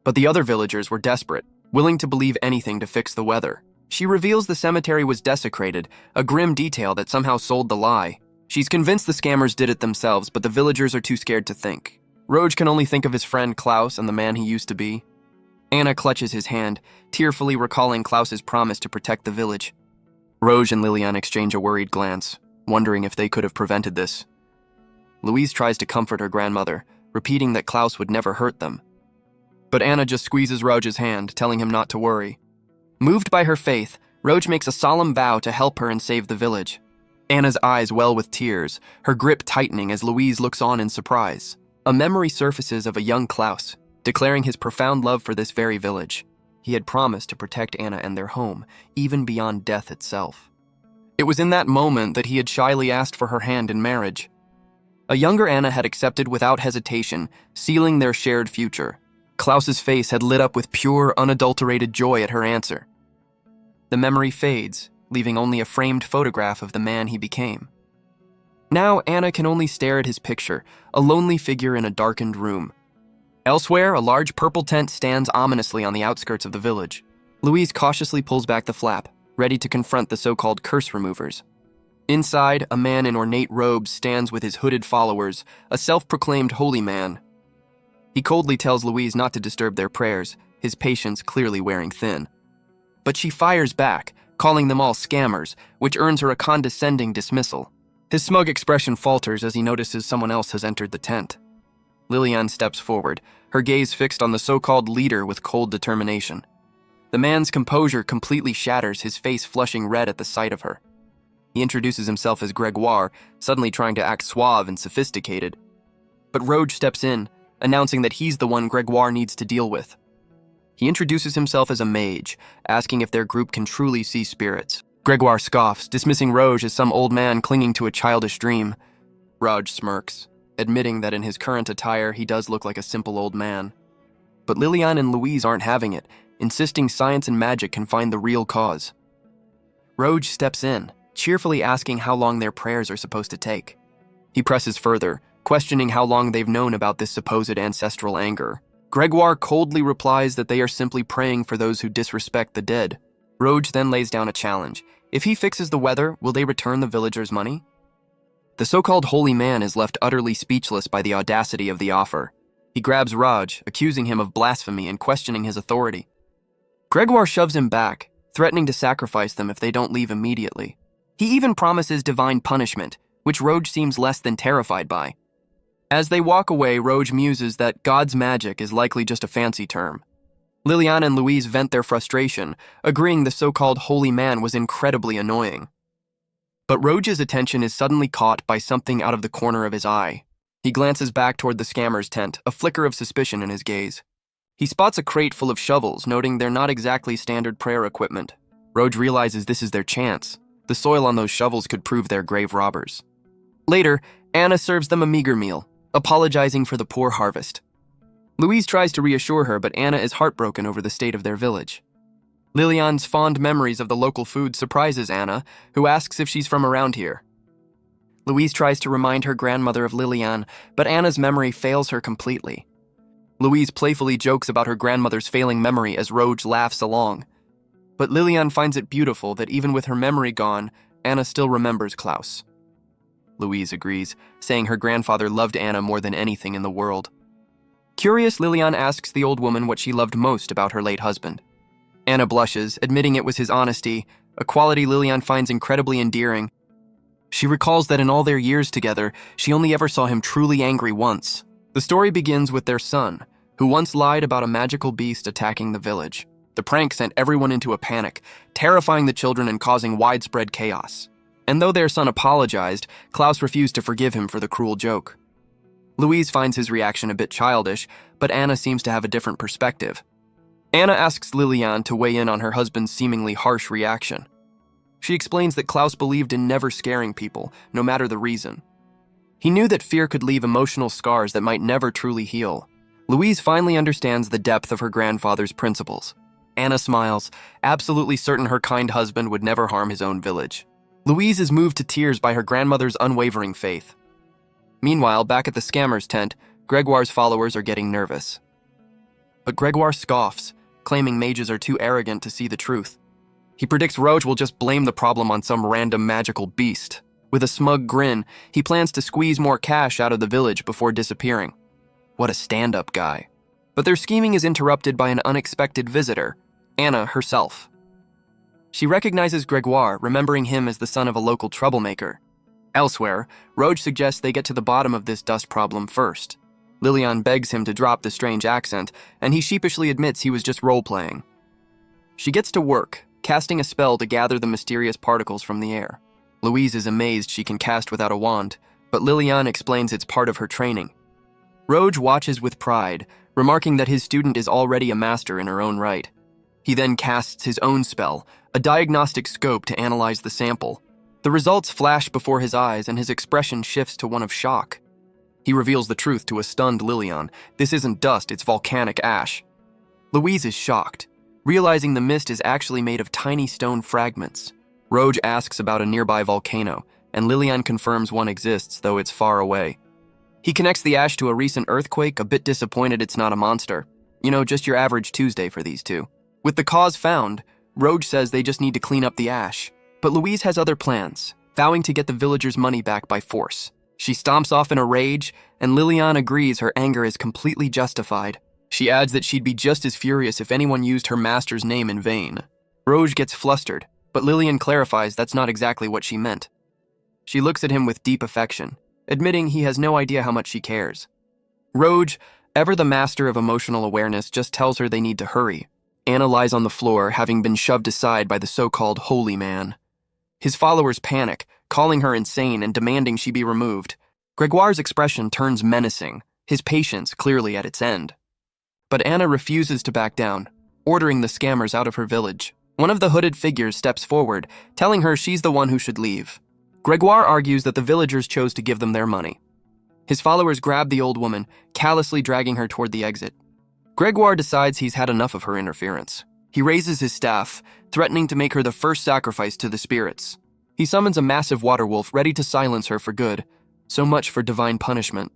Speaker 1: But the other villagers were desperate, willing to believe anything to fix the weather. She reveals the cemetery was desecrated, a grim detail that somehow sold the lie. She's convinced the scammers did it themselves, but the villagers are too scared to think. Roj can only think of his friend Klaus and the man he used to be. Anna clutches his hand, tearfully recalling Klaus's promise to protect the village. Roj and Lilian exchange a worried glance, wondering if they could have prevented this. Louise tries to comfort her grandmother, repeating that Klaus would never hurt them. But Anna just squeezes Roj's hand, telling him not to worry. Moved by her faith, Roj makes a solemn vow to help her and save the village. Anna's eyes well with tears, her grip tightening as Louise looks on in surprise. A memory surfaces of a young Klaus, declaring his profound love for this very village. He had promised to protect Anna and their home, even beyond death itself. It was in that moment that he had shyly asked for her hand in marriage. A younger Anna had accepted without hesitation, sealing their shared future. Klaus's face had lit up with pure, unadulterated joy at her answer. The memory fades, leaving only a framed photograph of the man he became. Now Anna can only stare at his picture, a lonely figure in a darkened room. Elsewhere, a large purple tent stands ominously on the outskirts of the village. Louise cautiously pulls back the flap, ready to confront the so-called curse removers. Inside, a man in ornate robes stands with his hooded followers, a self-proclaimed holy man. He coldly tells Louise not to disturb their prayers, his patience clearly wearing thin. But she fires back, calling them all scammers, which earns her a condescending dismissal. His smug expression falters as he notices someone else has entered the tent. Lilian steps forward, her gaze fixed on the so-called leader with cold determination. The man's composure completely shatters, his face flushing red at the sight of her. He introduces himself as Gregoire, suddenly trying to act suave and sophisticated. But Roj steps in, announcing that he's the one Gregoire needs to deal with. He introduces himself as a mage, asking if their group can truly see spirits. Gregoire scoffs, dismissing Roj as some old man clinging to a childish dream. Roj smirks, admitting that in his current attire he does look like a simple old man. But Lilian and Louise aren't having it, insisting science and magic can find the real cause. Roj steps in, cheerfully asking how long their prayers are supposed to take. He presses further, questioning how long they've known about this supposed ancestral anger. Gregoire coldly replies that they are simply praying for those who disrespect the dead. Roj then lays down a challenge. If he fixes the weather, will they return the villagers' money? The so-called holy man is left utterly speechless by the audacity of the offer. He grabs Raj, accusing him of blasphemy and questioning his authority. Gregoire shoves him back, threatening to sacrifice them if they don't leave immediately. He even promises divine punishment, which Roj seems less than terrified by. As they walk away, Roj muses that God's magic is likely just a fancy term. Lilian and Louise vent their frustration, agreeing the so-called holy man was incredibly annoying. But Roj's attention is suddenly caught by something out of the corner of his eye. He glances back toward the scammer's tent, a flicker of suspicion in his gaze. He spots a crate full of shovels, noting they're not exactly standard prayer equipment. Roj realizes this is their chance. The soil on those shovels could prove they're grave robbers. Later, Anna serves them a meager meal, apologizing for the poor harvest. Louise tries to reassure her, but Anna is heartbroken over the state of their village. Lilian's fond memories of the local food surprises Anna, who asks if she's from around here. Louise tries to remind her grandmother of Lilian, but Anna's memory fails her completely. Louise playfully jokes about her grandmother's failing memory as Roj laughs along. But Lilian finds it beautiful that even with her memory gone, Anna still remembers Klaus. Louise agrees, saying her grandfather loved Anna more than anything in the world. Curious, Lilian asks the old woman what she loved most about her late husband. Anna blushes, admitting it was his honesty, a quality Lilian finds incredibly endearing. She recalls that in all their years together, she only ever saw him truly angry once. The story begins with their son, who once lied about a magical beast attacking the village. The prank sent everyone into a panic, terrifying the children and causing widespread chaos. And though their son apologized, Klaus refused to forgive him for the cruel joke. Louise finds his reaction a bit childish, but Anna seems to have a different perspective. Anna asks Lilian to weigh in on her husband's seemingly harsh reaction. She explains that Klaus believed in never scaring people, no matter the reason. He knew that fear could leave emotional scars that might never truly heal. Louise finally understands the depth of her grandfather's principles. Anna smiles, absolutely certain her kind husband would never harm his own village. Louise is moved to tears by her grandmother's unwavering faith. Meanwhile, back at the scammer's tent, Gregoire's followers are getting nervous. But Gregoire scoffs, claiming mages are too arrogant to see the truth. He predicts Roj will just blame the problem on some random magical beast. With a smug grin, he plans to squeeze more cash out of the village before disappearing. What a stand-up guy. But their scheming is interrupted by an unexpected visitor, Anna herself. She recognizes Gregoire, remembering him as the son of a local troublemaker. Elsewhere, Roj suggests they get to the bottom of this dust problem first. Lilian begs him to drop the strange accent, and he sheepishly admits he was just role-playing. She gets to work, casting a spell to gather the mysterious particles from the air. Louise is amazed she can cast without a wand, but Lilian explains it's part of her training. Roj watches with pride, remarking that his student is already a master in her own right. He then casts his own spell, a diagnostic scope to analyze the sample. The results flash before his eyes and his expression shifts to one of shock. He reveals the truth to a stunned Lilian. This isn't dust, it's volcanic ash. Louise is shocked, realizing the mist is actually made of tiny stone fragments. Roj asks about a nearby volcano, and Lilian confirms one exists, though it's far away. He connects the ash to a recent earthquake, a bit disappointed it's not a monster. Just your average Tuesday for these two. With the cause found, Roj says they just need to clean up the ash. But Louise has other plans, vowing to get the villagers' money back by force. She stomps off in a rage, and Lilian agrees her anger is completely justified. She adds that she'd be just as furious if anyone used her master's name in vain. Roj gets flustered, but Lilian clarifies that's not exactly what she meant. She looks at him with deep affection, admitting he has no idea how much she cares. Roj, ever the master of emotional awareness, just tells her they need to hurry. Anna lies on the floor, having been shoved aside by the so-called holy man. His followers panic, calling her insane and demanding she be removed. Gregoire's expression turns menacing, his patience clearly at its end. But Anna refuses to back down, ordering the scammers out of her village. One of the hooded figures steps forward, telling her she's the one who should leave. Gregoire argues that the villagers chose to give them their money. His followers grab the old woman, callously dragging her toward the exit. Gregoire decides he's had enough of her interference. He raises his staff, threatening to make her the first sacrifice to the spirits. He summons a massive water wolf ready to silence her for good. So much for divine punishment.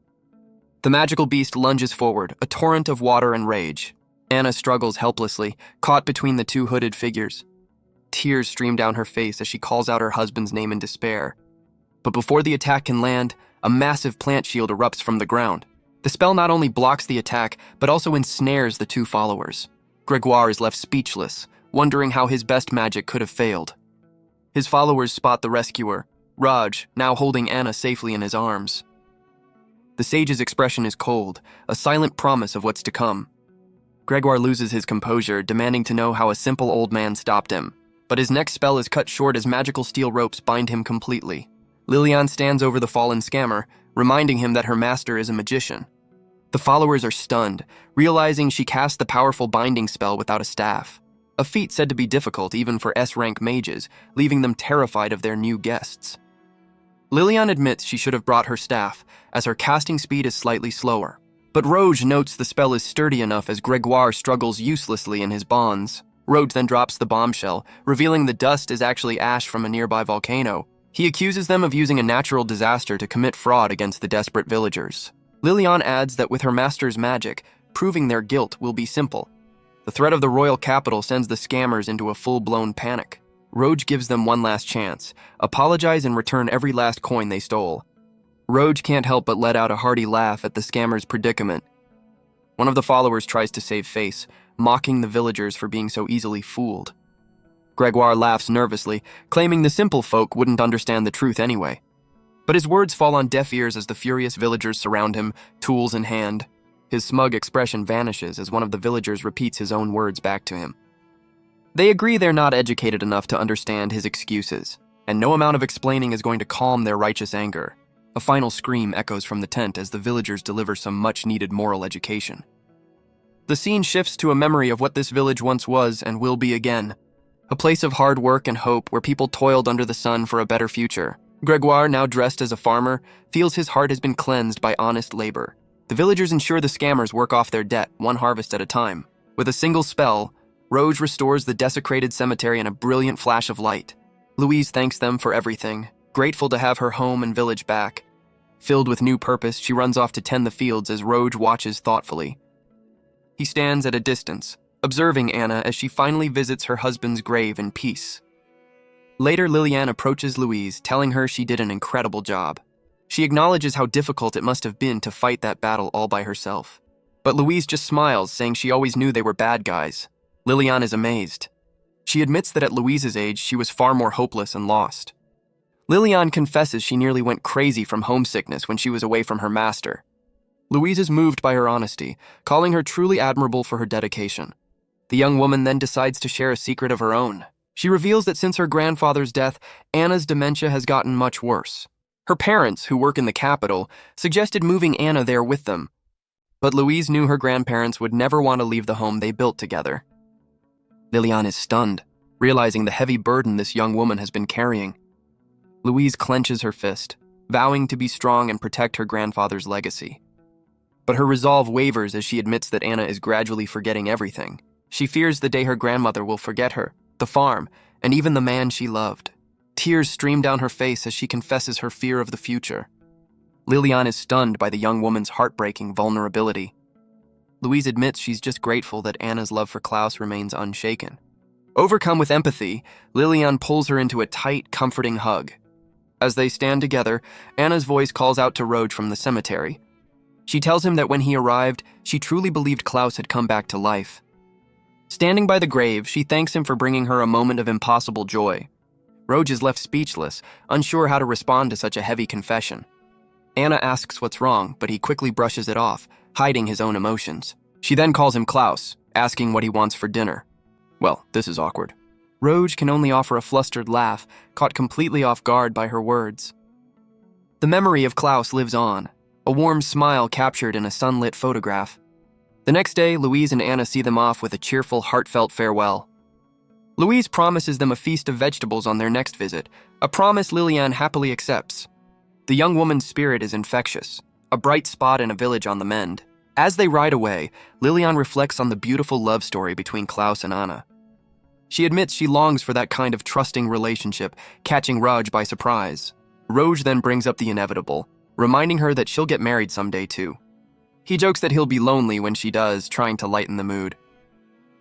Speaker 1: The magical beast lunges forward, a torrent of water and rage. Anna struggles helplessly, caught between the two hooded figures. Tears stream down her face as she calls out her husband's name in despair. But before the attack can land, a massive plant shield erupts from the ground. The spell not only blocks the attack, but also ensnares the two followers. Gregoire is left speechless, wondering how his best magic could have failed. His followers spot the rescuer, Raj, now holding Anna safely in his arms. The sage's expression is cold, a silent promise of what's to come. Gregoire loses his composure, demanding to know how a simple old man stopped him. But his next spell is cut short as magical steel ropes bind him completely. Lilian stands over the fallen scammer, reminding him that her master is a magician. The followers are stunned, realizing she cast the powerful binding spell without a staff, a feat said to be difficult even for S-rank mages, leaving them terrified of their new guests. Lilian admits she should have brought her staff, as her casting speed is slightly slower. But Roge notes the spell is sturdy enough as Gregoire struggles uselessly in his bonds. Roge then drops the bombshell, revealing the dust is actually ash from a nearby volcano. He accuses them of using a natural disaster to commit fraud against the desperate villagers. Lilian adds that with her master's magic, proving their guilt will be simple. The threat of the royal capital sends the scammers into a full-blown panic. Roge gives them one last chance, apologize and return every last coin they stole. Roge can't help but let out a hearty laugh at the scammer's predicament. One of the followers tries to save face, mocking the villagers for being so easily fooled. Gregoire laughs nervously, claiming the simple folk wouldn't understand the truth anyway. But his words fall on deaf ears as the furious villagers surround him, tools in hand. His smug expression vanishes as one of the villagers repeats his own words back to him. They agree they're not educated enough to understand his excuses, and no amount of explaining is going to calm their righteous anger. A final scream echoes from the tent as the villagers deliver some much-needed moral education. The scene shifts to a memory of what this village once was and will be again. A place of hard work and hope where people toiled under the sun for a better future. Gregoire, now dressed as a farmer, feels his heart has been cleansed by honest labor. The villagers ensure the scammers work off their debt, one harvest at a time. With a single spell, Roge restores the desecrated cemetery in a brilliant flash of light. Louise thanks them for everything, grateful to have her home and village back. Filled with new purpose, she runs off to tend the fields as Roge watches thoughtfully. He stands at a distance, observing Anna as she finally visits her husband's grave in peace. Later, Lilian approaches Louise, telling her she did an incredible job. She acknowledges how difficult it must have been to fight that battle all by herself. But Louise just smiles, saying she always knew they were bad guys. Lilian is amazed. She admits that at Louise's age, she was far more hopeless and lost. Lilian confesses she nearly went crazy from homesickness when she was away from her master. Louise is moved by her honesty, calling her truly admirable for her dedication. The young woman then decides to share a secret of her own. She reveals that since her grandfather's death, Anna's dementia has gotten much worse. Her parents, who work in the capital, suggested moving Anna there with them. But Louise knew her grandparents would never want to leave the home they built together. Lilian is stunned, realizing the heavy burden this young woman has been carrying. Louise clenches her fist, vowing to be strong and protect her grandfather's legacy. But her resolve wavers as she admits that Anna is gradually forgetting everything. She fears the day her grandmother will forget her, the farm, and even the man she loved. Tears stream down her face as she confesses her fear of the future. Lilian is stunned by the young woman's heartbreaking vulnerability. Louise admits she's just grateful that Anna's love for Klaus remains unshaken. Overcome with empathy, Lilian pulls her into a tight, comforting hug. As they stand together, Anna's voice calls out to Roge from the cemetery. She tells him that when he arrived, she truly believed Klaus had come back to life. Standing by the grave, she thanks him for bringing her a moment of impossible joy. Roge is left speechless, unsure how to respond to such a heavy confession. Anna asks what's wrong, but he quickly brushes it off, hiding his own emotions. She then calls him Klaus, asking what he wants for dinner. Well, this is awkward. Roge can only offer a flustered laugh, caught completely off guard by her words. The memory of Klaus lives on, a warm smile captured in a sunlit photograph. The next day, Louise and Anna see them off with a cheerful, heartfelt farewell. Louise promises them a feast of vegetables on their next visit, a promise Lilian happily accepts. The young woman's spirit is infectious, a bright spot in a village on the mend. As they ride away, Lilian reflects on the beautiful love story between Klaus and Anna. She admits she longs for that kind of trusting relationship, catching Roge by surprise. Roge then brings up the inevitable, reminding her that she'll get married someday too. He jokes that he'll be lonely when she does, trying to lighten the mood.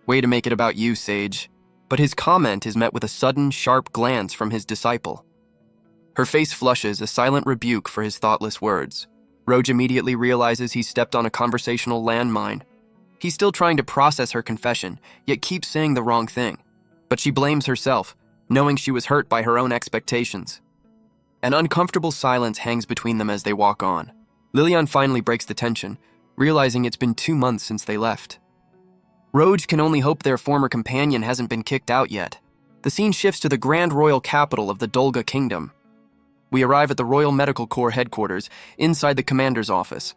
Speaker 1: Way to make it about you, Sage. But his comment is met with a sudden, sharp glance from his disciple. Her face flushes, a silent rebuke for his thoughtless words. Roge immediately realizes he's stepped on a conversational landmine. He's still trying to process her confession, yet keeps saying the wrong thing. But she blames herself, knowing she was hurt by her own expectations. An uncomfortable silence hangs between them as they walk on. Lilian finally breaks the tension, realizing it's been 2 months since they left. Roge can only hope their former companion hasn't been kicked out yet. The scene shifts to the grand royal capital of the Dolga Kingdom. We arrive at the Royal Medical Corps headquarters, inside the commander's office,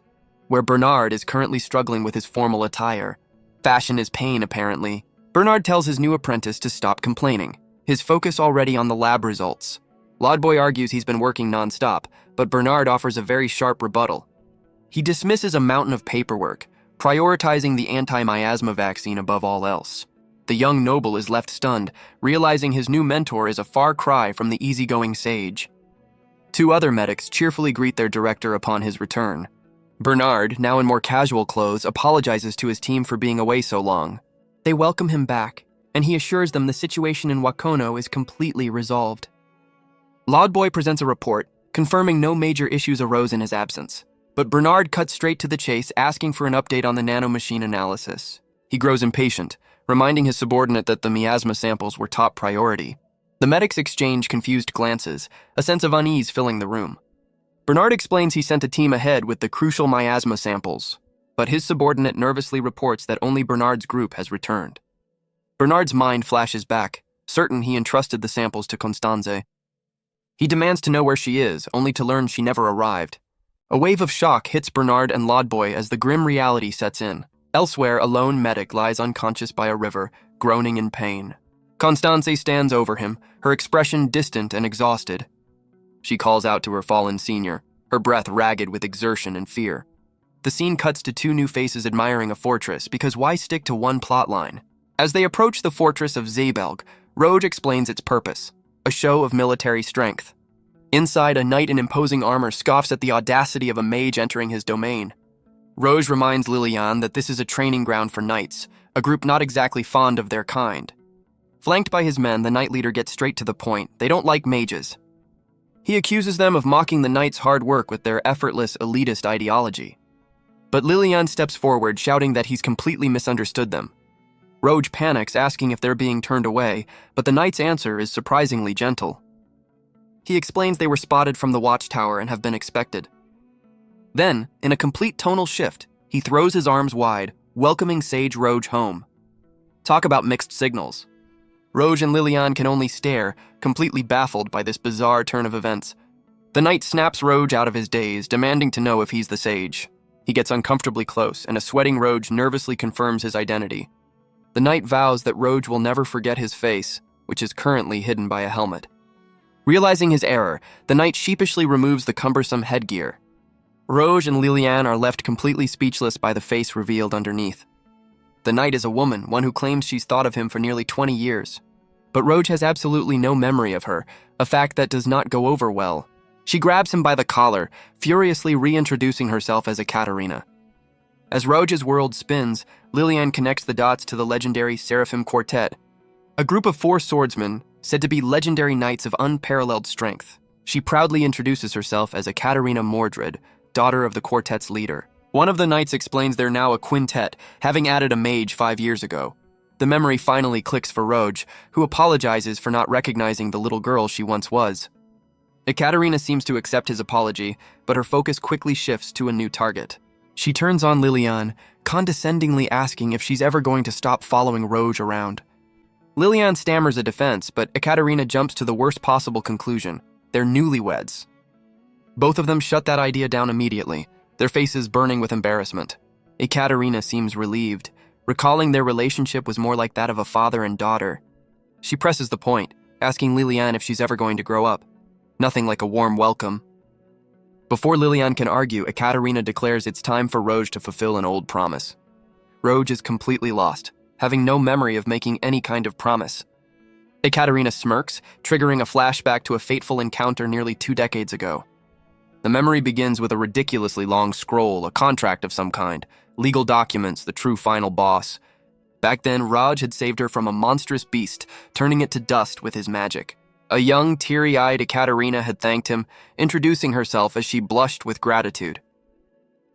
Speaker 1: where Bernard is currently struggling with his formal attire. Fashion is pain, apparently. Bernard tells his new apprentice to stop complaining, his focus already on the lab results. Lodboy argues he's been working non-stop, but Bernard offers a very sharp rebuttal. He dismisses a mountain of paperwork, prioritizing the anti-miasma vaccine above all else. The young noble is left stunned, realizing his new mentor is a far cry from the easygoing sage. Two other medics cheerfully greet their director upon his return. Bernard, now in more casual clothes, apologizes to his team for being away so long. They welcome him back, and he assures them the situation in Wakono is completely resolved. Lodboy presents a report, confirming no major issues arose in his absence. But Bernard cuts straight to the chase, asking for an update on the nanomachine analysis. He grows impatient, reminding his subordinate that the miasma samples were top priority. The medics exchange confused glances, a sense of unease filling the room. Bernard explains he sent a team ahead with the crucial miasma samples, but his subordinate nervously reports that only Bernard's group has returned. Bernard's mind flashes back, certain he entrusted the samples to Constanze. He demands to know where she is, only to learn she never arrived. A wave of shock hits Bernard and Lodboy as the grim reality sets in. Elsewhere, a lone medic lies unconscious by a river, groaning in pain. Constanze stands over him, her expression distant and exhausted. She calls out to her fallen senior, her breath ragged with exertion and fear. The scene cuts to two new faces admiring a fortress, because why stick to one plotline? As they approach the fortress of Zeebelg, Roge explains its purpose, a show of military strength. Inside, a knight in imposing armor scoffs at the audacity of a mage entering his domain. Roge reminds Liliane that this is a training ground for knights, a group not exactly fond of their kind. Flanked by his men, the knight leader gets straight to the point. They don't like mages. He accuses them of mocking the knights' hard work with their effortless, elitist ideology. But Liliane steps forward, shouting that he's completely misunderstood them. Roge panics, asking if they're being turned away, but the knight's answer is surprisingly gentle. He explains they were spotted from the watchtower and have been expected. Then, in a complete tonal shift, he throws his arms wide, welcoming Sage Roge home. Talk about mixed signals. Roge and Liliane can only stare, completely baffled by this bizarre turn of events. The knight snaps Roge out of his daze, demanding to know if he's the sage. He gets uncomfortably close, and a sweating Roge nervously confirms his identity. The knight vows that Roge will never forget his face, which is currently hidden by a helmet. Realizing his error, the knight sheepishly removes the cumbersome headgear. Roge and Liliane are left completely speechless by the face revealed underneath. The knight is a woman, one who claims she's thought of him for nearly 20 years. But Roge has absolutely no memory of her, a fact that does not go over well. She grabs him by the collar, furiously reintroducing herself as Ekaterina. As Roge's world spins, Liliane connects the dots to the legendary Seraphim Quartet, a group of 4 swordsmen said to be legendary knights of unparalleled strength. She proudly introduces herself as Ekaterina Mordred, daughter of the quartet's leader. One of the knights explains they're now a quintet, having added a mage 5 years ago. The memory finally clicks for Roge, who apologizes for not recognizing the little girl she once was. Ekaterina seems to accept his apology, but her focus quickly shifts to a new target. She turns on Liliane, condescendingly asking if she's ever going to stop following Roge around. Liliane stammers a defense, but Ekaterina jumps to the worst possible conclusion. They're newlyweds. Both of them shut that idea down immediately, their faces burning with embarrassment. Ekaterina seems relieved, recalling their relationship was more like that of a father and daughter. She presses the point, asking Liliane if she's ever going to grow up. Nothing like a warm welcome. Before Liliane can argue, Ekaterina declares it's time for Roge to fulfill an old promise. Roge is completely lost, having no memory of making any kind of promise. Ekaterina smirks, triggering a flashback to a fateful encounter nearly 2 decades ago. The memory begins with a ridiculously long scroll, a contract of some kind, legal documents, the true final boss. Back then, Raj had saved her from a monstrous beast, turning it to dust with his magic. A young, teary-eyed Ekaterina had thanked him, introducing herself as she blushed with gratitude.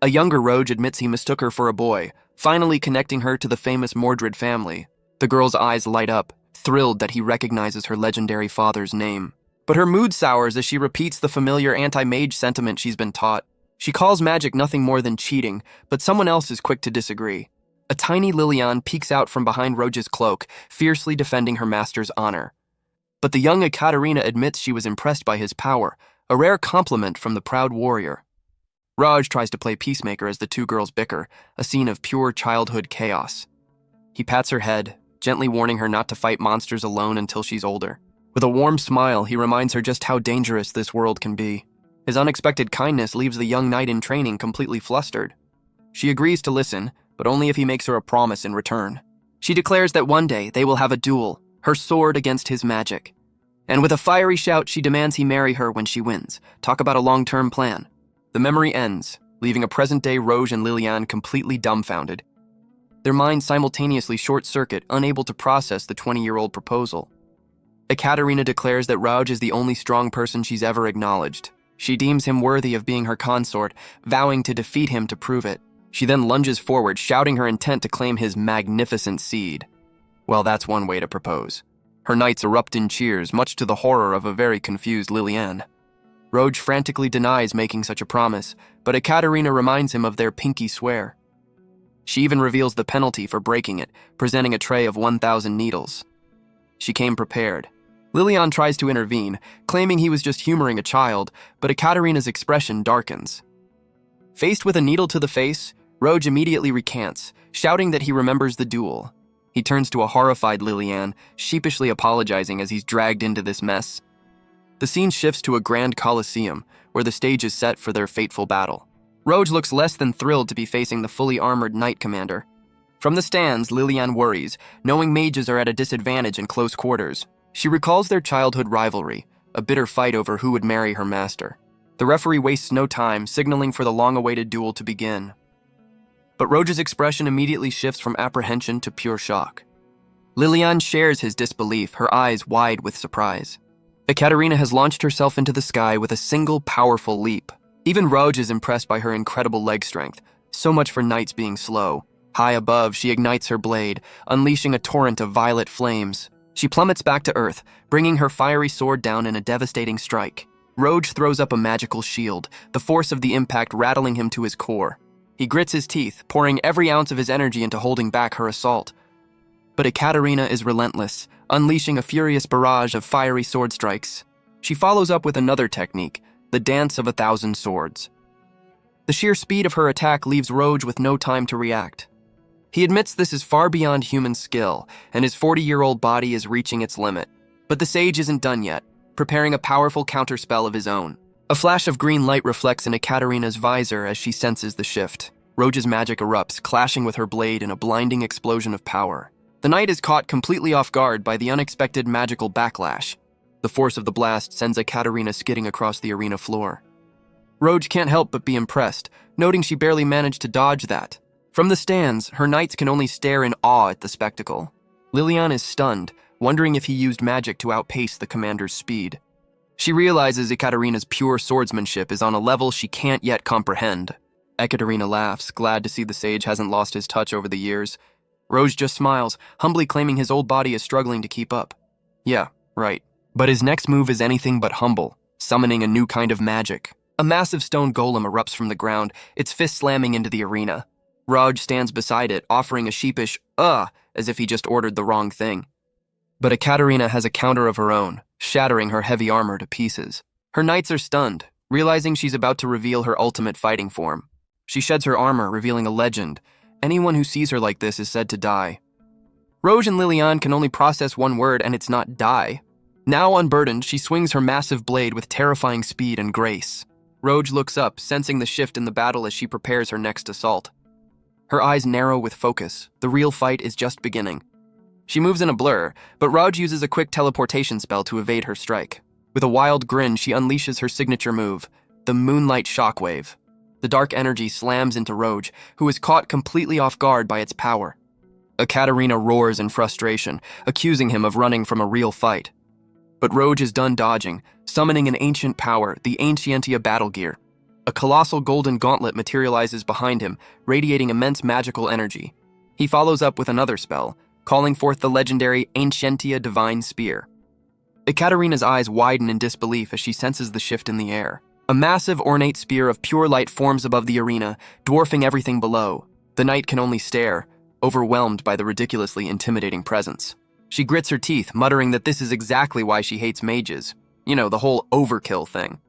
Speaker 1: A younger Roge admits he mistook her for a boy, finally connecting her to the famous Mordred family. The girl's eyes light up, thrilled that he recognizes her legendary father's name. But her mood sours as she repeats the familiar anti-mage sentiment she's been taught. She calls magic nothing more than cheating, but someone else is quick to disagree. A tiny Liliane peeks out from behind Roge's cloak, fiercely defending her master's honor. But the young Ekaterina admits she was impressed by his power, a rare compliment from the proud warrior. Raj tries to play peacemaker as the two girls bicker, a scene of pure childhood chaos. He pats her head, gently warning her not to fight monsters alone until she's older. With a warm smile, he reminds her just how dangerous this world can be. His unexpected kindness leaves the young knight in training completely flustered. She agrees to listen, but only if he makes her a promise in return. She declares that one day they will have a duel, her sword against his magic. And with a fiery shout, she demands he marry her when she wins. Talk about a long-term plan. The memory ends, leaving a present-day Rouge and Liliane completely dumbfounded. Their minds simultaneously short-circuit, unable to process the 20-year-old proposal. Ekaterina declares that Rouge is the only strong person she's ever acknowledged. She deems him worthy of being her consort, vowing to defeat him to prove it. She then lunges forward, shouting her intent to claim his magnificent seed. Well, that's one way to propose. Her knights erupt in cheers, much to the horror of a very confused Liliane. Rouge frantically denies making such a promise, but Ekaterina reminds him of their pinky swear. She even reveals the penalty for breaking it, presenting a tray of 1,000 needles. She came prepared. Liliane tries to intervene, claiming he was just humoring a child, but Ekaterina's expression darkens. Faced with a needle to the face, Rouge immediately recants, shouting that he remembers the duel. He turns to a horrified Liliane, sheepishly apologizing as he's dragged into this mess. The scene shifts to a grand coliseum, where the stage is set for their fateful battle. Rouge looks less than thrilled to be facing the fully armored knight commander. From the stands, Liliane worries, knowing mages are at a disadvantage in close quarters. She recalls their childhood rivalry, a bitter fight over who would marry her master. The referee wastes no time, signaling for the long-awaited duel to begin. But Rouge's expression immediately shifts from apprehension to pure shock. Liliane shares his disbelief, her eyes wide with surprise. Ekaterina has launched herself into the sky with a single powerful leap. Even Rouge is impressed by her incredible leg strength, so much for knights being slow. High above, she ignites her blade, unleashing a torrent of violet flames. She plummets back to earth, bringing her fiery sword down in a devastating strike. Rouge throws up a magical shield, the force of the impact rattling him to his core. He grits his teeth, pouring every ounce of his energy into holding back her assault. But Ekaterina is relentless, unleashing a furious barrage of fiery sword strikes. She follows up with another technique, the dance of 1,000 swords. The sheer speed of her attack leaves Rouge with no time to react. He admits this is far beyond human skill, and his 40-year-old body is reaching its limit. But the sage isn't done yet, preparing a powerful counterspell of his own. A flash of green light reflects in Ekaterina's visor as she senses the shift. Rouge's magic erupts, clashing with her blade in a blinding explosion of power. The knight is caught completely off guard by the unexpected magical backlash. The force of the blast sends Ekaterina skidding across the arena floor. Rouge can't help but be impressed, noting she barely managed to dodge that. From the stands, her knights can only stare in awe at the spectacle. Liliane is stunned, wondering if he used magic to outpace the commander's speed. She realizes Ekaterina's pure swordsmanship is on a level she can't yet comprehend. Ekaterina laughs, glad to see the sage hasn't lost his touch over the years. Rouge just smiles, humbly claiming his old body is struggling to keep up. Yeah, right. But his next move is anything but humble, summoning a new kind of magic. A massive stone golem erupts from the ground, its fist slamming into the arena. Rouge stands beside it, offering a sheepish, as if he just ordered the wrong thing. But Ekaterina has a counter of her own, shattering her heavy armor to pieces. Her knights are stunned, realizing she's about to reveal her ultimate fighting form. She sheds her armor, revealing a legend. Anyone who sees her like this is said to die. Rouge and Liliane can only process one word, and it's not die. Now unburdened, she swings her massive blade with terrifying speed and grace. Rouge looks up, sensing the shift in the battle as she prepares her next assault. Her eyes narrow with focus. The real fight is just beginning. She moves in a blur, but Rouge uses a quick teleportation spell to evade her strike. With a wild grin, she unleashes her signature move, the Moonlight Shockwave. The dark energy slams into Rouge, who is caught completely off guard by its power. Ekaterina roars in frustration, accusing him of running from a real fight. But Rouge is done dodging, summoning an ancient power, the Ancientia Battle Gear. A colossal golden gauntlet materializes behind him, radiating immense magical energy. He follows up with another spell, calling forth the legendary Ancientia Divine Spear. Ekaterina's eyes widen in disbelief as she senses the shift in the air. A massive ornate spear of pure light forms above the arena, dwarfing everything below. The knight can only stare, overwhelmed by the ridiculously intimidating presence. She grits her teeth, muttering that this is exactly why she hates mages. You know, the whole overkill thing.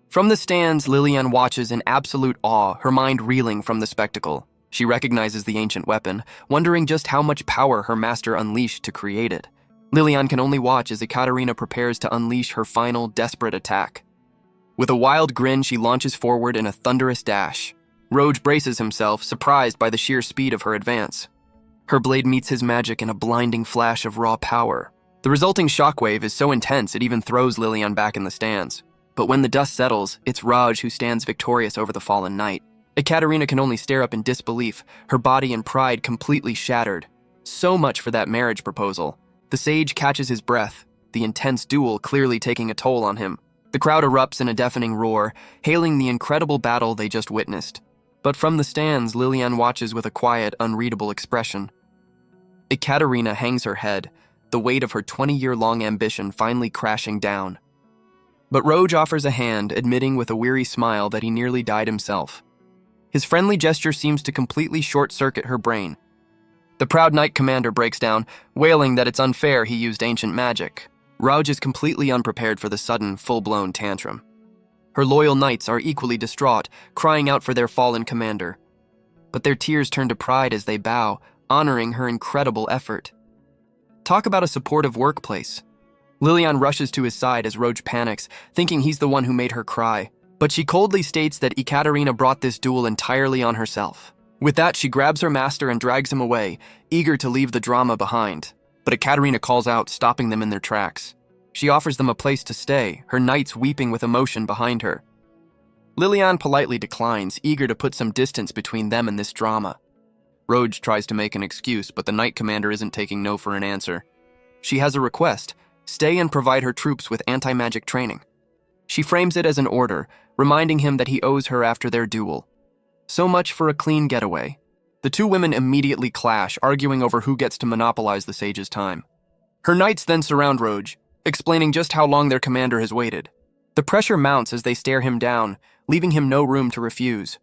Speaker 1: From the stands, Lilian watches in absolute awe, her mind reeling from the spectacle. She recognizes the ancient weapon, wondering just how much power her master unleashed to create it. Lilian can only watch as Ekaterina prepares to unleash her final, desperate attack. With a wild grin, she launches forward in a thunderous dash. Roj braces himself, surprised by the sheer speed of her advance. Her blade meets his magic in a blinding flash of raw power. The resulting shockwave is so intense it even throws Lilian back in the stands. But when the dust settles, it's Raj who stands victorious over the fallen knight. Ekaterina can only stare up in disbelief, her body and pride completely shattered. So much for that marriage proposal. The sage catches his breath, the intense duel clearly taking a toll on him. The crowd erupts in a deafening roar, hailing the incredible battle they just witnessed. But from the stands, Lilian watches with a quiet, unreadable expression. Ekaterina hangs her head, the weight of her 20-year-long ambition finally crashing down. But Roj offers a hand, admitting with a weary smile that he nearly died himself. His friendly gesture seems to completely short-circuit her brain. The proud knight commander breaks down, wailing that it's unfair he used ancient magic. Roj is completely unprepared for the sudden, full-blown tantrum. Her loyal knights are equally distraught, crying out for their fallen commander. But their tears turn to pride as they bow, honoring her incredible effort. Talk about a supportive workplace. Lilian rushes to his side as Roj panics, thinking he's the one who made her cry. But she coldly states that Ekaterina brought this duel entirely on herself. With that, she grabs her master and drags him away, eager to leave the drama behind. But Ekaterina calls out, stopping them in their tracks. She offers them a place to stay, her knights weeping with emotion behind her. Lilian politely declines, eager to put some distance between them and this drama. Roj tries to make an excuse, but the knight commander isn't taking no for an answer. She has a request: stay and provide her troops with anti-magic training. She frames it as an order, reminding him that he owes her after their duel. So much for a clean getaway. The two women immediately clash, arguing over who gets to monopolize the sage's time. Her knights then surround Roj, explaining just how long their commander has waited. The pressure mounts as they stare him down, leaving him no room to refuse.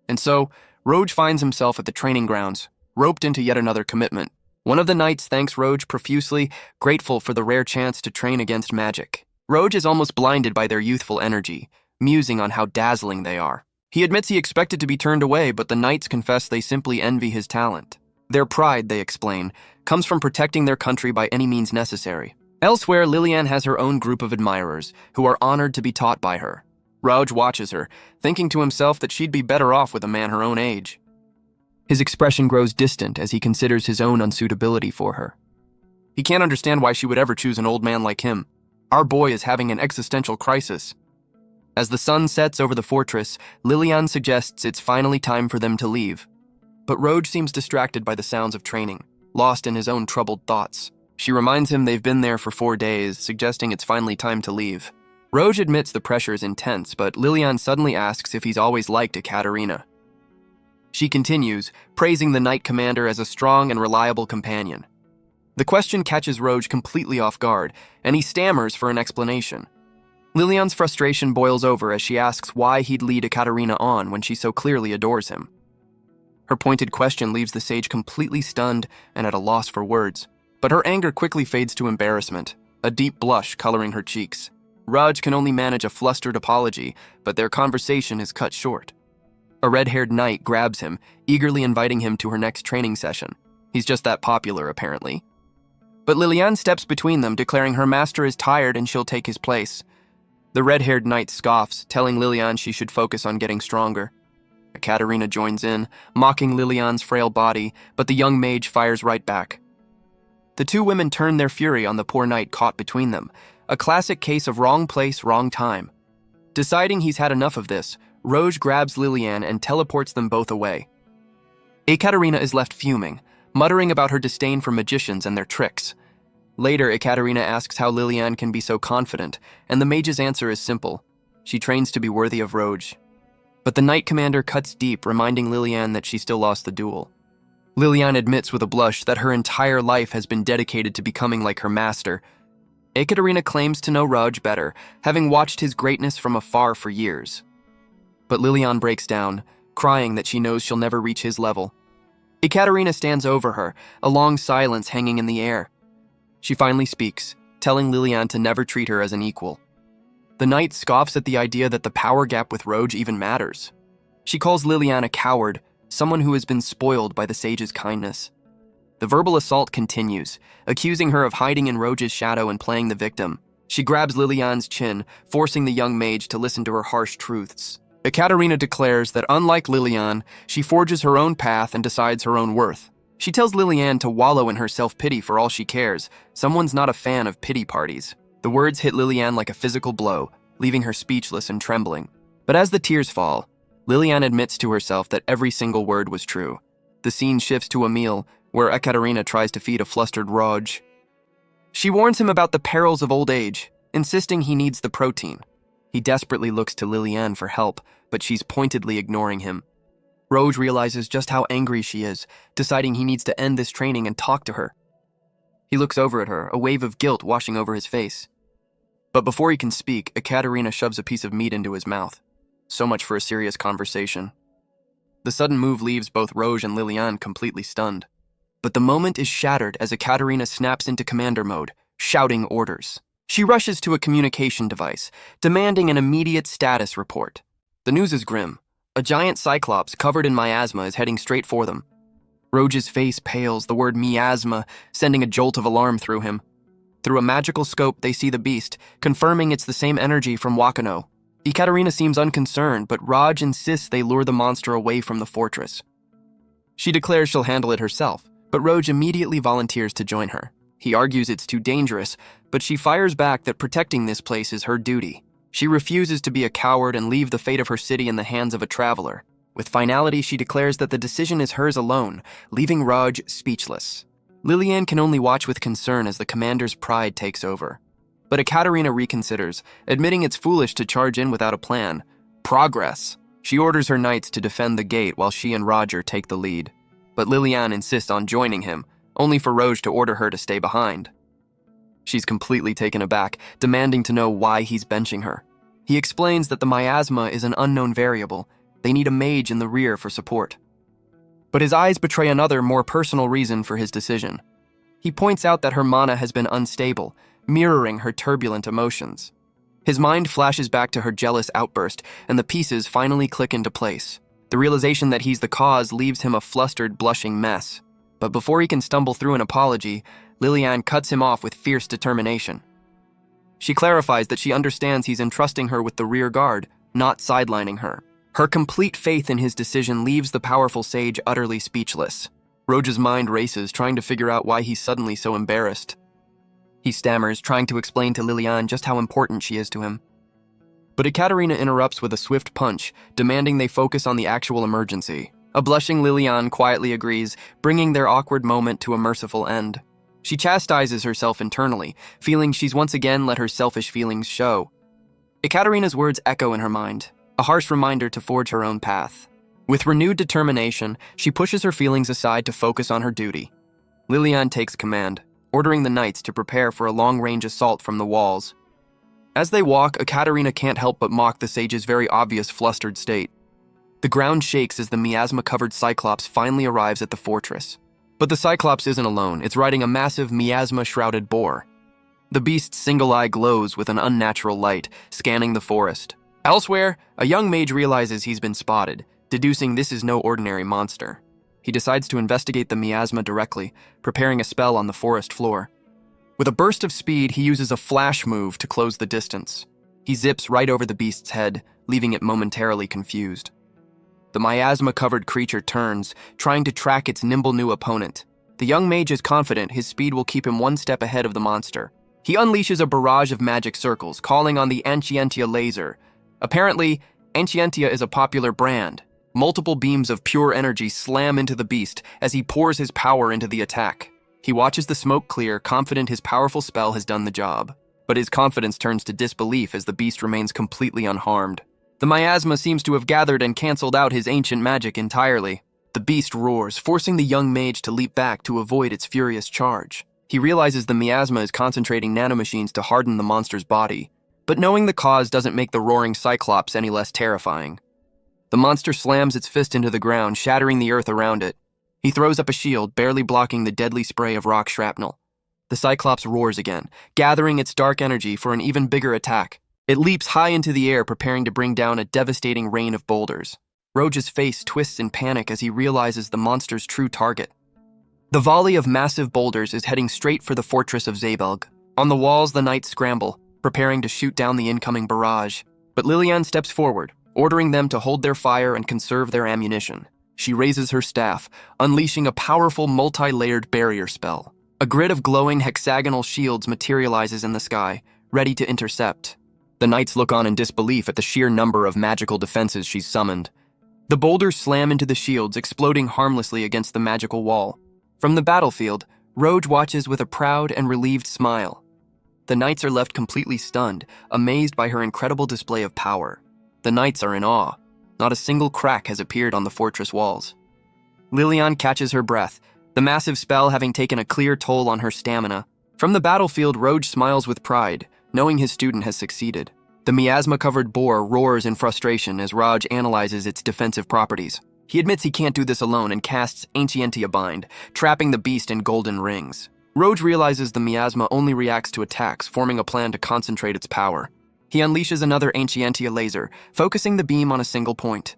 Speaker 1: And so, Roj finds himself at the training grounds, roped into yet another commitment. One of the knights thanks Roj profusely, grateful for the rare chance to train against magic. Roj is almost blinded by their youthful energy, musing on how dazzling they are. He admits he expected to be turned away, but the knights confess they simply envy his talent. Their pride, they explain, comes from protecting their country by any means necessary. Elsewhere, Lilian has her own group of admirers, who are honored to be taught by her. Roj watches her, thinking to himself that she'd be better off with a man her own age. His expression grows distant as he considers his own unsuitability for her. He can't understand why she would ever choose an old man like him. Our boy is having an existential crisis. As the sun sets over the fortress, Lilian suggests it's finally time for them to leave. But Roj seems distracted by the sounds of training, lost in his own troubled thoughts. She reminds him they've been there for 4 days, suggesting it's finally time to leave. Roj admits the pressure is intense, but Lilian suddenly asks if he's always liked Ekaterina. She continues, praising the knight commander as a strong and reliable companion. The question catches Roj completely off guard, and he stammers for an explanation. Lilian's frustration boils over as she asks why he'd lead Ekaterina on when she so clearly adores him. Her pointed question leaves the sage completely stunned and at a loss for words, but her anger quickly fades to embarrassment, a deep blush coloring her cheeks. Raj can only manage a flustered apology, but their conversation is cut short. A red-haired knight grabs him, eagerly inviting him to her next training session. He's just that popular, apparently. But Lilian steps between them, declaring her master is tired and she'll take his place. The red-haired knight scoffs, telling Lilian she should focus on getting stronger. Ekaterina joins in, mocking Lilian's frail body, but the young mage fires right back. The two women turn their fury on the poor knight caught between them, a classic case of wrong place, wrong time. Deciding he's had enough of this, Roj grabs Lilian and teleports them both away. Ekaterina is left fuming, muttering about her disdain for magicians and their tricks. Later, Ekaterina asks how Lilian can be so confident, and the mage's answer is simple. She trains to be worthy of Roj. But the knight commander cuts deep, reminding Lilian that she still lost the duel. Lilian admits with a blush that her entire life has been dedicated to becoming like her master. Ekaterina claims to know Roj better, having watched his greatness from afar for years. But Lilian breaks down, crying that she knows she'll never reach his level. Ekaterina stands over her, a long silence hanging in the air. She finally speaks, telling Lilian to never treat her as an equal. The knight scoffs at the idea that the power gap with Roge even matters. She calls Lilian a coward, someone who has been spoiled by the sage's kindness. The verbal assault continues, accusing her of hiding in Roge's shadow and playing the victim. She grabs Lilian's chin, forcing the young mage to listen to her harsh truths. Ekaterina declares that unlike Lilian, she forges her own path and decides her own worth. She tells Lilian to wallow in her self-pity for all she cares. Someone's not a fan of pity parties. The words hit Lilian like a physical blow, leaving her speechless and trembling. But as the tears fall, Lilian admits to herself that every single word was true. The scene shifts to a meal, where Ekaterina tries to feed a flustered Roge. She warns him about the perils of old age, insisting he needs the protein. He desperately looks to Lilian for help, but she's pointedly ignoring him. Roge realizes just how angry she is, deciding he needs to end this training and talk to her. He looks over at her, a wave of guilt washing over his face. But before he can speak, Ekaterina shoves a piece of meat into his mouth. So much for a serious conversation. The sudden move leaves both Roge and Lilian completely stunned. But the moment is shattered as Ekaterina snaps into commander mode, shouting orders. She rushes to a communication device, demanding an immediate status report. The news is grim. A giant cyclops covered in miasma is heading straight for them. Roge's face pales, the word miasma sending a jolt of alarm through him. Through a magical scope, they see the beast, confirming it's the same energy from Wakano. Ekaterina seems unconcerned, but Raj insists they lure the monster away from the fortress. She declares she'll handle it herself, but Roge immediately volunteers to join her. He argues it's too dangerous, but she fires back that protecting this place is her duty. She refuses to be a coward and leave the fate of her city in the hands of a traveler. With finality, she declares that the decision is hers alone, leaving Raj speechless. Lilian can only watch with concern as the commander's pride takes over. But Ekaterina reconsiders, admitting it's foolish to charge in without a plan. Progress. She orders her knights to defend the gate while she and Roger take the lead. But Lilian insists on joining him, only for Roge to order her to stay behind. She's completely taken aback, demanding to know why he's benching her. He explains that the miasma is an unknown variable. They need a mage in the rear for support. But his eyes betray another, more personal reason for his decision. He points out that her mana has been unstable, mirroring her turbulent emotions. His mind flashes back to her jealous outburst, and the pieces finally click into place. The realization that he's the cause leaves him a flustered, blushing mess. But before he can stumble through an apology, Lilian cuts him off with fierce determination. She clarifies that she understands he's entrusting her with the rear guard, not sidelining her. Her complete faith in his decision leaves the powerful sage utterly speechless. Roge's mind races, trying to figure out why he's suddenly so embarrassed. He stammers, trying to explain to Lilian just how important she is to him. But Ekaterina interrupts with a swift punch, demanding they focus on the actual emergency. A blushing Lilian quietly agrees, bringing their awkward moment to a merciful end. She chastises herself internally, feeling she's once again let her selfish feelings show. Ekaterina's words echo in her mind, a harsh reminder to forge her own path. With renewed determination, she pushes her feelings aside to focus on her duty. Lilian takes command, ordering the knights to prepare for a long-range assault from the walls. As they walk, Ekaterina can't help but mock the sage's very obvious flustered state. The ground shakes as the miasma-covered Cyclops finally arrives at the fortress. But the Cyclops isn't alone, it's riding a massive miasma-shrouded boar. The beast's single eye glows with an unnatural light, scanning the forest. Elsewhere, a young mage realizes he's been spotted, deducing this is no ordinary monster. He decides to investigate the miasma directly, preparing a spell on the forest floor. With a burst of speed, he uses a flash move to close the distance. He zips right over the beast's head, leaving it momentarily confused. The miasma-covered creature turns, trying to track its nimble new opponent. The young mage is confident his speed will keep him one step ahead of the monster. He unleashes a barrage of magic circles, calling on the Ancientia laser. Apparently, Ancientia is a popular brand. Multiple beams of pure energy slam into the beast as he pours his power into the attack. He watches the smoke clear, confident his powerful spell has done the job. But his confidence turns to disbelief as the beast remains completely unharmed. The miasma seems to have gathered and canceled out his ancient magic entirely. The beast roars, forcing the young mage to leap back to avoid its furious charge. He realizes the miasma is concentrating nanomachines to harden the monster's body. But knowing the cause doesn't make the roaring Cyclops any less terrifying. The monster slams its fist into the ground, shattering the earth around it. He throws up a shield, barely blocking the deadly spray of rock shrapnel. The Cyclops roars again, gathering its dark energy for an even bigger attack. It leaps high into the air, preparing to bring down a devastating rain of boulders. Roge's face twists in panic as he realizes the monster's true target. The volley of massive boulders is heading straight for the fortress of Zabelg. On the walls, the knights scramble, preparing to shoot down the incoming barrage. But Lilian steps forward, ordering them to hold their fire and conserve their ammunition. She raises her staff, unleashing a powerful multi-layered barrier spell. A grid of glowing hexagonal shields materializes in the sky, ready to intercept. The knights look on in disbelief at the sheer number of magical defenses she's summoned. The boulders slam into the shields, exploding harmlessly against the magical wall. From the battlefield, Roge watches with a proud and relieved smile. The knights are left completely stunned, amazed by her incredible display of power. The knights are in awe. Not a single crack has appeared on the fortress walls. Lilian catches her breath, the massive spell having taken a clear toll on her stamina. From the battlefield, Roge smiles with pride, knowing his student has succeeded. The miasma-covered boar roars in frustration as Raj analyzes its defensive properties. He admits he can't do this alone and casts Ancientia Bind, trapping the beast in golden rings. Roge realizes the miasma only reacts to attacks, forming a plan to concentrate its power. He unleashes another Ancientia laser, focusing the beam on a single point.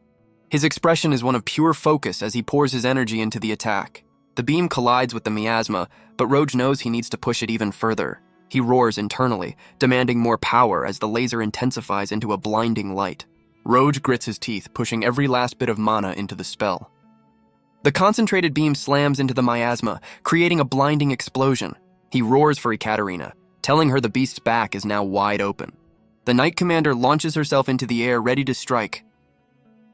Speaker 1: His expression is one of pure focus as he pours his energy into the attack. The beam collides with the miasma, but Roge knows he needs to push it even further. He roars internally, demanding more power as the laser intensifies into a blinding light. Roge grits his teeth, pushing every last bit of mana into the spell. The concentrated beam slams into the miasma, creating a blinding explosion. He roars for Ekaterina, telling her the beast's back is now wide open. The Knight Commander launches herself into the air, ready to strike.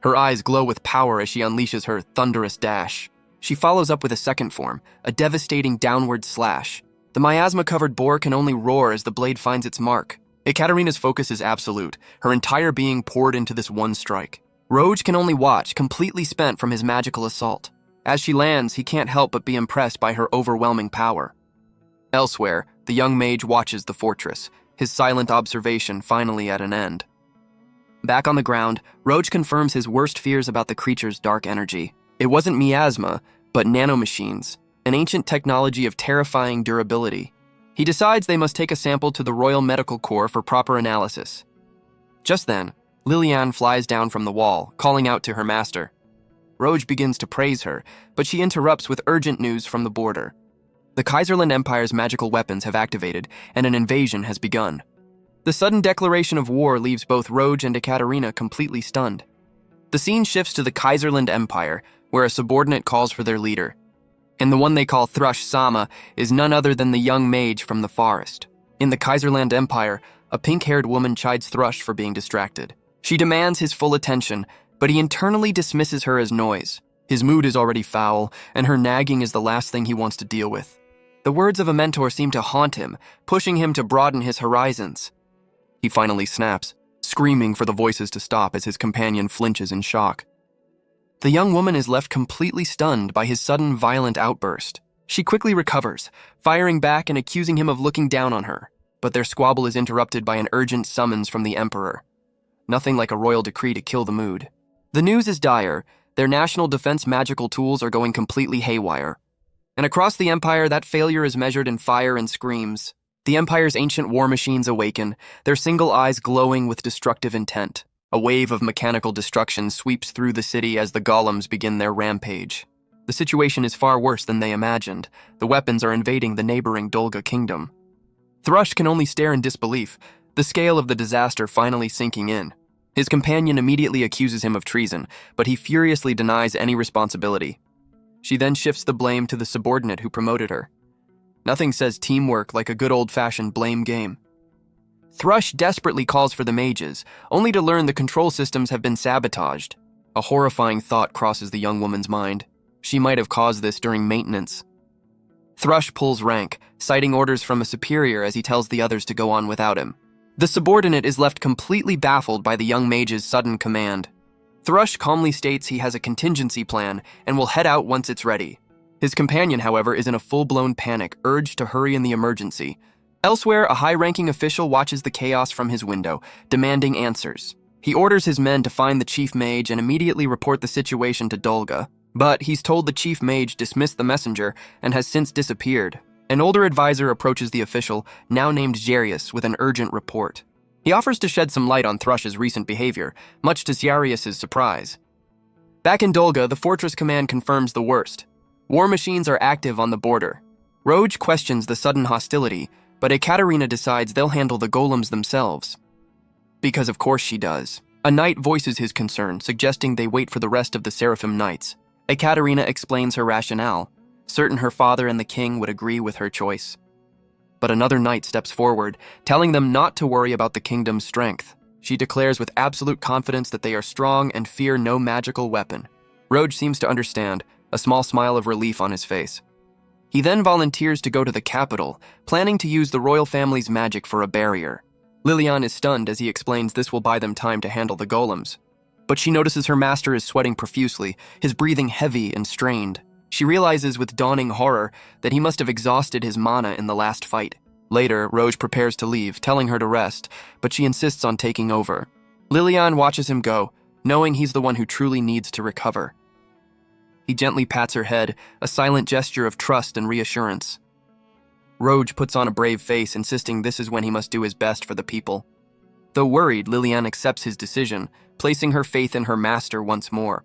Speaker 1: Her eyes glow with power as she unleashes her thunderous dash. She follows up with a second form, a devastating downward slash. The miasma-covered boar can only roar as the blade finds its mark. Ekaterina's focus is absolute, her entire being poured into this one strike. Roge can only watch, completely spent from his magical assault. As she lands, he can't help but be impressed by her overwhelming power. Elsewhere, the young mage watches the fortress, his silent observation finally at an end. Back on the ground, Roge confirms his worst fears about the creature's dark energy. It wasn't miasma, but nanomachines, an ancient technology of terrifying durability. He decides they must take a sample to the Royal Medical Corps for proper analysis. Just then, Lilian flies down from the wall, calling out to her master. Roge begins to praise her, but she interrupts with urgent news from the border. The Kaiserland Empire's magical weapons have activated, and an invasion has begun. The sudden declaration of war leaves both Roge and Ekaterina completely stunned. The scene shifts to the Kaiserland Empire, where a subordinate calls for their leader. And the one they call Thrush Sama is none other than the young mage from the forest. In the Kaiserland Empire, a pink-haired woman chides Thrush for being distracted. She demands his full attention, but he internally dismisses her as noise. His mood is already foul, and her nagging is the last thing he wants to deal with. The words of a mentor seem to haunt him, pushing him to broaden his horizons. He finally snaps, screaming for the voices to stop as his companion flinches in shock. The young woman is left completely stunned by his sudden violent outburst. She quickly recovers, firing back and accusing him of looking down on her, but their squabble is interrupted by an urgent summons from the Emperor. Nothing like a royal decree to kill the mood. The news is dire. Their national defense magical tools are going completely haywire. And across the Empire, that failure is measured in fire and screams. The Empire's ancient war machines awaken, their single eyes glowing with destructive intent. A wave of mechanical destruction sweeps through the city as the golems begin their rampage. The situation is far worse than they imagined. The weapons are invading the neighboring Dolga kingdom. Thrush can only stare in disbelief, the scale of the disaster finally sinking in. His companion immediately accuses him of treason, but he furiously denies any responsibility. She then shifts the blame to the subordinate who promoted her. Nothing says teamwork like a good old-fashioned blame game. Thrush desperately calls for the mages, only to learn the control systems have been sabotaged. A horrifying thought crosses the young woman's mind. She might have caused this during maintenance. Thrush pulls rank, citing orders from a superior as he tells the others to go on without him. The subordinate is left completely baffled by the young mage's sudden command. Thrush calmly states he has a contingency plan and will head out once it's ready. His companion, however, is in a full-blown panic, urged to hurry in the emergency. Elsewhere, a high-ranking official watches the chaos from his window, demanding answers. He orders his men to find the chief mage and immediately report the situation to Dolga, but he's told the chief mage dismissed the messenger and has since disappeared. An older advisor approaches the official, now named Jarius, with an urgent report. He offers to shed some light on Thrush's recent behavior, much to Ciarius's surprise. Back in Dolga, the Fortress Command confirms the worst. War machines are active on the border. Roge questions the sudden hostility, but Ekaterina decides they'll handle the golems themselves. Because of course she does. A knight voices his concern, suggesting they wait for the rest of the Seraphim Knights. Ekaterina explains her rationale, certain her father and the king would agree with her choice. But another knight steps forward, telling them not to worry about the kingdom's strength. She declares with absolute confidence that they are strong and fear no magical weapon. Roge seems to understand, a small smile of relief on his face. He then volunteers to go to the capital, planning to use the royal family's magic for a barrier. Lilian is stunned as he explains this will buy them time to handle the golems. But she notices her master is sweating profusely, his breathing heavy and strained. She realizes with dawning horror that he must have exhausted his mana in the last fight. Later, Roge prepares to leave, telling her to rest, but she insists on taking over. Lilian watches him go, knowing he's the one who truly needs to recover. He gently pats her head, a silent gesture of trust and reassurance. Roge puts on a brave face, insisting this is when he must do his best for the people. Though worried, Lilian accepts his decision, placing her faith in her master once more.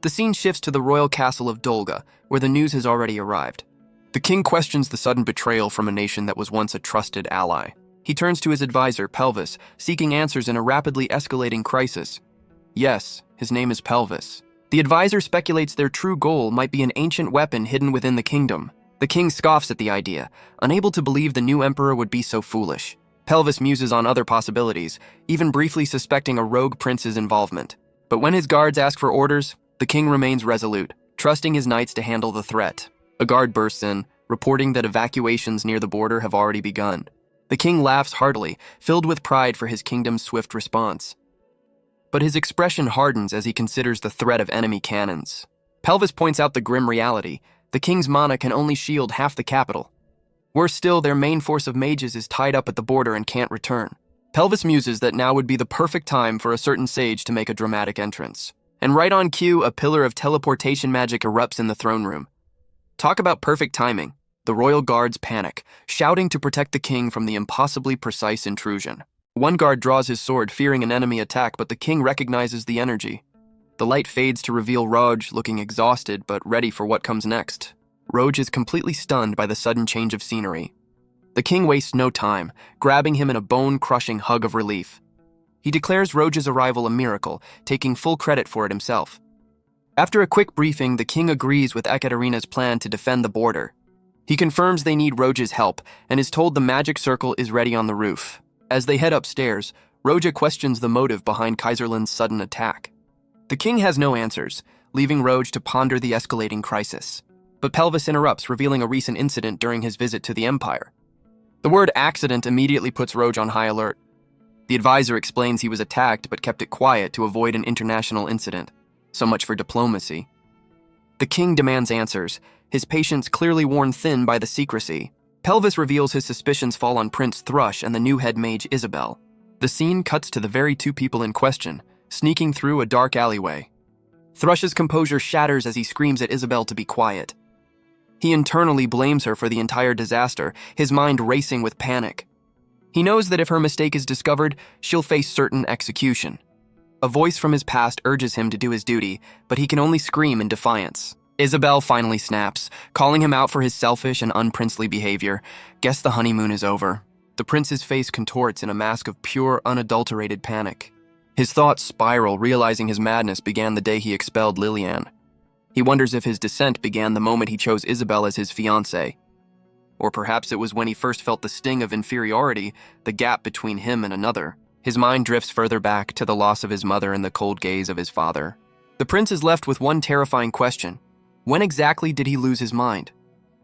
Speaker 1: The scene shifts to the royal castle of Dolga, where the news has already arrived. The king questions the sudden betrayal from a nation that was once a trusted ally. He turns to his advisor, Pelvis, seeking answers in a rapidly escalating crisis. Yes, his name is Pelvis. The advisor speculates their true goal might be an ancient weapon hidden within the kingdom. The king scoffs at the idea, unable to believe the new emperor would be so foolish. Pelvis muses on other possibilities, even briefly suspecting a rogue prince's involvement. But when his guards ask for orders, the king remains resolute, trusting his knights to handle the threat. A guard bursts in, reporting that evacuations near the border have already begun. The king laughs heartily, filled with pride for his kingdom's swift response. But his expression hardens as he considers the threat of enemy cannons. Pelvis points out the grim reality. The king's mana can only shield half the capital. Worse still, their main force of mages is tied up at the border and can't return. Pelvis muses that now would be the perfect time for a certain sage to make a dramatic entrance. And right on cue, a pillar of teleportation magic erupts in the throne room. Talk about perfect timing. The royal guards panic, shouting to protect the king from the impossibly precise intrusion. One guard draws his sword, fearing an enemy attack, but the king recognizes the energy. The light fades to reveal Roge, looking exhausted but ready for what comes next. Roge is completely stunned by the sudden change of scenery. The king wastes no time, grabbing him in a bone-crushing hug of relief. He declares Roge's arrival a miracle, taking full credit for it himself. After a quick briefing, the king agrees with Ekaterina's plan to defend the border. He confirms they need Roge's help and is told the magic circle is ready on the roof. As they head upstairs, Roge questions the motive behind Kaiserland's sudden attack. The king has no answers, leaving Roge to ponder the escalating crisis. But Pelvis interrupts, revealing a recent incident during his visit to the Empire. The word accident immediately puts Roge on high alert. The advisor explains he was attacked but kept it quiet to avoid an international incident. So much for diplomacy. The king demands answers, his patience clearly worn thin by the secrecy. Pelvis reveals his suspicions fall on Prince Thrush and the new head mage Isabel. The scene cuts to the very two people in question, sneaking through a dark alleyway. Thrush's composure shatters as he screams at Isabel to be quiet. He internally blames her for the entire disaster, his mind racing with panic. He knows that if her mistake is discovered, she'll face certain execution. A voice from his past urges him to do his duty, but he can only scream in defiance. Isabel finally snaps, calling him out for his selfish and unprincely behavior. Guess the honeymoon is over. The prince's face contorts in a mask of pure, unadulterated panic. His thoughts spiral, realizing his madness began the day he expelled Lilian. He wonders if his descent began the moment he chose Isabel as his fiancée. Or perhaps it was when he first felt the sting of inferiority, the gap between him and another. His mind drifts further back to the loss of his mother and the cold gaze of his father. The prince is left with one terrifying question. When exactly did he lose his mind?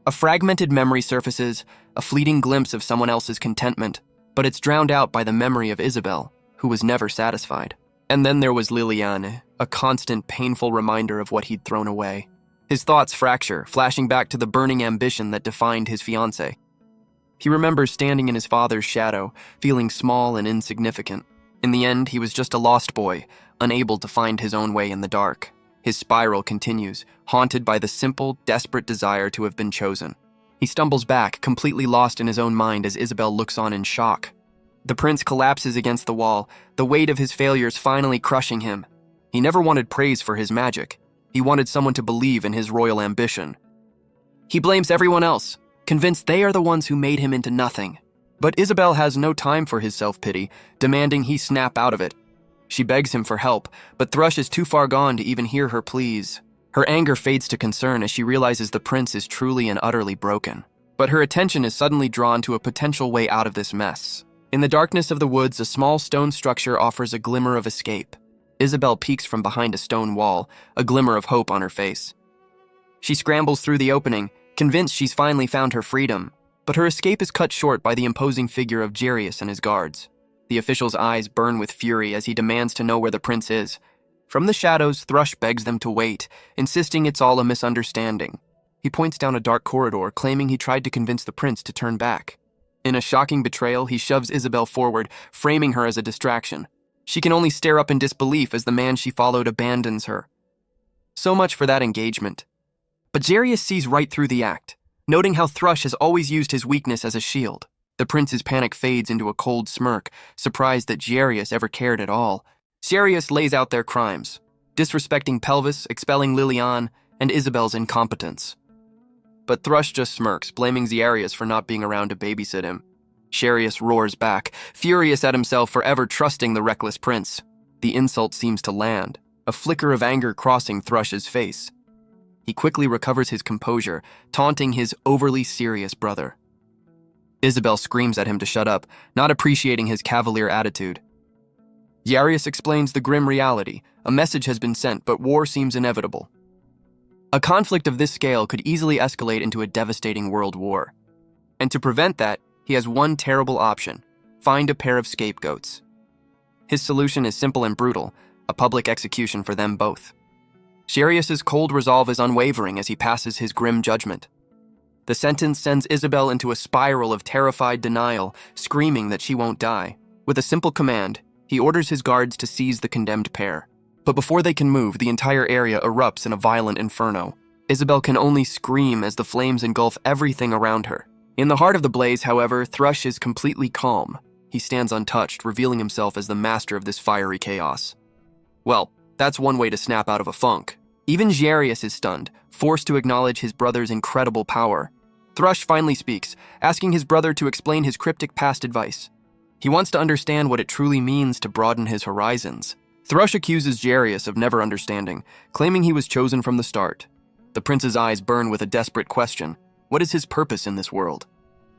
Speaker 1: A fragmented memory surfaces, a fleeting glimpse of someone else's contentment, but it's drowned out by the memory of Isabel, who was never satisfied. And then there was Liliane, a constant, painful reminder of what he'd thrown away. His thoughts fracture, flashing back to the burning ambition that defined his fiancée. He remembers standing in his father's shadow, feeling small and insignificant. In the end, he was just a lost boy, unable to find his own way in the dark. His spiral continues, haunted by the simple, desperate desire to have been chosen. He stumbles back, completely lost in his own mind as Isabel looks on in shock. The prince collapses against the wall, the weight of his failures finally crushing him. He never wanted praise for his magic. He wanted someone to believe in his royal ambition. He blames everyone else, convinced they are the ones who made him into nothing. But Isabel has no time for his self-pity, demanding he snap out of it. She begs him for help, but Thrush is too far gone to even hear her pleas. Her anger fades to concern as she realizes the prince is truly and utterly broken. But her attention is suddenly drawn to a potential way out of this mess. In the darkness of the woods, a small stone structure offers a glimmer of escape. Isabel peeks from behind a stone wall, a glimmer of hope on her face. She scrambles through the opening, convinced she's finally found her freedom. But her escape is cut short by the imposing figure of Jarius and his guards. The official's eyes burn with fury as he demands to know where the prince is. From the shadows, Thrush begs them to wait, insisting it's all a misunderstanding. He points down a dark corridor, claiming he tried to convince the prince to turn back. In a shocking betrayal, he shoves Isabel forward, framing her as a distraction. She can only stare up in disbelief as the man she followed abandons her. So much for that engagement. But Jarius sees right through the act, noting how Thrush has always used his weakness as a shield. The prince's panic fades into a cold smirk, surprised that Jarius ever cared at all. Jarius lays out their crimes, disrespecting Pelvis, expelling Lilian, and Isabel's incompetence. But Thrush just smirks, blaming Jarius for not being around to babysit him. Jarius roars back, furious at himself for ever trusting the reckless prince. The insult seems to land, a flicker of anger crossing Thrush's face. He quickly recovers his composure, taunting his overly serious brother. Isabel screams at him to shut up, not appreciating his cavalier attitude. Jarius explains the grim reality. A message has been sent, but war seems inevitable. A conflict of this scale could easily escalate into a devastating world war. And to prevent that, he has one terrible option: find a pair of scapegoats. His solution is simple and brutal: a public execution for them both. Jarius's cold resolve is unwavering as he passes his grim judgment. The sentence sends Isabel into a spiral of terrified denial, screaming that she won't die. With a simple command, he orders his guards to seize the condemned pair. But before they can move, the entire area erupts in a violent inferno. Isabel can only scream as the flames engulf everything around her. In the heart of the blaze, however, Thrush is completely calm. He stands untouched, revealing himself as the master of this fiery chaos. Well, that's one way to snap out of a funk. Even Jarius is stunned, forced to acknowledge his brother's incredible power. Thrush finally speaks, asking his brother to explain his cryptic past advice. He wants to understand what it truly means to broaden his horizons. Thrush accuses Jarius of never understanding, claiming he was chosen from the start. The prince's eyes burn with a desperate question: what is his purpose in this world?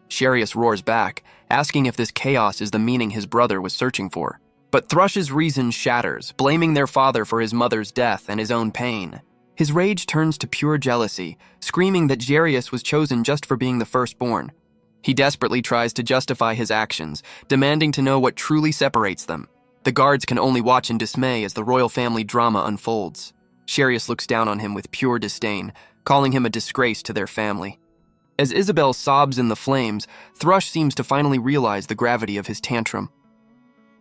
Speaker 1: Jarius roars back, asking if this chaos is the meaning his brother was searching for. But Thrush's reason shatters, blaming their father for his mother's death and his own pain. His rage turns to pure jealousy, screaming that Jarius was chosen just for being the firstborn. He desperately tries to justify his actions, demanding to know what truly separates them. The guards can only watch in dismay as the royal family drama unfolds. Jarius looks down on him with pure disdain, calling him a disgrace to their family. As Isabel sobs in the flames, Thrush seems to finally realize the gravity of his tantrum.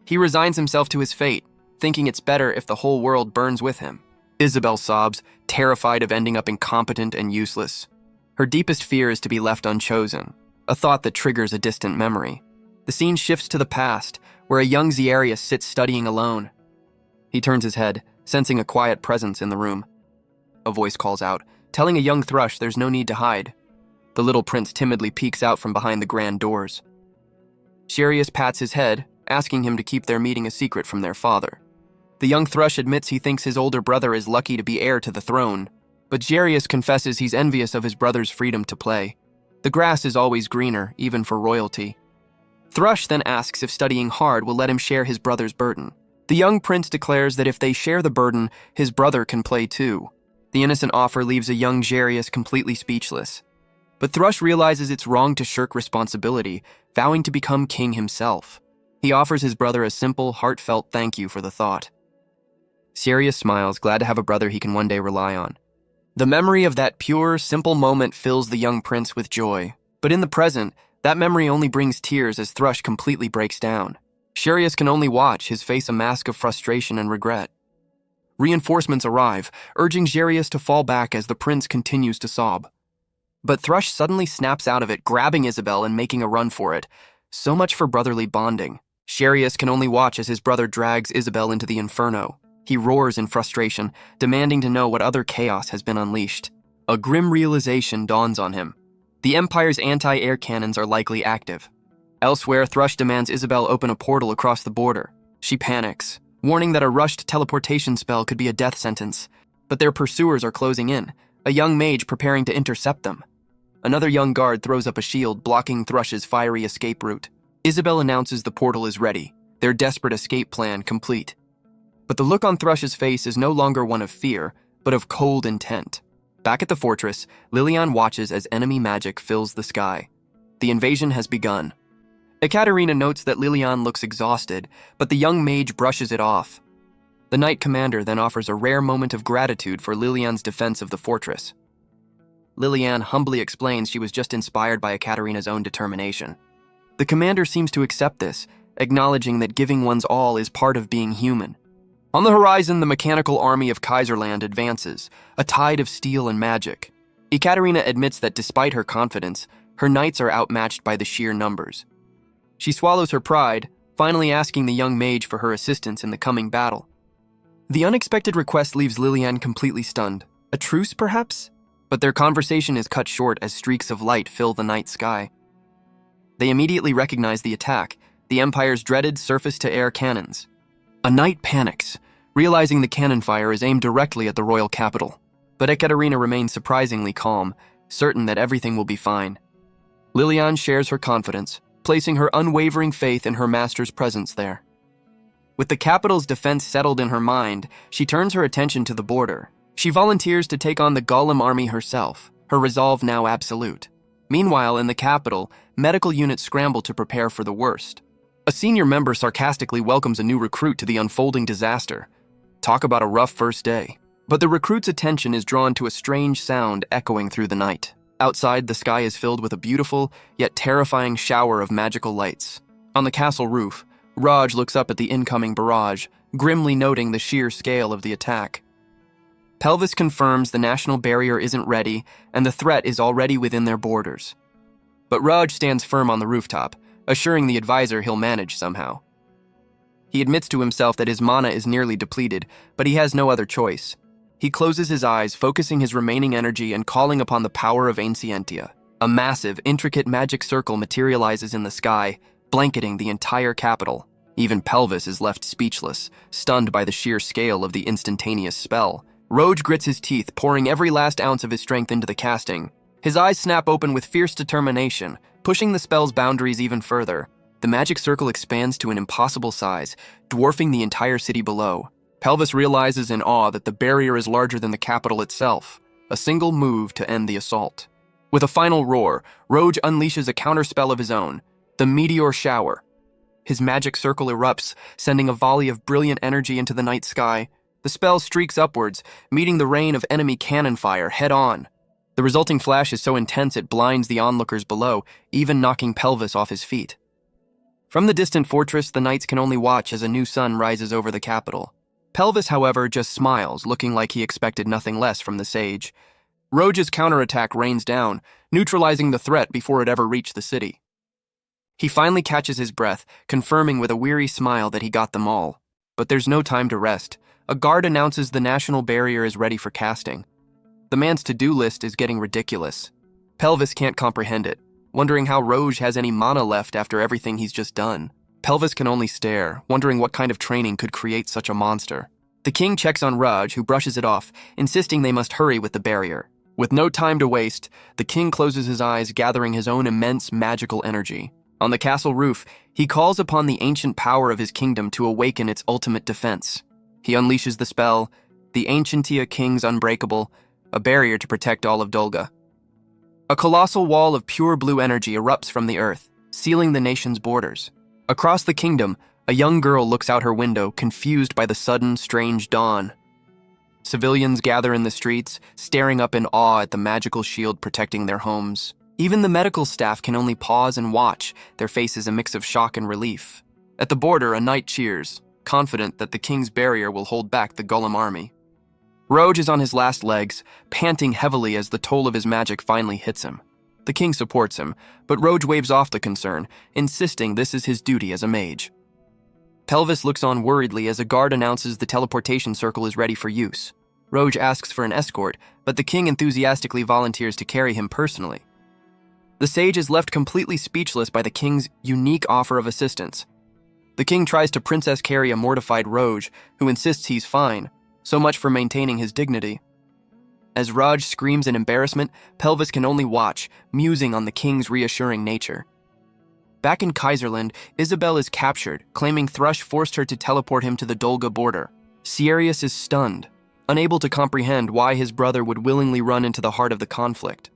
Speaker 1: He resigns himself to his fate, thinking it's better if the whole world burns with him. Isabel sobs, terrified of ending up incompetent and useless. Her deepest fear is to be left unchosen, a thought that triggers a distant memory. The scene shifts to the past, where a young Jarius sits studying alone. He turns his head, sensing a quiet presence in the room. A voice calls out, telling a young Thrush there's no need to hide. The little prince timidly peeks out from behind the grand doors. Jarius pats his head, asking him to keep their meeting a secret from their father. The young Thrush admits he thinks his older brother is lucky to be heir to the throne, but Jarius confesses he's envious of his brother's freedom to play. The grass is always greener, even for royalty. Thrush then asks if studying hard will let him share his brother's burden. The young prince declares that if they share the burden, his brother can play too. The innocent offer leaves a young Jarius completely speechless. But Thrush realizes it's wrong to shirk responsibility, vowing to become king himself. He offers his brother a simple, heartfelt thank you for the thought. Jarius smiles, glad to have a brother he can one day rely on. The memory of that pure, simple moment fills the young prince with joy. But in the present, that memory only brings tears as Thrush completely breaks down. Jarius can only watch, his face a mask of frustration and regret. Reinforcements arrive, urging Jarius to fall back as the prince continues to sob. But Thrush suddenly snaps out of it, grabbing Isabel and making a run for it. So much for brotherly bonding. Sharius can only watch as his brother drags Isabel into the inferno. He roars in frustration, demanding to know what other chaos has been unleashed. A grim realization dawns on him. The Empire's anti-air cannons are likely active. Elsewhere, Thrush demands Isabel open a portal across the border. She panics, warning that a rushed teleportation spell could be a death sentence. But their pursuers are closing in, a young mage preparing to intercept them. Another young guard throws up a shield, blocking Thrush's fiery escape route. Isabel announces the portal is ready, their desperate escape plan complete. But the look on Thrush's face is no longer one of fear, but of cold intent. Back at the fortress, Lilian watches as enemy magic fills the sky. The invasion has begun. Ekaterina notes that Lilian looks exhausted, but the young mage brushes it off. The Knight Commander then offers a rare moment of gratitude for Lilian's defense of the fortress. Lilian humbly explains she was just inspired by Ekaterina's own determination. The commander seems to accept this, acknowledging that giving one's all is part of being human. On the horizon, the mechanical army of Kaiserland advances, a tide of steel and magic. Ekaterina admits that despite her confidence, her knights are outmatched by the sheer numbers. She swallows her pride, finally asking the young mage for her assistance in the coming battle. The unexpected request leaves Lilian completely stunned. A truce, perhaps? But their conversation is cut short as streaks of light fill the night sky. They immediately recognize the attack, the Empire's dreaded surface-to-air cannons. A knight panics, realizing the cannon fire is aimed directly at the royal capital. But Ekaterina remains surprisingly calm, certain that everything will be fine. Lilian shares her confidence, placing her unwavering faith in her master's presence there. With the capital's defense settled in her mind, she turns her attention to the border. She volunteers to take on the Golem army herself, her resolve now absolute. Meanwhile, in the capital, medical units scramble to prepare for the worst. A senior member sarcastically welcomes a new recruit to the unfolding disaster. Talk about a rough first day. But the recruit's attention is drawn to a strange sound echoing through the night. Outside, the sky is filled with a beautiful, yet terrifying shower of magical lights. On the castle roof, Raj looks up at the incoming barrage, grimly noting the sheer scale of the attack. Pelvis confirms the national barrier isn't ready, and the threat is already within their borders. But Raj stands firm on the rooftop, assuring the advisor he'll manage somehow. He admits to himself that his mana is nearly depleted, but he has no other choice. He closes his eyes, focusing his remaining energy and calling upon the power of Ancientia. A massive, intricate magic circle materializes in the sky, blanketing the entire capital. Even Pelvis is left speechless, stunned by the sheer scale of the instantaneous spell. Roge grits his teeth, pouring every last ounce of his strength into the casting. His eyes snap open with fierce determination, pushing the spell's boundaries even further. The magic circle expands to an impossible size, dwarfing the entire city below. Pelvis realizes in awe that the barrier is larger than the capital itself, a single move to end the assault. With a final roar, Roge unleashes a counterspell of his own, the Meteor Shower. His magic circle erupts, sending a volley of brilliant energy into the night sky. The spell streaks upwards, meeting the rain of enemy cannon fire head-on. The resulting flash is so intense it blinds the onlookers below, even knocking Pelvis off his feet. From the distant fortress, the knights can only watch as a new sun rises over the capital. Pelvis, however, just smiles, looking like he expected nothing less from the sage. Roge's counterattack rains down, neutralizing the threat before it ever reached the city. He finally catches his breath, confirming with a weary smile that he got them all. But there's no time to rest. A guard announces the national barrier is ready for casting. The man's to-do list is getting ridiculous. Pelvis can't comprehend it, wondering how Roge has any mana left after everything he's just done. Pelvis can only stare, wondering what kind of training could create such a monster. The king checks on Raj, who brushes it off, insisting they must hurry with the barrier. With no time to waste, the king closes his eyes, gathering his own immense magical energy. On the castle roof, he calls upon the ancient power of his kingdom to awaken its ultimate defense. He unleashes the spell, the Ancientia King's Unbreakable, a barrier to protect all of Dolga. A colossal wall of pure blue energy erupts from the earth, sealing the nation's borders. Across the kingdom, a young girl looks out her window, confused by the sudden, strange dawn. Civilians gather in the streets, staring up in awe at the magical shield protecting their homes. Even the medical staff can only pause and watch, their faces a mix of shock and relief. At the border, a knight cheers, confident that the king's barrier will hold back the Golem army. Roge is on his last legs, panting heavily as the toll of his magic finally hits him. The king supports him, but Roge waves off the concern, insisting this is his duty as a mage. Pelvis looks on worriedly as a guard announces the teleportation circle is ready for use. Roj asks for an escort, but the king enthusiastically volunteers to carry him personally. The sage is left completely speechless by the king's unique offer of assistance. The king tries to princess carry a mortified Roj, who insists he's fine, so much for maintaining his dignity. As Raj screams in embarrassment, Pelvis can only watch, musing on the king's reassuring nature. Back in Kaiserland, Isabel is captured, claiming Thrush forced her to teleport him to the Dolga border. Ciarius is stunned, unable to comprehend why his brother would willingly run into the heart of the conflict.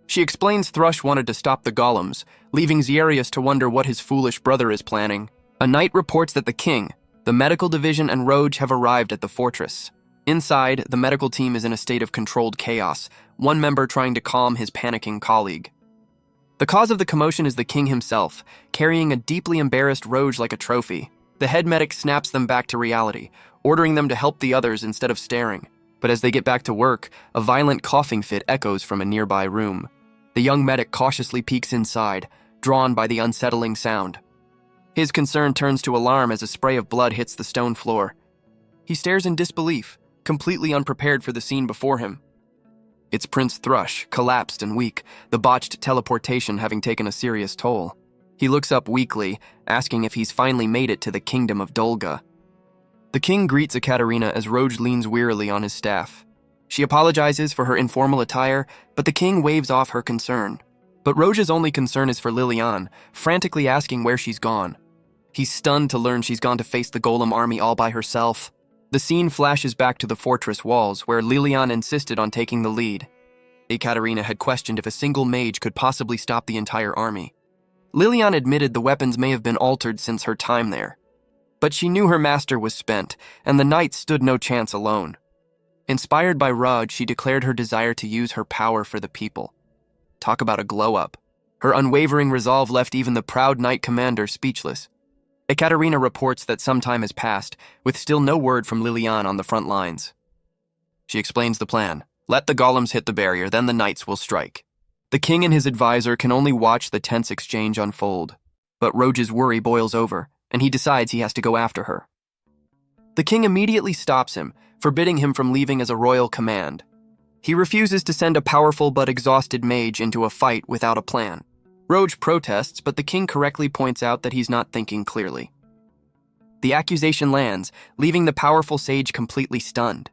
Speaker 1: She explains Thrush wanted to stop the golems, leaving Ciarius to wonder what his foolish brother is planning. A knight reports that the king, the medical division, and Roj have arrived at the fortress. Inside, the medical team is in a state of controlled chaos, one member trying to calm his panicking colleague. The cause of the commotion is the king himself, carrying a deeply embarrassed Roj like a trophy. The head medic snaps them back to reality, ordering them to help the others instead of staring. But as they get back to work, a violent coughing fit echoes from a nearby room. The young medic cautiously peeks inside, drawn by the unsettling sound. His concern turns to alarm as a spray of blood hits the stone floor. He stares in disbelief, completely unprepared for the scene before him. It's Prince Thrush, collapsed and weak, the botched teleportation having taken a serious toll. He looks up weakly, asking if he's finally made it to the kingdom of Dolga. The king greets Ekaterina as Roj leans wearily on his staff. She apologizes for her informal attire, but the king waves off her concern. But Roj's only concern is for Lilian, frantically asking where she's gone. He's stunned to learn she's gone to face the golem army all by herself. The scene flashes back to the fortress walls, where Lilian insisted on taking the lead. Ekaterina had questioned if a single mage could possibly stop the entire army. Lilian admitted the weapons may have been altered since her time there. But she knew her master was spent, and the knights stood no chance alone. Inspired by Raj, she declared her desire to use her power for the people. Talk about a glow-up. Her unwavering resolve left even the proud knight commander speechless. Ekaterina reports that some time has passed, with still no word from Lilian on the front lines. She explains the plan. Let the golems hit the barrier, then the knights will strike. The king and his advisor can only watch the tense exchange unfold. But Roj's worry boils over, and he decides he has to go after her. The king immediately stops him, forbidding him from leaving as a royal command. He refuses to send a powerful but exhausted mage into a fight without a plan. Roj protests, but the king correctly points out that he's not thinking clearly. The accusation lands, leaving the powerful sage completely stunned.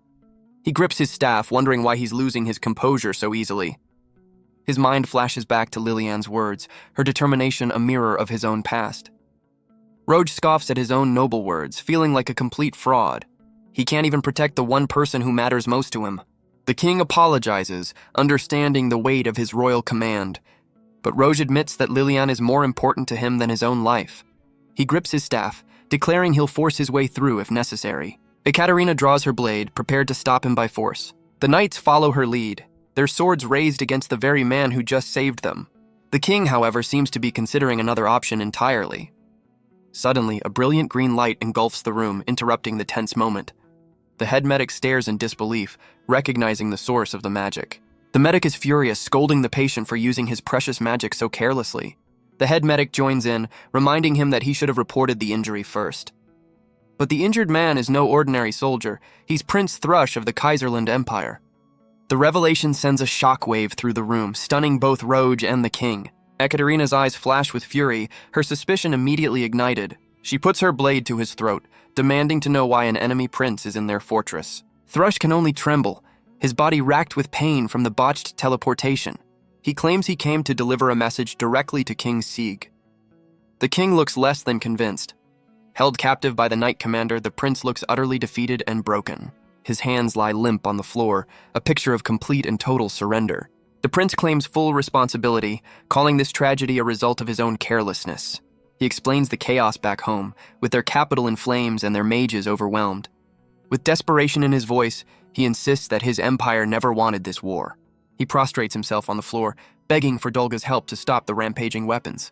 Speaker 1: He grips his staff, wondering why he's losing his composure so easily. His mind flashes back to Lilian's words, her determination a mirror of his own past. Roj scoffs at his own noble words, feeling like a complete fraud. He can't even protect the one person who matters most to him. The king apologizes, understanding the weight of his royal command. But Roj admits that Lilian is more important to him than his own life. He grips his staff, declaring he'll force his way through if necessary. Ekaterina draws her blade, prepared to stop him by force. The knights follow her lead, their swords raised against the very man who just saved them. The king, however, seems to be considering another option entirely. Suddenly, a brilliant green light engulfs the room, interrupting the tense moment. The head medic stares in disbelief, recognizing the source of the magic. The medic is furious, scolding the patient for using his precious magic so carelessly. The head medic joins in, reminding him that he should have reported the injury first. But the injured man is no ordinary soldier. He's Prince Thrush of the Kaiserland Empire. The revelation sends a shockwave through the room, stunning both Roj and the king. Ekaterina's eyes flash with fury, her suspicion immediately ignited. She puts her blade to his throat, demanding to know why an enemy prince is in their fortress. Thrush can only tremble, his body racked with pain from the botched teleportation. He claims he came to deliver a message directly to King Sieg. The king looks less than convinced. Held captive by the knight commander, the prince looks utterly defeated and broken. His hands lie limp on the floor, a picture of complete and total surrender. The prince claims full responsibility, calling this tragedy a result of his own carelessness. He explains the chaos back home, with their capital in flames and their mages overwhelmed. With desperation in his voice, he insists that his empire never wanted this war. He prostrates himself on the floor, begging for Dolga's help to stop the rampaging weapons.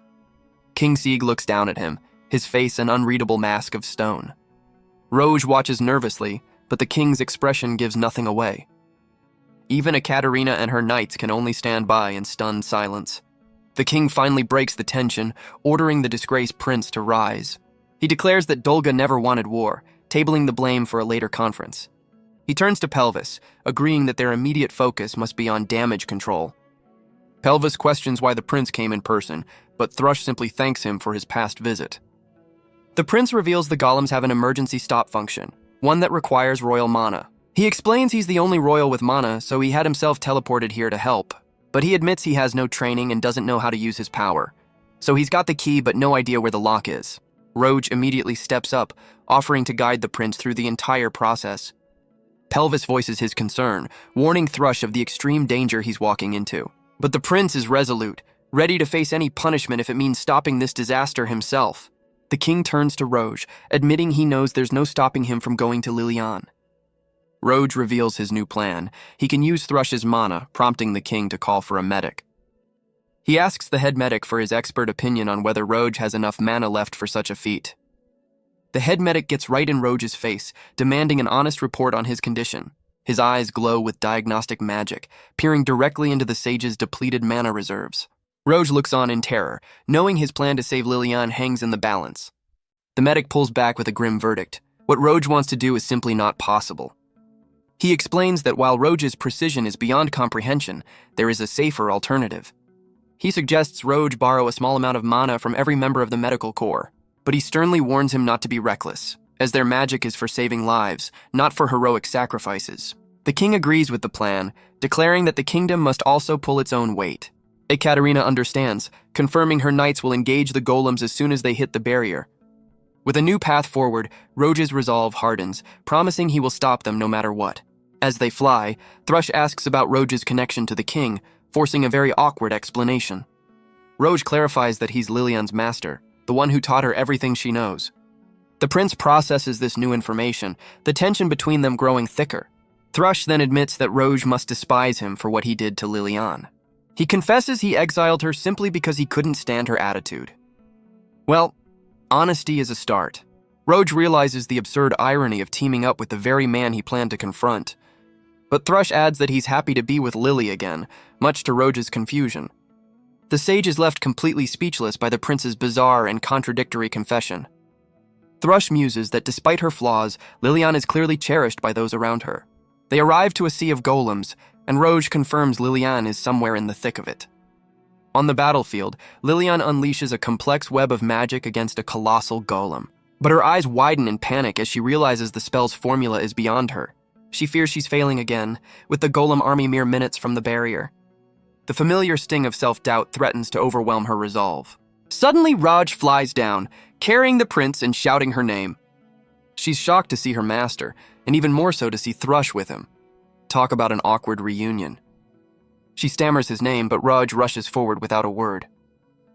Speaker 1: King Sieg looks down at him, his face an unreadable mask of stone. Roj watches nervously, but the king's expression gives nothing away. Even Ekaterina and her knights can only stand by in stunned silence. The king finally breaks the tension, ordering the disgraced prince to rise. He declares that Dolga never wanted war, tabling the blame for a later conference. He turns to Pelvis, agreeing that their immediate focus must be on damage control. Pelvis questions why the prince came in person, but Thrush simply thanks him for his past visit. The prince reveals the golems have an emergency stop function, one that requires royal mana. He explains he's the only royal with mana, so he had himself teleported here to help, but he admits he has no training and doesn't know how to use his power. So he's got the key but no idea where the lock is. Roge immediately steps up, offering to guide the prince through the entire process. Pelvis voices his concern, warning Thrush of the extreme danger he's walking into. But the prince is resolute, ready to face any punishment if it means stopping this disaster himself. The king turns to Roge, admitting he knows there's no stopping him from going to Lilian. Roge reveals his new plan. He can use Thrush's mana, prompting the king to call for a medic. He asks the head medic for his expert opinion on whether Roge has enough mana left for such a feat. The head medic gets right in Roge's face, demanding an honest report on his condition. His eyes glow with diagnostic magic, peering directly into the sage's depleted mana reserves. Roge looks on in terror, knowing his plan to save Lilian hangs in the balance. The medic pulls back with a grim verdict. What Roge wants to do is simply not possible. He explains that while Roge's precision is beyond comprehension, there is a safer alternative. He suggests Roge borrow a small amount of mana from every member of the medical corps, but he sternly warns him not to be reckless, as their magic is for saving lives, not for heroic sacrifices. The king agrees with the plan, declaring that the kingdom must also pull its own weight. Ekaterina understands, confirming her knights will engage the golems as soon as they hit the barrier. With a new path forward, Roge's resolve hardens, promising he will stop them no matter what. As they fly, Thrush asks about Roge's connection to the king, forcing a very awkward explanation. Roge clarifies that he's Lilian's master, the one who taught her everything she knows. The prince processes this new information, the tension between them growing thicker. Thrush then admits that Roge must despise him for what he did to Lilian. He confesses he exiled her simply because he couldn't stand her attitude. Well, honesty is a start. Roge realizes the absurd irony of teaming up with the very man he planned to confront. But Thrush adds that he's happy to be with Lily again, much to Roge's confusion. The sage is left completely speechless by the prince's bizarre and contradictory confession. Thrush muses that despite her flaws, Lilian is clearly cherished by those around her. They arrive to a sea of golems, and Roge confirms Lilian is somewhere in the thick of it. On the battlefield, Lilian unleashes a complex web of magic against a colossal golem. But her eyes widen in panic as she realizes the spell's formula is beyond her. She fears she's failing again, with the golem army mere minutes from the barrier. The familiar sting of self-doubt threatens to overwhelm her resolve. Suddenly, Raj flies down, carrying the prince and shouting her name. She's shocked to see her master, and even more so to see Thrush with him. Talk about an awkward reunion. She stammers his name, but Raj rushes forward without a word.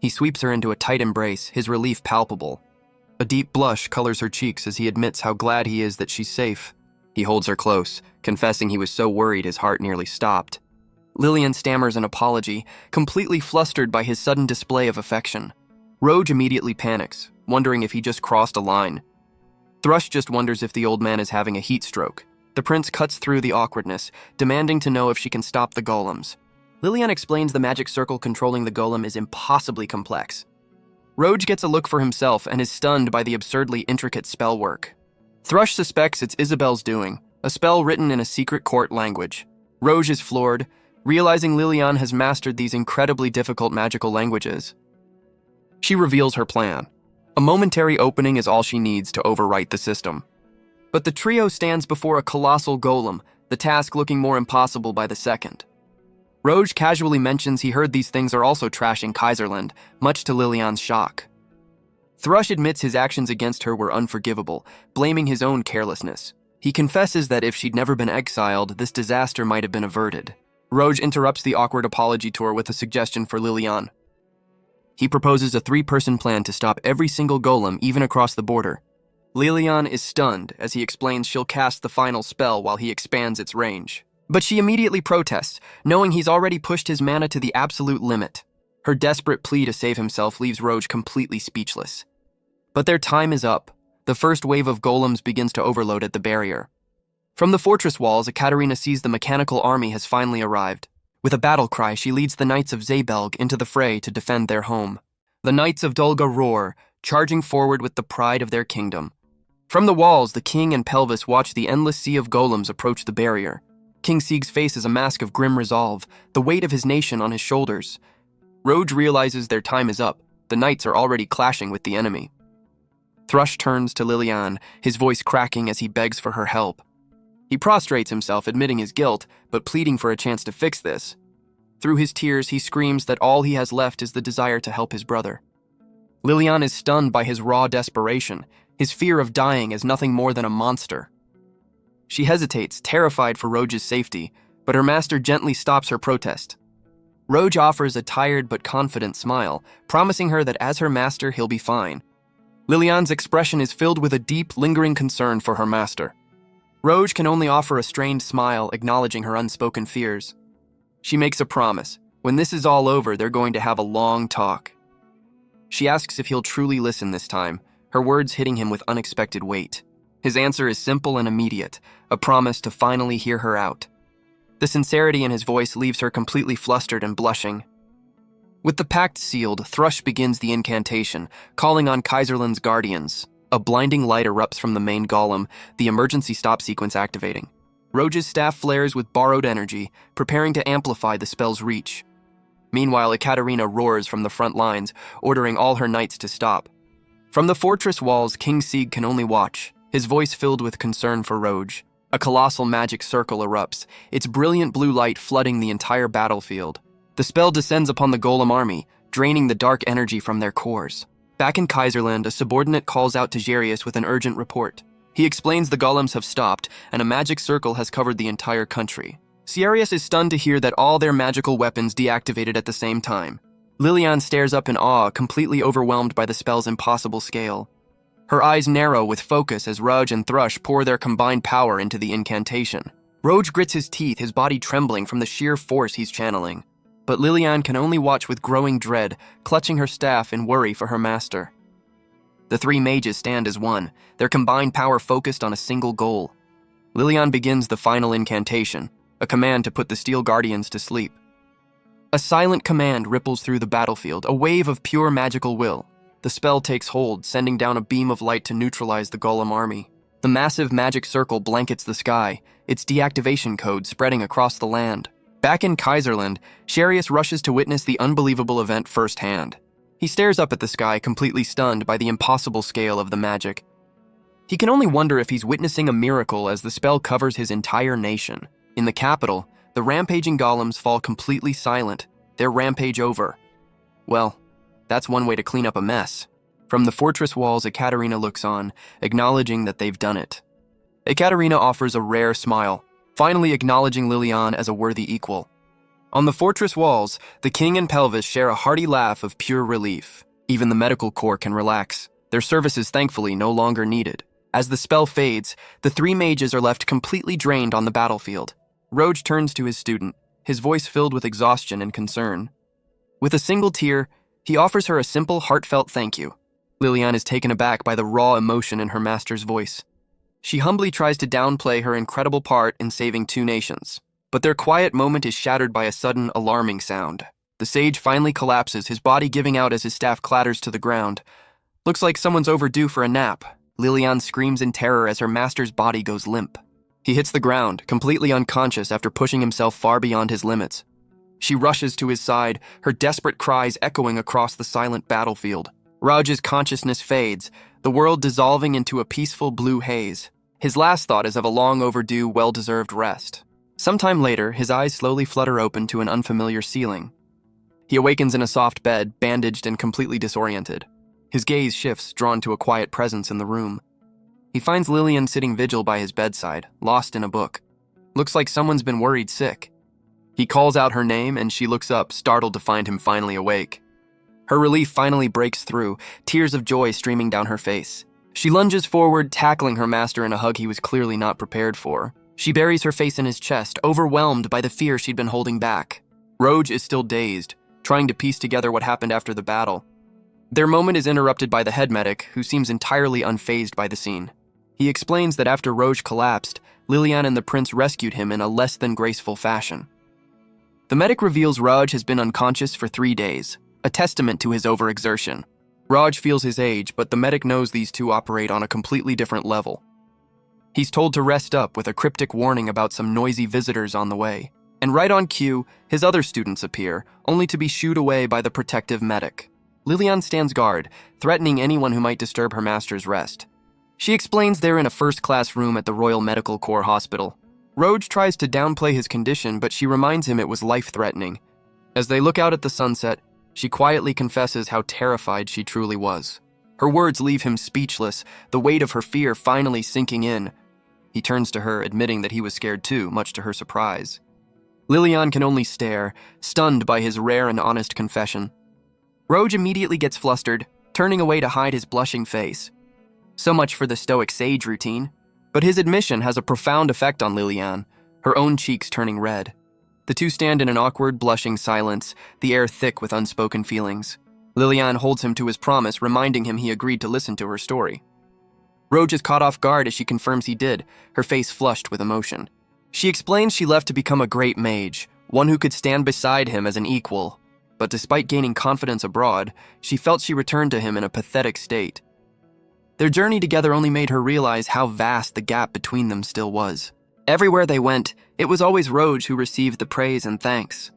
Speaker 1: He sweeps her into a tight embrace, his relief palpable. A deep blush colors her cheeks as he admits how glad he is that she's safe. He holds her close, confessing he was so worried his heart nearly stopped. Lilian stammers an apology, completely flustered by his sudden display of affection. Roge immediately panics, wondering if he just crossed a line. Thrush just wonders if the old man is having a heat stroke. The prince cuts through the awkwardness, demanding to know if she can stop the golems. Lilian explains the magic circle controlling the golem is impossibly complex. Roge gets a look for himself and is stunned by the absurdly intricate spell work. Thrush suspects it's Isabel's doing, a spell written in a secret court language. Roge is floored, realizing Lilian has mastered these incredibly difficult magical languages. She reveals her plan. A momentary opening is all she needs to overwrite the system. But the trio stands before a colossal golem, the task looking more impossible by the second. Roge casually mentions he heard these things are also trashing Kaiserland, much to Lilian's shock. Thrush admits his actions against her were unforgivable, blaming his own carelessness. He confesses that if she'd never been exiled, this disaster might have been averted. Roge interrupts the awkward apology tour with a suggestion for Lilian. He proposes a 3-person plan to stop every single golem, even across the border. Lilian is stunned as he explains she'll cast the final spell while he expands its range. But she immediately protests, knowing he's already pushed his mana to the absolute limit. Her desperate plea to save himself leaves Roge completely speechless. But their time is up. The first wave of golems begins to overload at the barrier. From the fortress walls, Ekaterina sees the mechanical army has finally arrived. With a battle cry, she leads the Knights of Zabelg into the fray to defend their home. The Knights of Dolga roar, charging forward with the pride of their kingdom. From the walls, the king and Pelvis watch the endless sea of golems approach the barrier. King Sieg's face is a mask of grim resolve, the weight of his nation on his shoulders. Roj realizes their time is up. The knights are already clashing with the enemy. Thrush turns to Lilian, his voice cracking as he begs for her help. He prostrates himself, admitting his guilt, but pleading for a chance to fix this. Through his tears, he screams that all he has left is the desire to help his brother. Lilian is stunned by his raw desperation, his fear of dying as nothing more than a monster. She hesitates, terrified for Roj's safety, but her master gently stops her protest. Roj offers a tired but confident smile, promising her that as her master, he'll be fine. Lilian's expression is filled with a deep, lingering concern for her master. Roj can only offer a strained smile, acknowledging her unspoken fears. She makes a promise. When this is all over, they're going to have a long talk. She asks if he'll truly listen this time, her words hitting him with unexpected weight. His answer is simple and immediate, a promise to finally hear her out. The sincerity in his voice leaves her completely flustered and blushing. With the pact sealed, Thrush begins the incantation, calling on Kaiserland's guardians. A blinding light erupts from the main golem, the emergency stop sequence activating. Roj's staff flares with borrowed energy, preparing to amplify the spell's reach. Meanwhile, Ekaterina roars from the front lines, ordering all her knights to stop. From the fortress walls, King Sieg can only watch, his voice filled with concern for Roj. A colossal magic circle erupts, its brilliant blue light flooding the entire battlefield. The spell descends upon the golem army, draining the dark energy from their cores. Back in Kaiserland, a subordinate calls out to Jarius with an urgent report. He explains the golems have stopped, and a magic circle has covered the entire country. Jarius is stunned to hear that all their magical weapons deactivated at the same time. Lilian stares up in awe, completely overwhelmed by the spell's impossible scale. Her eyes narrow with focus as Roj and Thrush pour their combined power into the incantation. Roj grits his teeth, his body trembling from the sheer force he's channeling. But Lilian can only watch with growing dread, clutching her staff in worry for her master. The three mages stand as one, their combined power focused on a single goal. Lilian begins the final incantation, a command to put the Steel Guardians to sleep. A silent command ripples through the battlefield, a wave of pure magical will. The spell takes hold, sending down a beam of light to neutralize the golem army. The massive magic circle blankets the sky, its deactivation code spreading across the land. Back in Kaiserland, Jarius rushes to witness the unbelievable event firsthand. He stares up at the sky, completely stunned by the impossible scale of the magic. He can only wonder if he's witnessing a miracle as the spell covers his entire nation. In the capital, the rampaging golems fall completely silent, their rampage over. Well, that's one way to clean up a mess. From the fortress walls, Ekaterina looks on, acknowledging that they've done it. Ekaterina offers a rare smile, finally acknowledging Lilian as a worthy equal. On the fortress walls, the king and Pelvis share a hearty laugh of pure relief. Even the medical corps can relax, their services thankfully no longer needed. As the spell fades, the three mages are left completely drained on the battlefield. Roj turns to his student, his voice filled with exhaustion and concern. With a single tear, he offers her a simple, heartfelt thank you. Lilian is taken aback by the raw emotion in her master's voice. She humbly tries to downplay her incredible part in saving two nations. But their quiet moment is shattered by a sudden, alarming sound. The sage finally collapses, his body giving out as his staff clatters to the ground. Looks like someone's overdue for a nap. Lilian screams in terror as her master's body goes limp. He hits the ground, completely unconscious after pushing himself far beyond his limits. She rushes to his side, her desperate cries echoing across the silent battlefield. Raj's consciousness fades, the world dissolving into a peaceful blue haze. His last thought is of a long overdue, well-deserved rest. Sometime later, his eyes slowly flutter open to an unfamiliar ceiling. He awakens in a soft bed, bandaged and completely disoriented. His gaze shifts, drawn to a quiet presence in the room. He finds Lilian sitting vigil by his bedside, lost in a book. Looks like someone's been worried sick. He calls out her name, and she looks up, startled to find him finally awake. Her relief finally breaks through, tears of joy streaming down her face. She lunges forward, tackling her master in a hug he was clearly not prepared for. She buries her face in his chest, overwhelmed by the fear she'd been holding back. Roj is still dazed, trying to piece together what happened after the battle. Their moment is interrupted by the head medic, who seems entirely unfazed by the scene. He explains that after Roj collapsed, Lilian and the prince rescued him in a less than graceful fashion. The medic reveals Raj has been unconscious for 3 days, a testament to his overexertion. Raj feels his age, but the medic knows these two operate on a completely different level. He's told to rest up with a cryptic warning about some noisy visitors on the way. And right on cue, his other students appear, only to be shooed away by the protective medic. Lilian stands guard, threatening anyone who might disturb her master's rest. She explains they're in a first-class room at the Royal Medical Corps Hospital. Roj tries to downplay his condition, but she reminds him it was life-threatening. As they look out at the sunset, she quietly confesses how terrified she truly was. Her words leave him speechless, the weight of her fear finally sinking in. He turns to her, admitting that he was scared too, much to her surprise. Lilian can only stare, stunned by his rare and honest confession. Roj immediately gets flustered, turning away to hide his blushing face. So much for the stoic sage routine. But his admission has a profound effect on Lilian, her own cheeks turning red. The two stand in an awkward, blushing silence, the air thick with unspoken feelings. Lilian holds him to his promise, reminding him he agreed to listen to her story. Roj is caught off guard as she confirms he did, her face flushed with emotion. She explains she left to become a great mage, one who could stand beside him as an equal. But despite gaining confidence abroad, she felt she returned to him in a pathetic state. Their journey together only made her realize how vast the gap between them still was. Everywhere they went, it was always Roj who received the praise and thanks.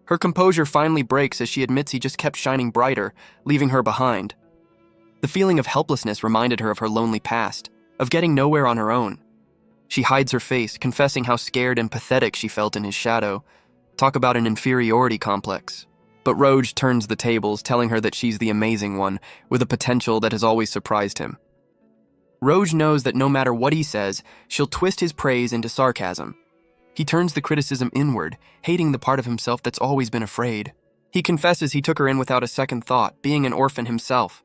Speaker 1: Her composure finally breaks as she admits he just kept shining brighter, leaving her behind. The feeling of helplessness reminded her of her lonely past, of getting nowhere on her own. She hides her face, confessing how scared and pathetic she felt in his shadow. Talk about an inferiority complex. But Roj turns the tables, telling her that she's the amazing one, with a potential that has always surprised him. Roj knows that no matter what he says, she'll twist his praise into sarcasm. He turns the criticism inward, hating the part of himself that's always been afraid. He confesses he took her in without a second thought, being an orphan himself.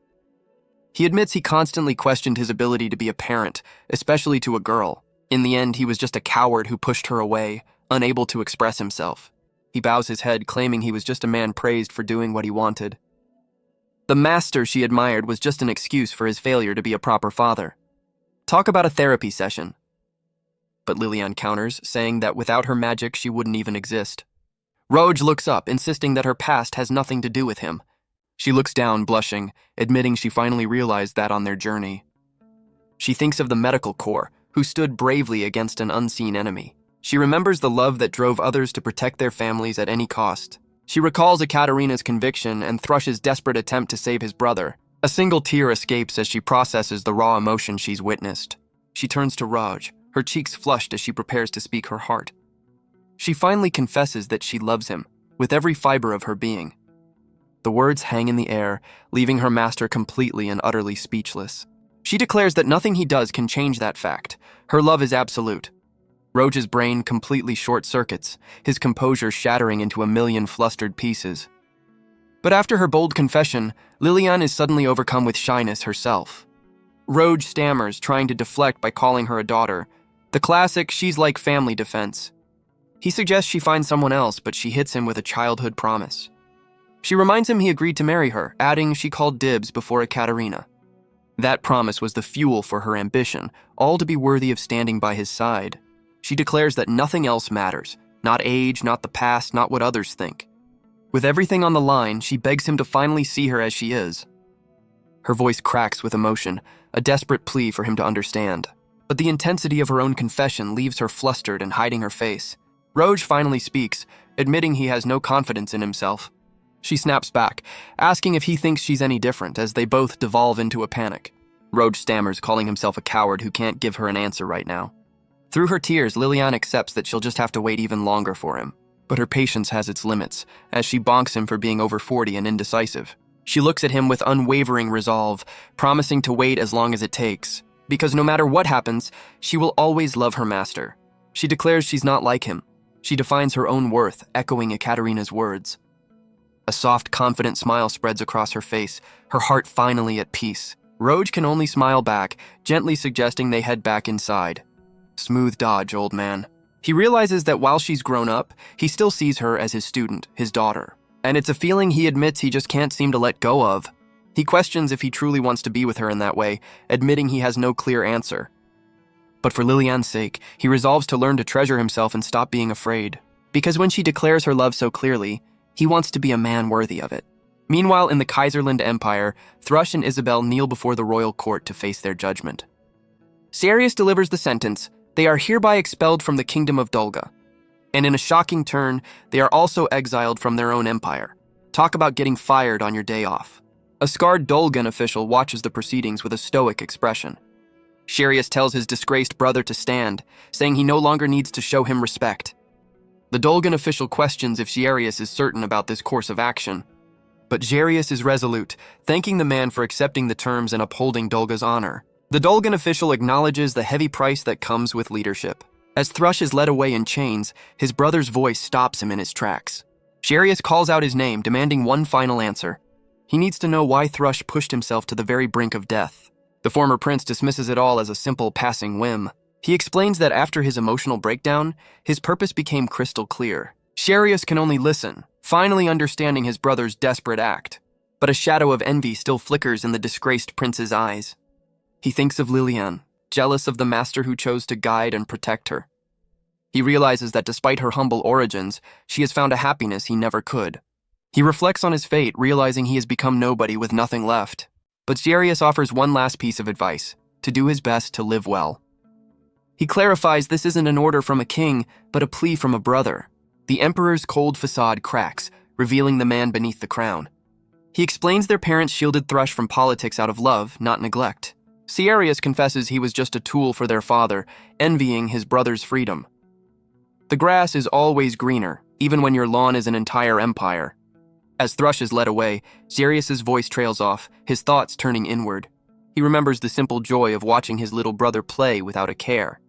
Speaker 1: He admits he constantly questioned his ability to be a parent, especially to a girl. In the end, he was just a coward who pushed her away, unable to express himself. He bows his head, claiming he was just a man praised for doing what he wanted. The master she admired was just an excuse for his failure to be a proper father. Talk about a therapy session. But Lilian counters, saying that without her magic, she wouldn't even exist. Roj looks up, insisting that her past has nothing to do with him. She looks down, blushing, admitting she finally realized that on their journey. She thinks of the medical corps, who stood bravely against an unseen enemy. She remembers the love that drove others to protect their families at any cost. She recalls Ekaterina's conviction and Thrush's desperate attempt to save his brother. A single tear escapes as she processes the raw emotion she's witnessed. She turns to Raj, her cheeks flushed as she prepares to speak her heart. She finally confesses that she loves him, with every fiber of her being. The words hang in the air, leaving her master completely and utterly speechless. She declares that nothing he does can change that fact. Her love is absolute. Roj's brain completely short-circuits, his composure shattering into a million flustered pieces. But after her bold confession, Lilian is suddenly overcome with shyness herself. Roj stammers, trying to deflect by calling her a daughter. The classic she's-like family defense. He suggests she find someone else, but she hits him with a childhood promise. She reminds him he agreed to marry her, adding she called dibs before Ekaterina. That promise was the fuel for her ambition, all to be worthy of standing by his side. She declares that nothing else matters, not age, not the past, not what others think. With everything on the line, she begs him to finally see her as she is. Her voice cracks with emotion, a desperate plea for him to understand. But the intensity of her own confession leaves her flustered and hiding her face. Roj finally speaks, admitting he has no confidence in himself. She snaps back, asking if he thinks she's any different, as they both devolve into a panic. Roj stammers, calling himself a coward who can't give her an answer right now. Through her tears, Lilian accepts that she'll just have to wait even longer for him. But her patience has its limits, as she bonks him for being over 40 and indecisive. She looks at him with unwavering resolve, promising to wait as long as it takes. Because no matter what happens, she will always love her master. She declares she's not like him. She defines her own worth, echoing Ekaterina's words. A soft, confident smile spreads across her face, her heart finally at peace. Roj can only smile back, gently suggesting they head back inside. Smooth dodge, old man. He realizes that while she's grown up, he still sees her as his student, his daughter. And it's a feeling he admits he just can't seem to let go of. He questions if he truly wants to be with her in that way, admitting he has no clear answer. But for Lilian's sake, he resolves to learn to treasure himself and stop being afraid. Because when she declares her love so clearly, he wants to be a man worthy of it. Meanwhile, in the Kaiserland Empire, Thrush and Isabel kneel before the royal court to face their judgment. Sirius delivers the sentence: they are hereby expelled from the kingdom of Dolga. And in a shocking turn, they are also exiled from their own empire. Talk about getting fired on your day off. A scarred Dolgan official watches the proceedings with a stoic expression. Sirius tells his disgraced brother to stand, saying he no longer needs to show him respect. The Dolgan official questions if Sirius is certain about this course of action. But Sirius is resolute, thanking the man for accepting the terms and upholding Dolga's honor. The Dolgan official acknowledges the heavy price that comes with leadership. As Thrush is led away in chains, his brother's voice stops him in his tracks. Sirius calls out his name, demanding one final answer. He needs to know why Thrush pushed himself to the very brink of death. The former prince dismisses it all as a simple passing whim. He explains that after his emotional breakdown, his purpose became crystal clear. Sirius can only listen, finally understanding his brother's desperate act. But a shadow of envy still flickers in the disgraced prince's eyes. He thinks of Lilian, jealous of the master who chose to guide and protect her. He realizes that despite her humble origins, she has found a happiness he never could. He reflects on his fate, realizing he has become nobody with nothing left. But Sirius offers one last piece of advice: to do his best to live well. He clarifies this isn't an order from a king, but a plea from a brother. The emperor's cold facade cracks, revealing the man beneath the crown. He explains their parents shielded Thrush from politics out of love, not neglect. Sirius confesses he was just a tool for their father, envying his brother's freedom. The grass is always greener, even when your lawn is an entire empire. As Thrush is led away, Sirius's voice trails off, his thoughts turning inward. He remembers the simple joy of watching his little brother play without a care.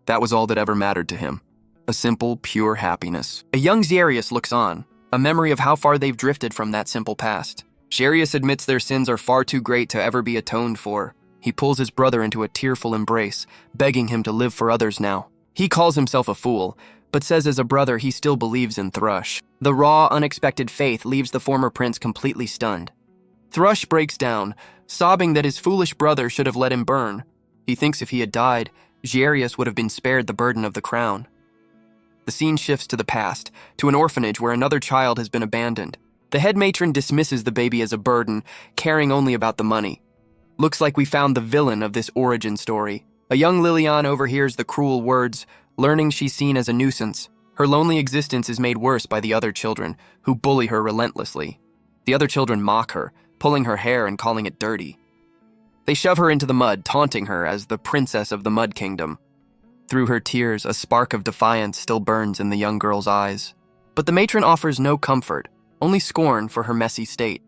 Speaker 1: That was all that ever mattered to him. A simple, pure happiness. A young Sirius looks on, a memory of how far they've drifted from that simple past. Sirius admits their sins are far too great to ever be atoned for. He pulls his brother into a tearful embrace, begging him to live for others now. He calls himself a fool, but says as a brother he still believes in Thrush. The raw, unexpected faith leaves the former prince completely stunned. Thrush breaks down, sobbing that his foolish brother should have let him burn. He thinks if he had died, Sirius would have been spared the burden of the crown. The scene shifts to the past, to an orphanage where another child has been abandoned. The head matron dismisses the baby as a burden, caring only about the money. Looks like we found the villain of this origin story. A young Lilian overhears the cruel words, learning she's seen as a nuisance. Her lonely existence is made worse by the other children, who bully her relentlessly. The other children mock her, pulling her hair and calling it dirty. They shove her into the mud, taunting her as the princess of the Mud Kingdom. Through her tears, a spark of defiance still burns in the young girl's eyes. But the matron offers no comfort, only scorn for her messy state.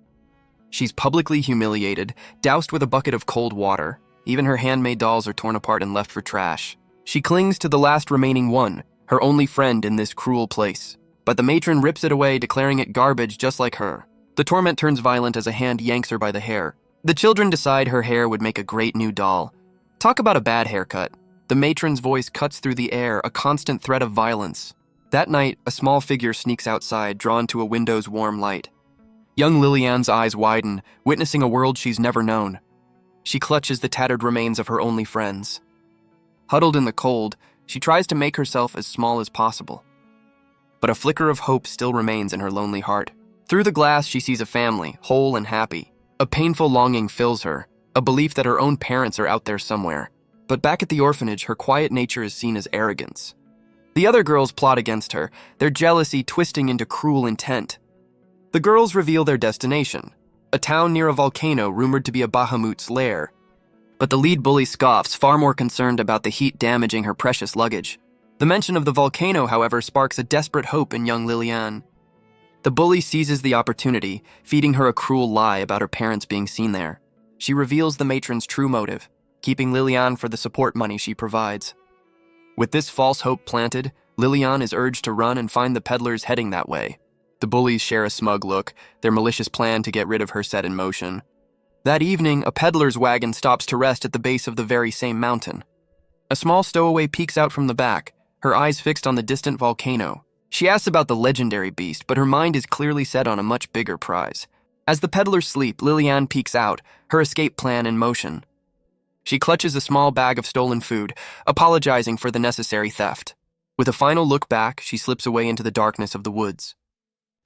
Speaker 1: She's publicly humiliated, doused with a bucket of cold water. Even her handmade dolls are torn apart and left for trash. She clings to the last remaining one, her only friend in this cruel place. But the matron rips it away, declaring it garbage just like her. The torment turns violent as a hand yanks her by the hair. The children decide her hair would make a great new doll. Talk about a bad haircut. The matron's voice cuts through the air, a constant threat of violence. That night, a small figure sneaks outside, drawn to a window's warm light. Young Lilian's eyes widen, witnessing a world she's never known. She clutches the tattered remains of her only friends. Huddled in the cold, she tries to make herself as small as possible. But a flicker of hope still remains in her lonely heart. Through the glass, she sees a family, whole and happy. A painful longing fills her, a belief that her own parents are out there somewhere. But back at the orphanage, her quiet nature is seen as arrogance. The other girls plot against her, their jealousy twisting into cruel intent. The girls reveal their destination, a town near a volcano rumored to be a Bahamut's lair. But the lead bully scoffs, far more concerned about the heat damaging her precious luggage. The mention of the volcano, however, sparks a desperate hope in young Lilian. The bully seizes the opportunity, feeding her a cruel lie about her parents being seen there. She reveals the matron's true motive, keeping Lilian for the support money she provides. With this false hope planted, Lilian is urged to run and find the peddlers heading that way. The bullies share a smug look, their malicious plan to get rid of her set in motion. That evening, a peddler's wagon stops to rest at the base of the very same mountain. A small stowaway peeks out from the back, her eyes fixed on the distant volcano. She asks about the legendary beast, but her mind is clearly set on a much bigger prize. As the peddlers sleep, Lilian peeks out, her escape plan in motion. She clutches a small bag of stolen food, apologizing for the necessary theft. With a final look back, she slips away into the darkness of the woods.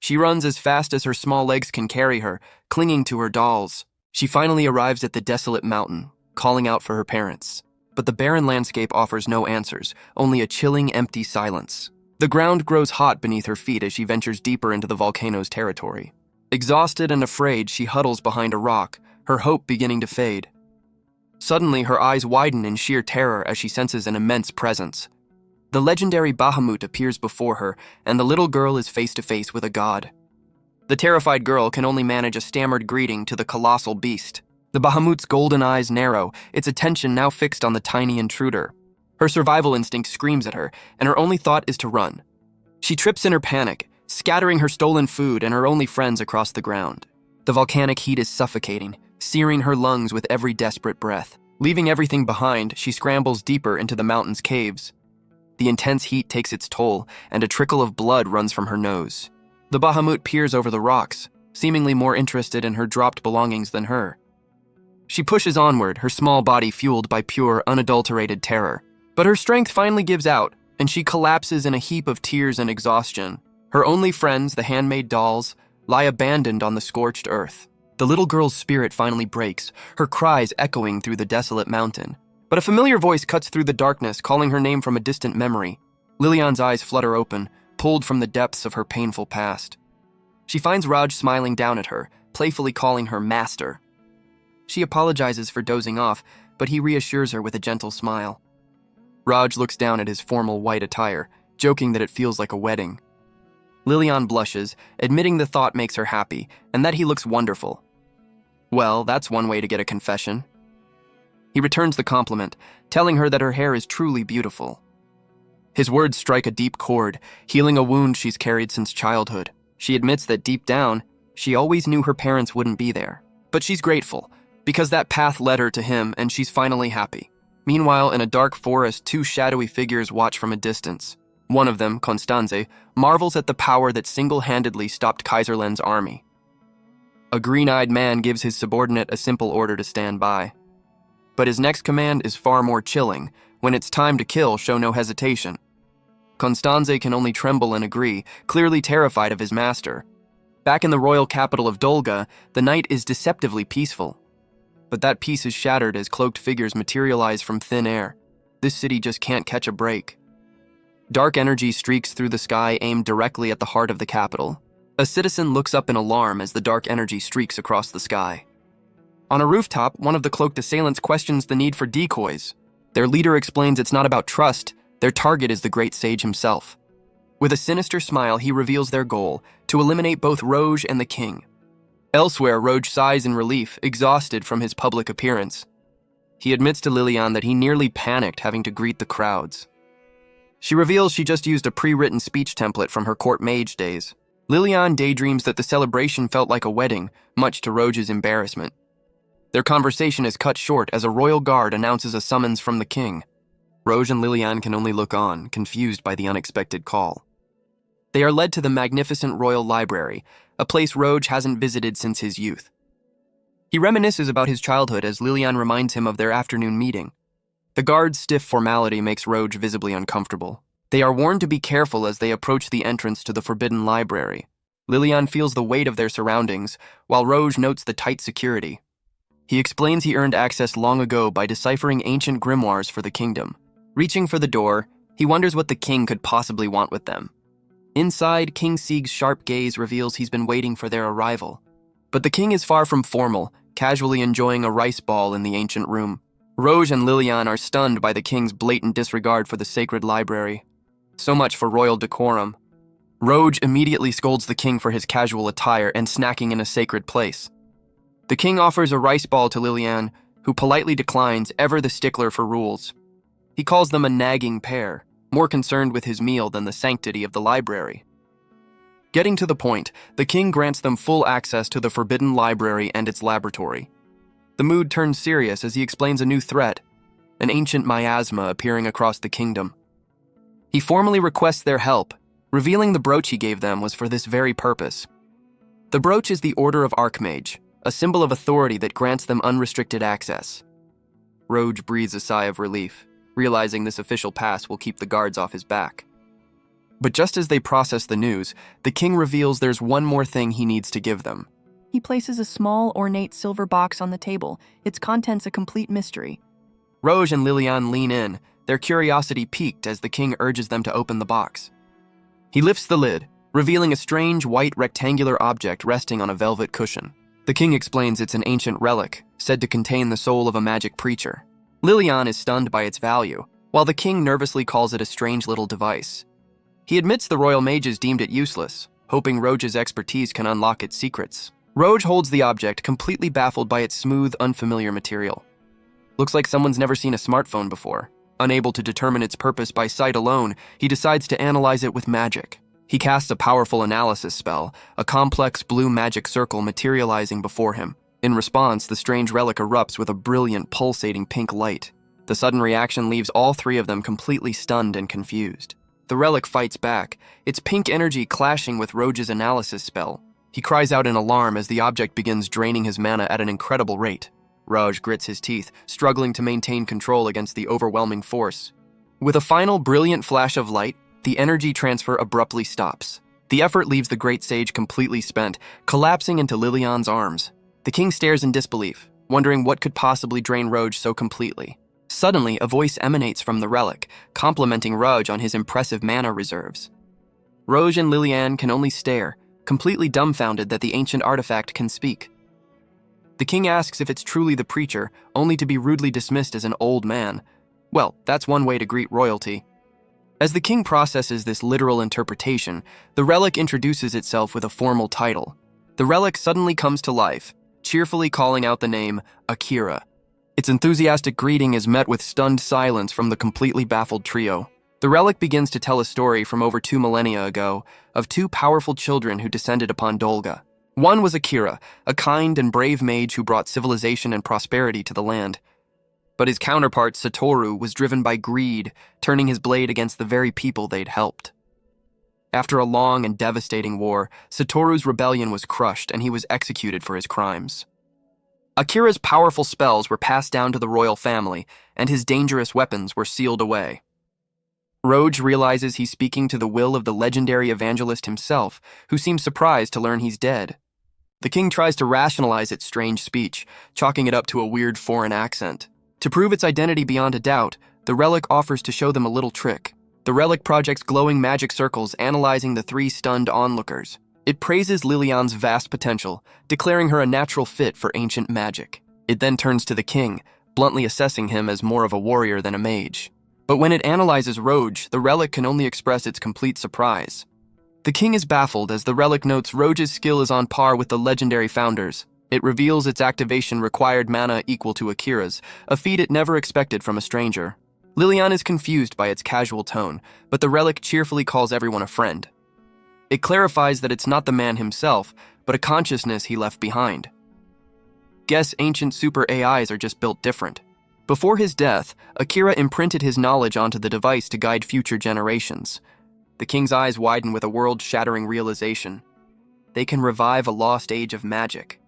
Speaker 1: She runs as fast as her small legs can carry her, clinging to her dolls. She finally arrives at the desolate mountain, calling out for her parents. But the barren landscape offers no answers, only a chilling, empty silence. The ground grows hot beneath her feet as she ventures deeper into the volcano's territory. Exhausted and afraid, she huddles behind a rock, her hope beginning to fade. Suddenly, her eyes widen in sheer terror as she senses an immense presence. The legendary Bahamut appears before her, and the little girl is face to face with a god. The terrified girl can only manage a stammered greeting to the colossal beast. The Bahamut's golden eyes narrow, its attention now fixed on the tiny intruder. Her survival instinct screams at her, and her only thought is to run. She trips in her panic, scattering her stolen food and her only friends across the ground. The volcanic heat is suffocating, searing her lungs with every desperate breath. Leaving everything behind, she scrambles deeper into the mountain's caves. The intense heat takes its toll, and a trickle of blood runs from her nose. The Bahamut peers over the rocks, seemingly more interested in her dropped belongings than her. She pushes onward, her small body fueled by pure, unadulterated terror. But her strength finally gives out, and she collapses in a heap of tears and exhaustion. Her only friends, the handmade dolls, lie abandoned on the scorched earth. The little girl's spirit finally breaks, her cries echoing through the desolate mountain. But a familiar voice cuts through the darkness, calling her name from a distant memory. Lilian's eyes flutter open, pulled from the depths of her painful past. She finds Raj smiling down at her, playfully calling her master. She apologizes for dozing off, but he reassures her with a gentle smile. Raj looks down at his formal white attire, joking that it feels like a wedding. Lilian blushes, admitting the thought makes her happy, and that he looks wonderful. Well, that's one way to get a confession. He returns the compliment, telling her that her hair is truly beautiful. His words strike a deep chord, healing a wound she's carried since childhood. She admits that deep down, she always knew her parents wouldn't be there. But she's grateful, because that path led her to him, and she's finally happy. Meanwhile, in a dark forest, two shadowy figures watch from a distance. One of them, Constanze, marvels at the power that single-handedly stopped Kaiserland's army. A green-eyed man gives his subordinate a simple order to stand by. But his next command is far more chilling. When it's time to kill, show no hesitation. Constanze can only tremble and agree, clearly terrified of his master. Back in the royal capital of Dolga, the night is deceptively peaceful. But that peace is shattered as cloaked figures materialize from thin air. This city just can't catch a break. Dark energy streaks through the sky, aimed directly at the heart of the capital. A citizen looks up in alarm as the dark energy streaks across the sky. On a rooftop, one of the cloaked assailants questions the need for decoys. Their leader explains it's not about trust, their target is the great sage himself. With a sinister smile, he reveals their goal, to eliminate both Rouge and the king. Elsewhere, Rouge sighs in relief, exhausted from his public appearance. He admits to Lilian that he nearly panicked having to greet the crowds. She reveals she just used a pre-written speech template from her court mage days. Lilian daydreams that the celebration felt like a wedding, much to Rouge's embarrassment. Their conversation is cut short as a royal guard announces a summons from the king. Rouge and Lilian can only look on, confused by the unexpected call. They are led to the magnificent royal library, a place Rouge hasn't visited since his youth. He reminisces about his childhood as Lilian reminds him of their afternoon meeting. The guard's stiff formality makes Rouge visibly uncomfortable. They are warned to be careful as they approach the entrance to the forbidden library. Lilian feels the weight of their surroundings, while Rouge notes the tight security. He explains he earned access long ago by deciphering ancient grimoires for the kingdom. Reaching for the door, he wonders what the king could possibly want with them. Inside, King Sieg's sharp gaze reveals he's been waiting for their arrival. But the king is far from formal, casually enjoying a rice ball in the ancient room. Rouge and Lilian are stunned by the king's blatant disregard for the sacred library. So much for royal decorum. Rouge immediately scolds the king for his casual attire and snacking in a sacred place. The king offers a rice ball to Lilian, who politely declines, ever the stickler for rules. He calls them a nagging pair, more concerned with his meal than the sanctity of the library. Getting to the point, the king grants them full access to the forbidden library and its laboratory. The mood turns serious as he explains a new threat, an ancient miasma appearing across the kingdom. He formally requests their help, revealing the brooch he gave them was for this very purpose. The brooch is the Order of Archmage, a symbol of authority that grants them unrestricted access. Rouge breathes a sigh of relief, realizing this official pass will keep the guards off his back. But just as they process the news, the king reveals there's one more thing he needs to give them.
Speaker 2: He places a small, ornate silver box on the table, its contents a complete mystery.
Speaker 1: Rouge and Lilian lean in, their curiosity piqued as the king urges them to open the box. He lifts the lid, revealing a strange white rectangular object resting on a velvet cushion. The king explains it's an ancient relic, said to contain the soul of a magic preacher. Lilian is stunned by its value, while the king nervously calls it a strange little device. He admits the royal mages deemed it useless, hoping Rouge's expertise can unlock its secrets. Rouge holds the object, completely baffled by its smooth, unfamiliar material. Looks like someone's never seen a smartphone before. Unable to determine its purpose by sight alone, he decides to analyze it with magic. He casts a powerful analysis spell, a complex blue magic circle materializing before him. In response, the strange relic erupts with a brilliant, pulsating pink light. The sudden reaction leaves all three of them completely stunned and confused. The relic fights back, its pink energy clashing with Rouge's analysis spell. He cries out in alarm as the object begins draining his mana at an incredible rate. Rouge grits his teeth, struggling to maintain control against the overwhelming force. With a final brilliant flash of light, the energy transfer abruptly stops. The effort leaves the great sage completely spent, collapsing into Lilian's arms. The king stares in disbelief, wondering what could possibly drain Rouge so completely. Suddenly, a voice emanates from the relic, complimenting Rouge on his impressive mana reserves. Rouge and Lilian can only stare, completely dumbfounded that the ancient artifact can speak. The king asks if it's truly the preacher, only to be rudely dismissed as an old man. Well, that's one way to greet royalty. As the king processes this literal interpretation, the relic introduces itself with a formal title. The relic suddenly comes to life, cheerfully calling out the name Akira. Its enthusiastic greeting is met with stunned silence from the completely baffled trio. The relic begins to tell a story from over 2 millennia ago of 2 powerful children who descended upon Dolga. One was Akira, a kind and brave mage who brought civilization and prosperity to the land. But his counterpart, Satoru, was driven by greed, turning his blade against the very people they'd helped. After a long and devastating war, Satoru's rebellion was crushed and he was executed for his crimes. Akira's powerful spells were passed down to the royal family, and his dangerous weapons were sealed away. Rouge realizes he's speaking to the will of the legendary evangelist himself, who seems surprised to learn he's dead. The king tries to rationalize its strange speech, chalking it up to a weird foreign accent. To prove its identity beyond a doubt, the relic offers to show them a little trick. The relic projects glowing magic circles, analyzing the 3 stunned onlookers. It praises Lilian's vast potential, declaring her a natural fit for ancient magic. It then turns to the king, bluntly assessing him as more of a warrior than a mage. But when it analyzes Rouge, the relic can only express its complete surprise. The king is baffled as the relic notes Rouge's skill is on par with the legendary founders. It reveals its activation required mana equal to Akira's, a feat it never expected from a stranger. Lilian is confused by its casual tone, but the relic cheerfully calls everyone a friend. It clarifies that it's not the man himself, but a consciousness he left behind. Guess ancient super AIs are just built different. Before his death, Akira imprinted his knowledge onto the device to guide future generations. The king's eyes widen with a world-shattering realization. They can revive a lost age of magic.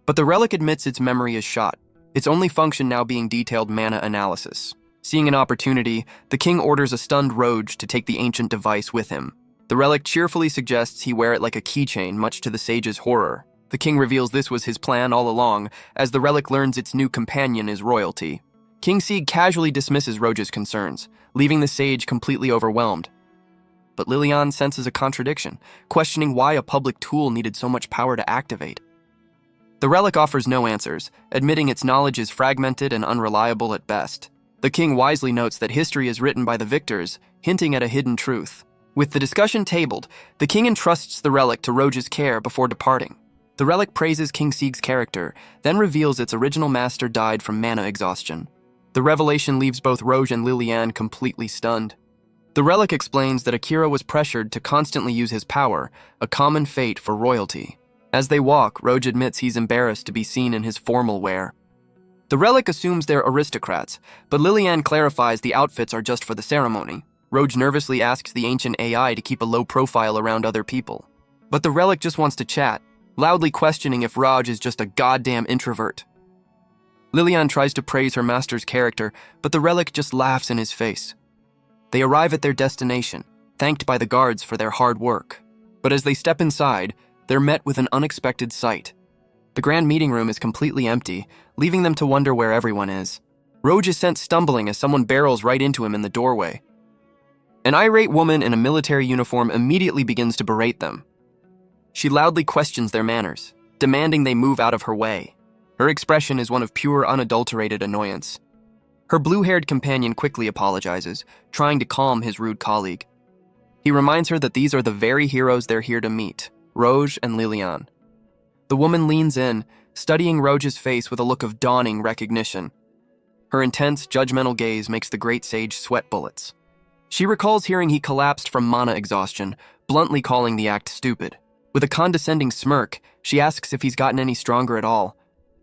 Speaker 1: But the relic admits its memory is shot, its only function now being detailed mana analysis. Seeing an opportunity, the king orders a stunned Rouge to take the ancient device with him. The relic cheerfully suggests he wear it like a keychain, much to the sage's horror. The king reveals this was his plan all along, as the relic learns its new companion is royalty. King Sieg casually dismisses Rouge's concerns, leaving the sage completely overwhelmed. But Lilian senses a contradiction, questioning why a public tool needed so much power to activate. The relic offers no answers, admitting its knowledge is fragmented and unreliable at best. The king wisely notes that history is written by the victors, hinting at a hidden truth. With the discussion tabled, the king entrusts the relic to Rouge's care before departing. The relic praises King Sieg's character, then reveals its original master died from mana exhaustion. The revelation leaves both Rouge and Lilian completely stunned. The relic explains that Akira was pressured to constantly use his power, a common fate for royalty. As they walk, Rouge admits he's embarrassed to be seen in his formal wear. The relic assumes they're aristocrats, but Lilian clarifies the outfits are just for the ceremony. Rouge nervously asks the ancient AI to keep a low profile around other people. But the relic just wants to chat, loudly questioning if Rouge is just a goddamn introvert. Lilian tries to praise her master's character, but the relic just laughs in his face. They arrive at their destination, thanked by the guards for their hard work. But as they step inside, they're met with an unexpected sight. The grand meeting room is completely empty, leaving them to wonder where everyone is. Roj is sent stumbling as someone barrels right into him in the doorway. An irate woman in a military uniform immediately begins to berate them. She loudly questions their manners, demanding they move out of her way. Her expression is one of pure, unadulterated annoyance. Her blue-haired companion quickly apologizes, trying to calm his rude colleague. He reminds her that these are the very heroes they're here to meet, Roj and Lilian. The woman leans in, studying Roj's face with a look of dawning recognition. Her intense, judgmental gaze makes the great sage sweat bullets. She recalls hearing he collapsed from mana exhaustion, bluntly calling the act stupid. With a condescending smirk, she asks if he's gotten any stronger at all.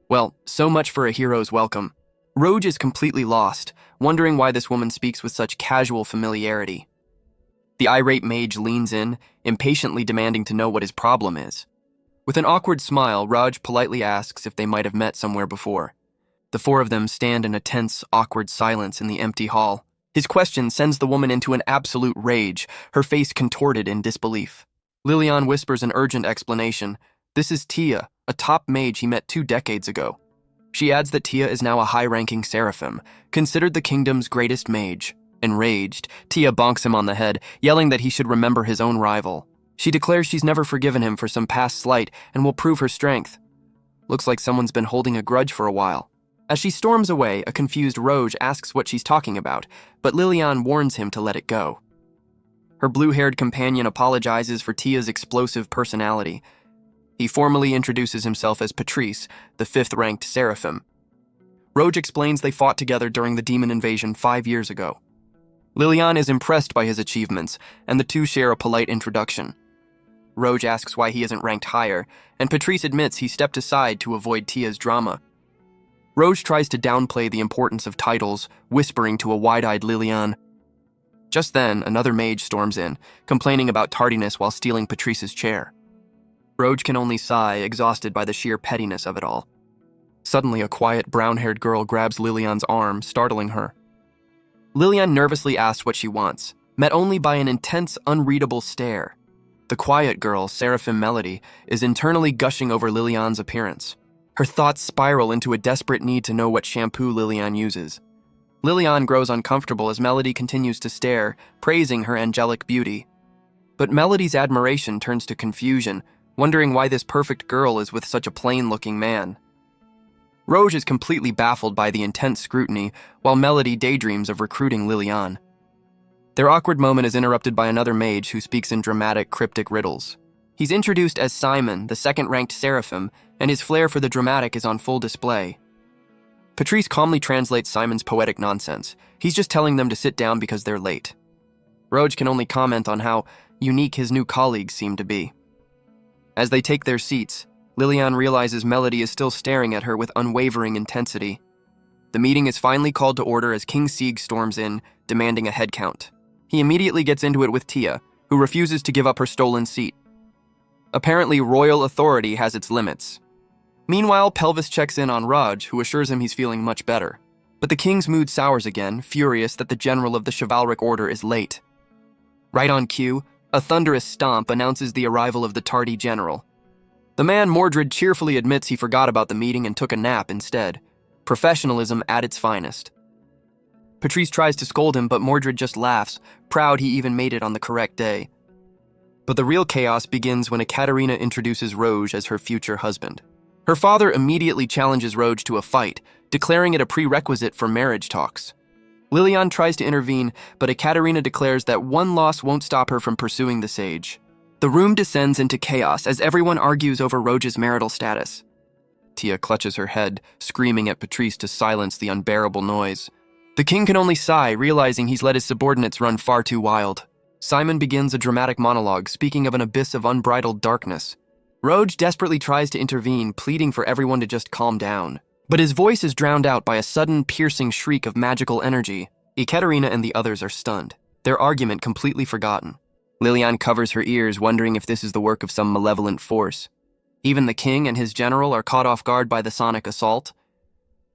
Speaker 1: Well, so much for a hero's welcome. Roj is completely lost, wondering why this woman speaks with such casual familiarity. The irate mage leans in, impatiently demanding to know what his problem is. With an awkward smile, Raj politely asks if they might have met somewhere before. The four of them stand in a tense, awkward silence in the empty hall. His question sends the woman into an absolute rage, her face contorted in disbelief. Lilian whispers an urgent explanation. This is Tia, a top mage he met 2 decades ago. She adds that Tia is now a high-ranking seraphim, considered the kingdom's greatest mage. Enraged, Tia bonks him on the head, yelling that he should remember his own rival. She declares she's never forgiven him for some past slight and will prove her strength. Looks like someone's been holding a grudge for a while. As she storms away, a confused Roj asks what she's talking about, but Lilian warns him to let it go. Her blue-haired companion apologizes for Tia's explosive personality. He formally introduces himself as Patrice, the 5th-ranked seraphim. Roj explains they fought together during the demon invasion 5 years ago. Lilian is impressed by his achievements, and the two share a polite introduction. Roj asks why he isn't ranked higher, and Patrice admits he stepped aside to avoid Tia's drama. Roj tries to downplay the importance of titles, whispering to a wide-eyed Lilian. Just then, another mage storms in, complaining about tardiness while stealing Patrice's chair. Roj can only sigh, exhausted by the sheer pettiness of it all. Suddenly, a quiet, brown-haired girl grabs Lilian's arm, startling her. Lilian nervously asks what she wants, met only by an intense, unreadable stare. The quiet girl, Seraphim Melody, is internally gushing over Lilian's appearance. Her thoughts spiral into a desperate need to know what shampoo Lilian uses. Lilian grows uncomfortable as Melody continues to stare, praising her angelic beauty. But Melody's admiration turns to confusion, wondering why this perfect girl is with such a plain-looking man. Roj is completely baffled by the intense scrutiny, while Melody daydreams of recruiting Lilian. Their awkward moment is interrupted by another mage who speaks in dramatic, cryptic riddles. He's introduced as Simon, the 2nd-ranked seraphim, and his flair for the dramatic is on full display. Patrice calmly translates Simon's poetic nonsense. He's just telling them to sit down because they're late. Roj can only comment on how unique his new colleagues seem to be. As they take their seats, Lilian realizes Melody is still staring at her with unwavering intensity. The meeting is finally called to order as King Sieg storms in, demanding a head count. He immediately gets into it with Tia, who refuses to give up her stolen seat. Apparently, royal authority has its limits. Meanwhile, Pelvis checks in on Raj, who assures him he's feeling much better. But the king's mood sours again, furious that the general of the chivalric order is late. Right on cue, a thunderous stomp announces the arrival of the tardy general. The man Mordred cheerfully admits he forgot about the meeting and took a nap instead. Professionalism at its finest. Patrice tries to scold him, but Mordred just laughs, proud he even made it on the correct day. But the real chaos begins when Ekaterina introduces Roj as her future husband. Her father immediately challenges Roj to a fight, declaring it a prerequisite for marriage talks. Lilian tries to intervene, but Ekaterina declares that one loss won't stop her from pursuing the sage. The room descends into chaos as everyone argues over Roj's marital status. Tia clutches her head, screaming at Patrice to silence the unbearable noise. The king can only sigh, realizing he's let his subordinates run far too wild. Simon begins a dramatic monologue, speaking of an abyss of unbridled darkness. Roj desperately tries to intervene, pleading for everyone to just calm down. But his voice is drowned out by a sudden, piercing shriek of magical energy. Ekaterina and the others are stunned, their argument completely forgotten. Lilian covers her ears, wondering if this is the work of some malevolent force. Even the king and his general are caught off guard by the sonic assault.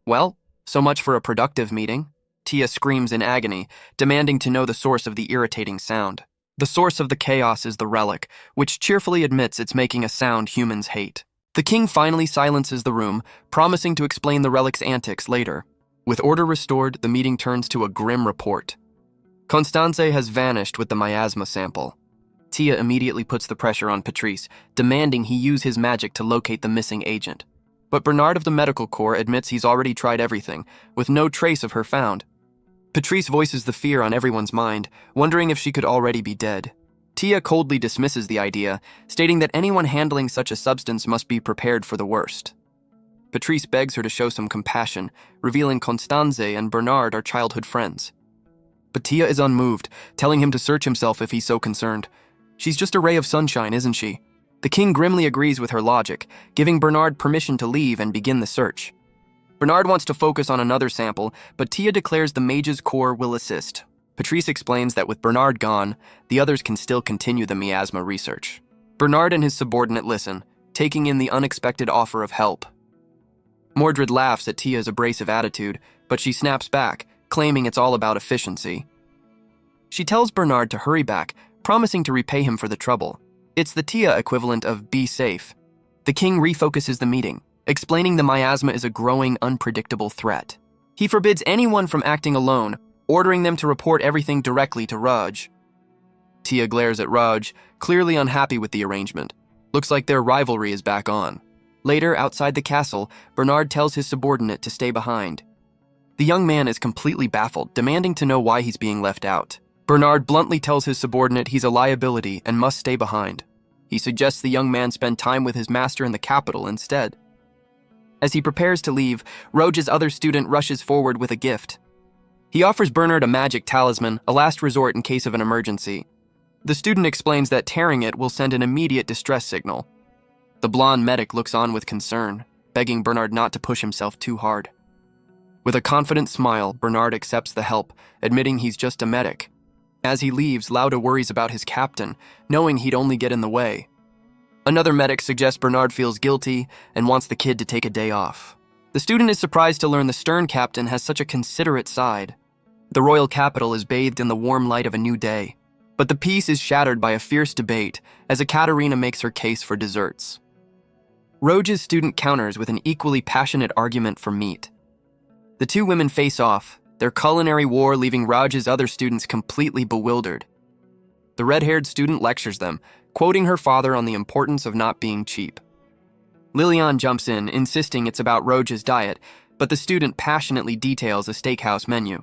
Speaker 1: Well, so much for a productive meeting. Tia screams in agony, demanding to know the source of the irritating sound. The source of the chaos is the relic, which cheerfully admits it's making a sound humans hate. The king finally silences the room, promising to explain the relic's antics later. With order restored, the meeting turns to a grim report. Constanze has vanished with the miasma sample. Tia immediately puts the pressure on Patrice, demanding he use his magic to locate the missing agent. But Bernard of the Medical Corps admits he's already tried everything, with no trace of her found. Patrice voices the fear on everyone's mind, wondering if she could already be dead. Tia coldly dismisses the idea, stating that anyone handling such a substance must be prepared for the worst. Patrice begs her to show some compassion, revealing Constanze and Bernard are childhood friends. But Tia is unmoved, telling him to search himself if he's so concerned. She's just a ray of sunshine, isn't she? The king grimly agrees with her logic, giving Bernard permission to leave and begin the search. Bernard wants to focus on another sample, but Tia declares the mage's core will assist. Patrice explains that with Bernard gone, the others can still continue the miasma research. Bernard and his subordinate listen, taking in the unexpected offer of help. Mordred laughs at Tia's abrasive attitude, but she snaps back, claiming it's all about efficiency. She tells Bernard to hurry back, promising to repay him for the trouble. It's the Tia equivalent of be safe. The king refocuses the meeting, explaining the miasma is a growing, unpredictable threat. He forbids anyone from acting alone, ordering them to report everything directly to Raj. Tia glares at Raj, clearly unhappy with the arrangement. Looks like their rivalry is back on. Later, outside the castle, Bernard tells his subordinate to stay behind. The young man is completely baffled, demanding to know why he's being left out. Bernard bluntly tells his subordinate he's a liability and must stay behind. He suggests the young man spend time with his master in the capital instead. As he prepares to leave, Roge's other student rushes forward with a gift. He offers Bernard a magic talisman, a last resort in case of an emergency. The student explains that tearing it will send an immediate distress signal. The blonde medic looks on with concern, begging Bernard not to push himself too hard. With a confident smile, Bernard accepts the help, admitting he's just a medic. As he leaves, Lauda worries about his captain, knowing he'd only get in the way. Another medic suggests Bernard feels guilty and wants the kid to take a day off. The student is surprised to learn the stern captain has such a considerate side. The royal capital is bathed in the warm light of a new day. But the peace is shattered by a fierce debate as Ekaterina makes her case for desserts. Roge's student counters with an equally passionate argument for meat. The two women face off, their culinary war leaving Raj's other students completely bewildered. The red-haired student lectures them, quoting her father on the importance of not being cheap. Lilian jumps in, insisting it's about Roge's diet, but the student passionately details a steakhouse menu.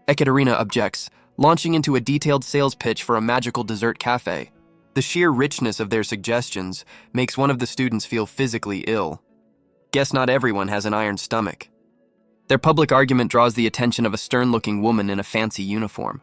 Speaker 1: Ekaterina objects, launching into a detailed sales pitch for a magical dessert cafe. The sheer richness of their suggestions makes one of the students feel physically ill. Guess not everyone has an iron stomach. Their public argument draws the attention of a stern-looking woman in a fancy uniform.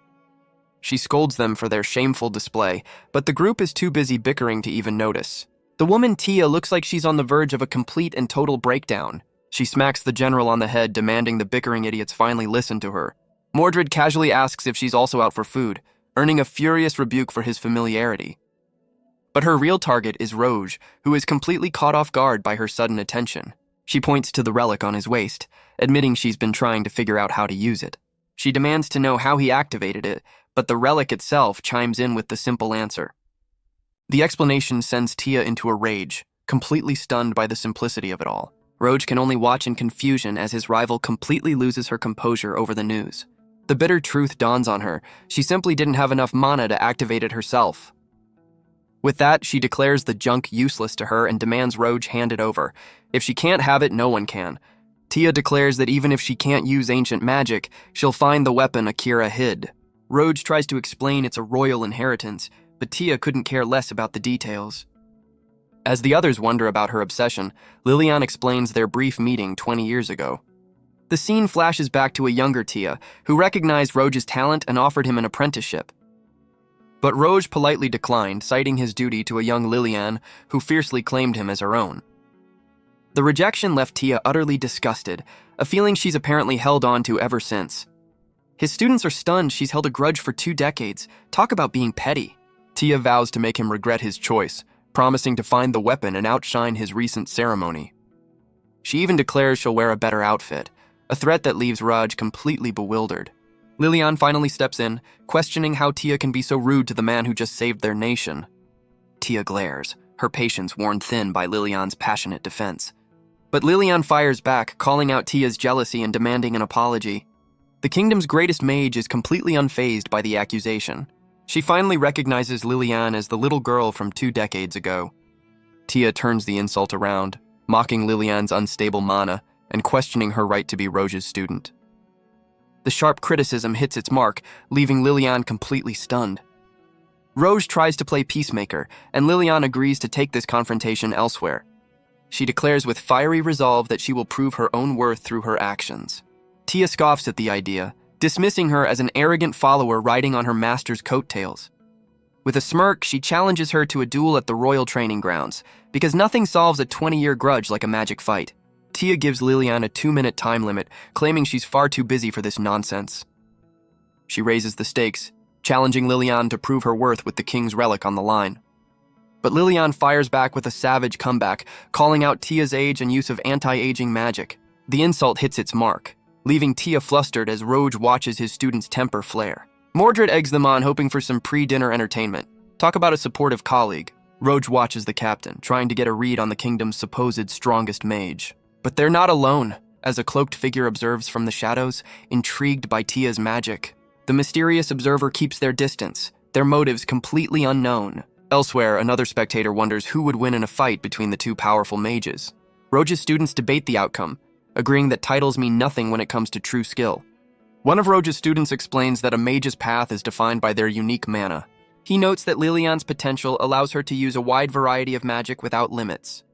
Speaker 1: She scolds them for their shameful display, but the group is too busy bickering to even notice. The woman Tia looks like she's on the verge of a complete and total breakdown. She smacks the general on the head, demanding the bickering idiots finally listen to her. Mordred casually asks if she's also out for food, earning a furious rebuke for his familiarity. But her real target is Roge, who is completely caught off guard by her sudden attention. She points to the relic on his waist, admitting she's been trying to figure out how to use it. She demands to know how he activated it, but the relic itself chimes in with the simple answer. The explanation sends Tia into a rage, completely stunned by the simplicity of it all. Roge can only watch in confusion as his rival completely loses her composure over the news. The bitter truth dawns on her. She simply didn't have enough mana to activate it herself. With that, she declares the junk useless to her and demands Roge hand it over. If she can't have it, no one can. Tia declares that even if she can't use ancient magic, she'll find the weapon Akira hid. Roge tries to explain it's a royal inheritance, but Tia couldn't care less about the details. As the others wonder about her obsession, Lilian explains their brief meeting 20 years ago. The scene flashes back to a younger Tia, who recognized Roge's talent and offered him an apprenticeship. But Roge politely declined, citing his duty to a young Lilian who fiercely claimed him as her own. The rejection left Tia utterly disgusted, a feeling she's apparently held on to ever since. His students are stunned she's held a grudge for 2 decades. Talk about being petty. Tia vows to make him regret his choice, promising to find the weapon and outshine his recent ceremony. She even declares she'll wear a better outfit, a threat that leaves Raj completely bewildered. Lilian finally steps in, questioning how Tia can be so rude to the man who just saved their nation. Tia glares, her patience worn thin by Lilian's passionate defense. But Lilian fires back, calling out Tia's jealousy and demanding an apology. The kingdom's greatest mage is completely unfazed by the accusation. She finally recognizes Lilian as the little girl from 2 decades ago. Tia turns the insult around, mocking Lilian's unstable mana and questioning her right to be Roge's student. The sharp criticism hits its mark, leaving Lilian completely stunned. Roge tries to play peacemaker, and Lilian agrees to take this confrontation elsewhere. She declares with fiery resolve that she will prove her own worth through her actions. Tia scoffs at the idea, dismissing her as an arrogant follower riding on her master's coattails. With a smirk, she challenges her to a duel at the royal training grounds, because nothing solves a 20-year grudge like a magic fight. Tia gives Lilian a 2-minute time limit, claiming she's far too busy for this nonsense. She raises the stakes, challenging Lilian to prove her worth with the king's relic on the line. But Lilian fires back with a savage comeback, calling out Tia's age and use of anti-aging magic. The insult hits its mark, leaving Tia flustered as Roge watches his student's temper flare. Mordred eggs them on, hoping for some pre-dinner entertainment. Talk about a supportive colleague. Roge watches the captain, trying to get a read on the kingdom's supposed strongest mage. But they're not alone, as a cloaked figure observes from the shadows, intrigued by Tia's magic. The mysterious observer keeps their distance, their motives completely unknown. Elsewhere, another spectator wonders who would win in a fight between the two powerful mages. Roge's students debate the outcome, agreeing that titles mean nothing when it comes to true skill. One of Roge's students explains that a mage's path is defined by their unique mana. He notes that Lilian's potential allows her to use a wide variety of magic without limits.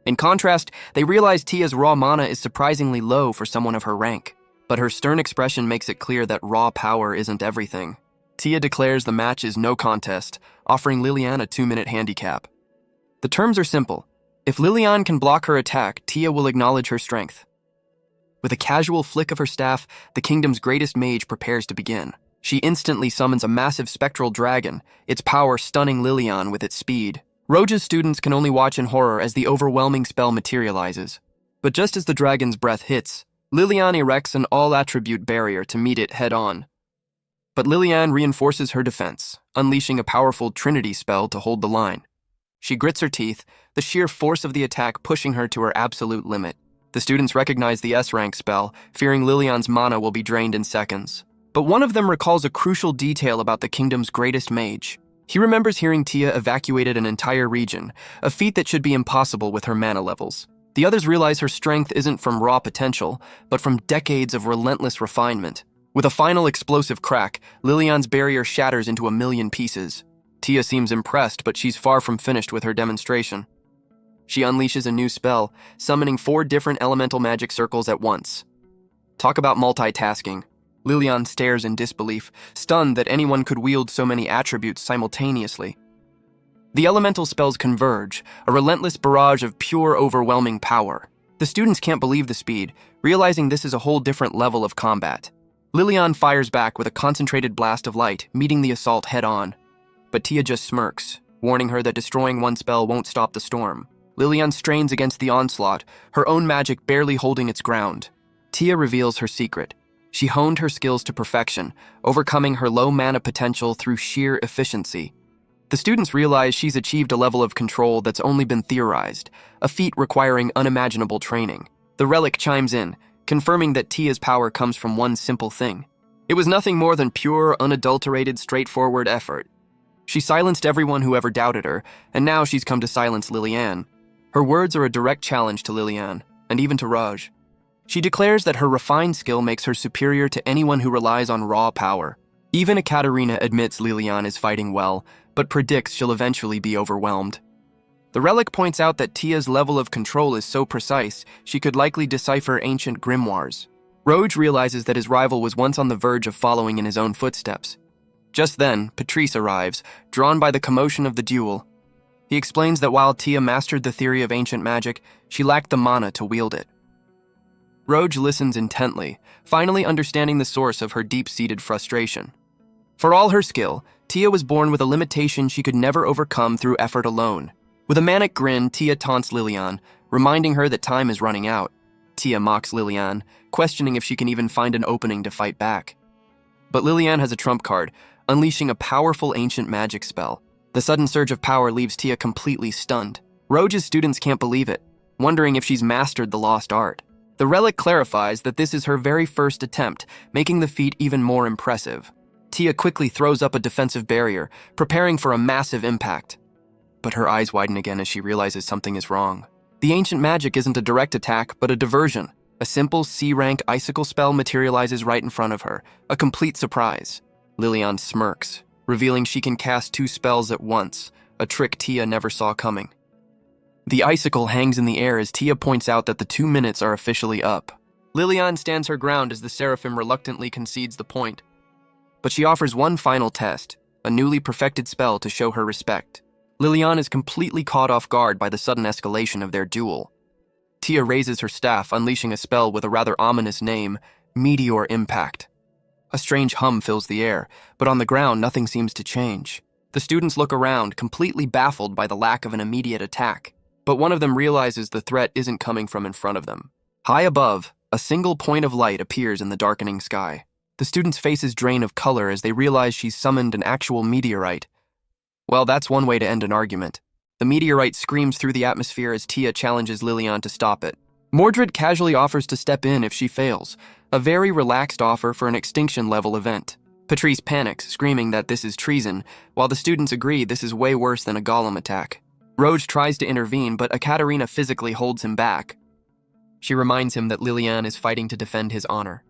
Speaker 1: In contrast, they realize Tia's raw mana is surprisingly low for someone of her rank. But her stern expression makes it clear that raw power isn't everything. Tia declares the match is no contest, offering Lilian a 2-minute handicap. The terms are simple. If Lilian can block her attack, Tia will acknowledge her strength. With a casual flick of her staff, the kingdom's greatest mage prepares to begin. She instantly summons a massive spectral dragon, its power stunning Lilian with its speed. Roge's students can only watch in horror as the overwhelming spell materializes. But just as the dragon's breath hits, Lilian erects an all-attribute barrier to meet it head-on. But Lilian reinforces her defense, unleashing a powerful Trinity spell to hold the line. She grits her teeth, the sheer force of the attack pushing her to her absolute limit. The students recognize the S-rank spell, fearing Lilian's mana will be drained in seconds. But one of them recalls a crucial detail about the kingdom's greatest mage. He remembers hearing Tia evacuated an entire region, a feat that should be impossible with her mana levels. The others realize her strength isn't from raw potential, but from decades of relentless refinement. With a final explosive crack, Lilian's barrier shatters into 1,000,000 pieces. Tia seems impressed, but she's far from finished with her demonstration. She unleashes a new spell, summoning 4 different elemental magic circles at once. Talk about multitasking. Lilian stares in disbelief, stunned that anyone could wield so many attributes simultaneously. The elemental spells converge, a relentless barrage of pure, overwhelming power. The students can't believe the speed, realizing this is a whole different level of combat. Lilian fires back with a concentrated blast of light, meeting the assault head-on. But Tia just smirks, warning her that destroying one spell won't stop the storm. Lilian strains against the onslaught, her own magic barely holding its ground. Tia reveals her secret. She honed her skills to perfection, overcoming her low mana potential through sheer efficiency. The students realize she's achieved a level of control that's only been theorized, a feat requiring unimaginable training. The relic chimes in, confirming that Tia's power comes from one simple thing. It was nothing more than pure, unadulterated, straightforward effort. She silenced everyone who ever doubted her, and now she's come to silence Lilian. Her words are a direct challenge to Lilian, and even to Raj. She declares that her refined skill makes her superior to anyone who relies on raw power. Even Ekaterina admits Lilian is fighting well, but predicts she'll eventually be overwhelmed. The relic points out that Tia's level of control is so precise, she could likely decipher ancient grimoires. Roge realizes that his rival was once on the verge of following in his own footsteps. Just then, Patrice arrives, drawn by the commotion of the duel. He explains that while Tia mastered the theory of ancient magic, she lacked the mana to wield it. Roge listens intently, finally understanding the source of her deep-seated frustration. For all her skill, Tia was born with a limitation she could never overcome through effort alone. With a manic grin, Tia taunts Lilian, reminding her that time is running out. Tia mocks Lilian, questioning if she can even find an opening to fight back. But Lilian has a trump card, unleashing a powerful ancient magic spell. The sudden surge of power leaves Tia completely stunned. Roge's students can't believe it, wondering if she's mastered the lost art. The relic clarifies that this is her very first attempt, making the feat even more impressive. Tia quickly throws up a defensive barrier, preparing for a massive impact. But her eyes widen again as she realizes something is wrong. The ancient magic isn't a direct attack, but a diversion. A simple C-rank icicle spell materializes right in front of her, a complete surprise. Lilian smirks, revealing she can cast 2 spells at once, a trick Tia never saw coming. The icicle hangs in the air as Tia points out that the 2 minutes are officially up. Lilian stands her ground as the Seraphim reluctantly concedes the point. But she offers one final test, a newly perfected spell to show her respect. Lilian is completely caught off guard by the sudden escalation of their duel. Tia raises her staff, unleashing a spell with a rather ominous name, Meteor Impact. A strange hum fills the air, but on the ground nothing seems to change. The students look around, completely baffled by the lack of an immediate attack. But one of them realizes the threat isn't coming from in front of them. High above, a single point of light appears in the darkening sky. The students' faces drain of color as they realize she's summoned an actual meteorite. Well, that's one way to end an argument. The meteorite screams through the atmosphere as Tia challenges Lilian to stop it. Mordred casually offers to step in if she fails, a very relaxed offer for an extinction-level event. Patrice panics, screaming that this is treason, while the students agree this is way worse than a golem attack. Roge tries to intervene, but Ekaterina physically holds him back. She reminds him that Lilian is fighting to defend his honor.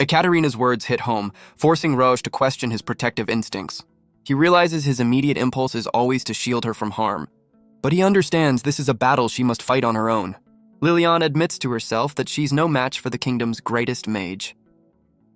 Speaker 1: Ekaterina's words hit home, forcing Roge to question his protective instincts. He realizes his immediate impulse is always to shield her from harm. But he understands this is a battle she must fight on her own. Lilian admits to herself that she's no match for the kingdom's greatest mage.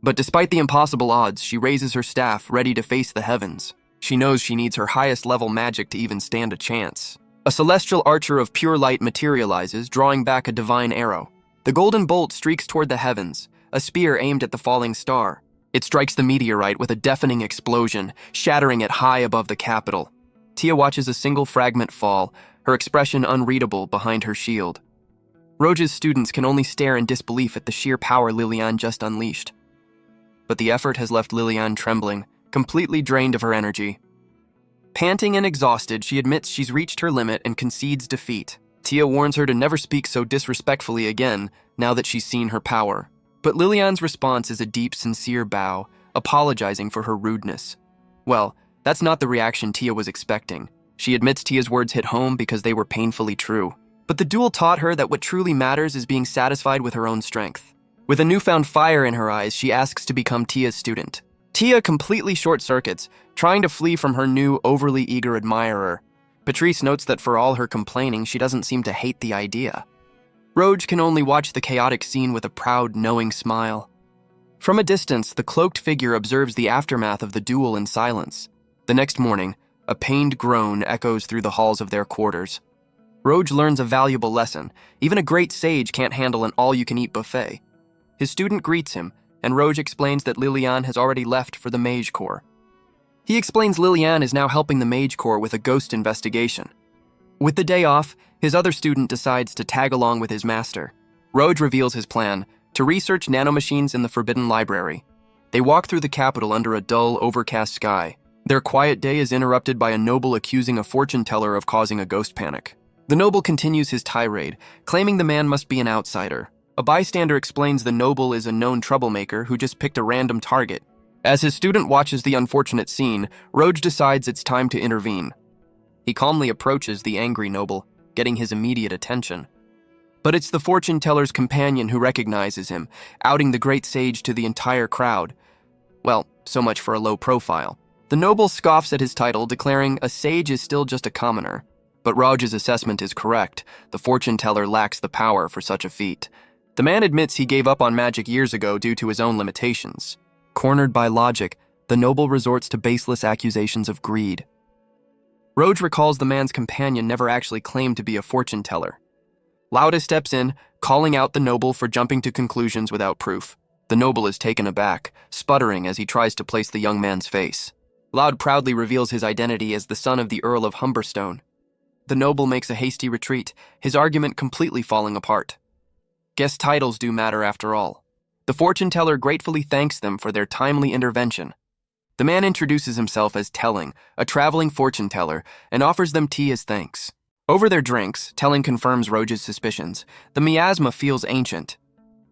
Speaker 1: But despite the impossible odds, she raises her staff, ready to face the heavens. She knows she needs her highest level magic to even stand a chance. A celestial archer of pure light materializes, drawing back a divine arrow. The golden bolt streaks toward the heavens, a spear aimed at the falling star. It strikes the meteorite with a deafening explosion, shattering it high above the capital. Tia watches a single fragment fall, her expression unreadable behind her shield. Roge's students can only stare in disbelief at the sheer power Lilian just unleashed. But the effort has left Lilian trembling, completely drained of her energy. Panting and exhausted, she admits she's reached her limit and concedes defeat. Tia warns her to never speak so disrespectfully again, now that she's seen her power. But Lilian's response is a deep, sincere bow, apologizing for her rudeness. Well, that's not the reaction Tia was expecting. She admits Tia's words hit home because they were painfully true. But the duel taught her that what truly matters is being satisfied with her own strength. With a newfound fire in her eyes, she asks to become Tia's student. Tia completely short-circuits, trying to flee from her new, overly eager admirer. Patrice notes that for all her complaining, she doesn't seem to hate the idea. Roge can only watch the chaotic scene with a proud, knowing smile. From a distance, the cloaked figure observes the aftermath of the duel in silence. The next morning, a pained groan echoes through the halls of their quarters. Roge learns a valuable lesson. Even a great sage can't handle an all-you-can-eat buffet. His student greets him, and Roge explains that Lilian has already left for the Mage Corps. He explains Lilian is now helping the Mage Corps with a ghost investigation. With the day off, his other student decides to tag along with his master. Roge reveals his plan, to research nanomachines in the Forbidden Library. They walk through the capital under a dull, overcast sky. Their quiet day is interrupted by a noble accusing a fortune teller of causing a ghost panic. The noble continues his tirade, claiming the man must be an outsider. A bystander explains the noble is a known troublemaker who just picked a random target. As his student watches the unfortunate scene, Roge decides it's time to intervene. He calmly approaches the angry noble, getting his immediate attention. But it's the fortune teller's companion who recognizes him, outing the great sage to the entire crowd. Well, so much for a low profile. The noble scoffs at his title, declaring a sage is still just a commoner. But Roge's assessment is correct. The fortune teller lacks the power for such a feat. The man admits he gave up on magic years ago due to his own limitations. Cornered by logic, the noble resorts to baseless accusations of greed. Roge recalls the man's companion never actually claimed to be a fortune teller. Lauda steps in, calling out the noble for jumping to conclusions without proof. The noble is taken aback, sputtering as he tries to place the young man's face. Laud proudly reveals his identity as the son of the Earl of Humberstone. The noble makes a hasty retreat, his argument completely falling apart. Guess titles do matter after all. The fortune teller gratefully thanks them for their timely intervention. The man introduces himself as Telling, a traveling fortune teller, and offers them tea as thanks. Over their drinks, Telling confirms Roj's suspicions. The miasma feels ancient.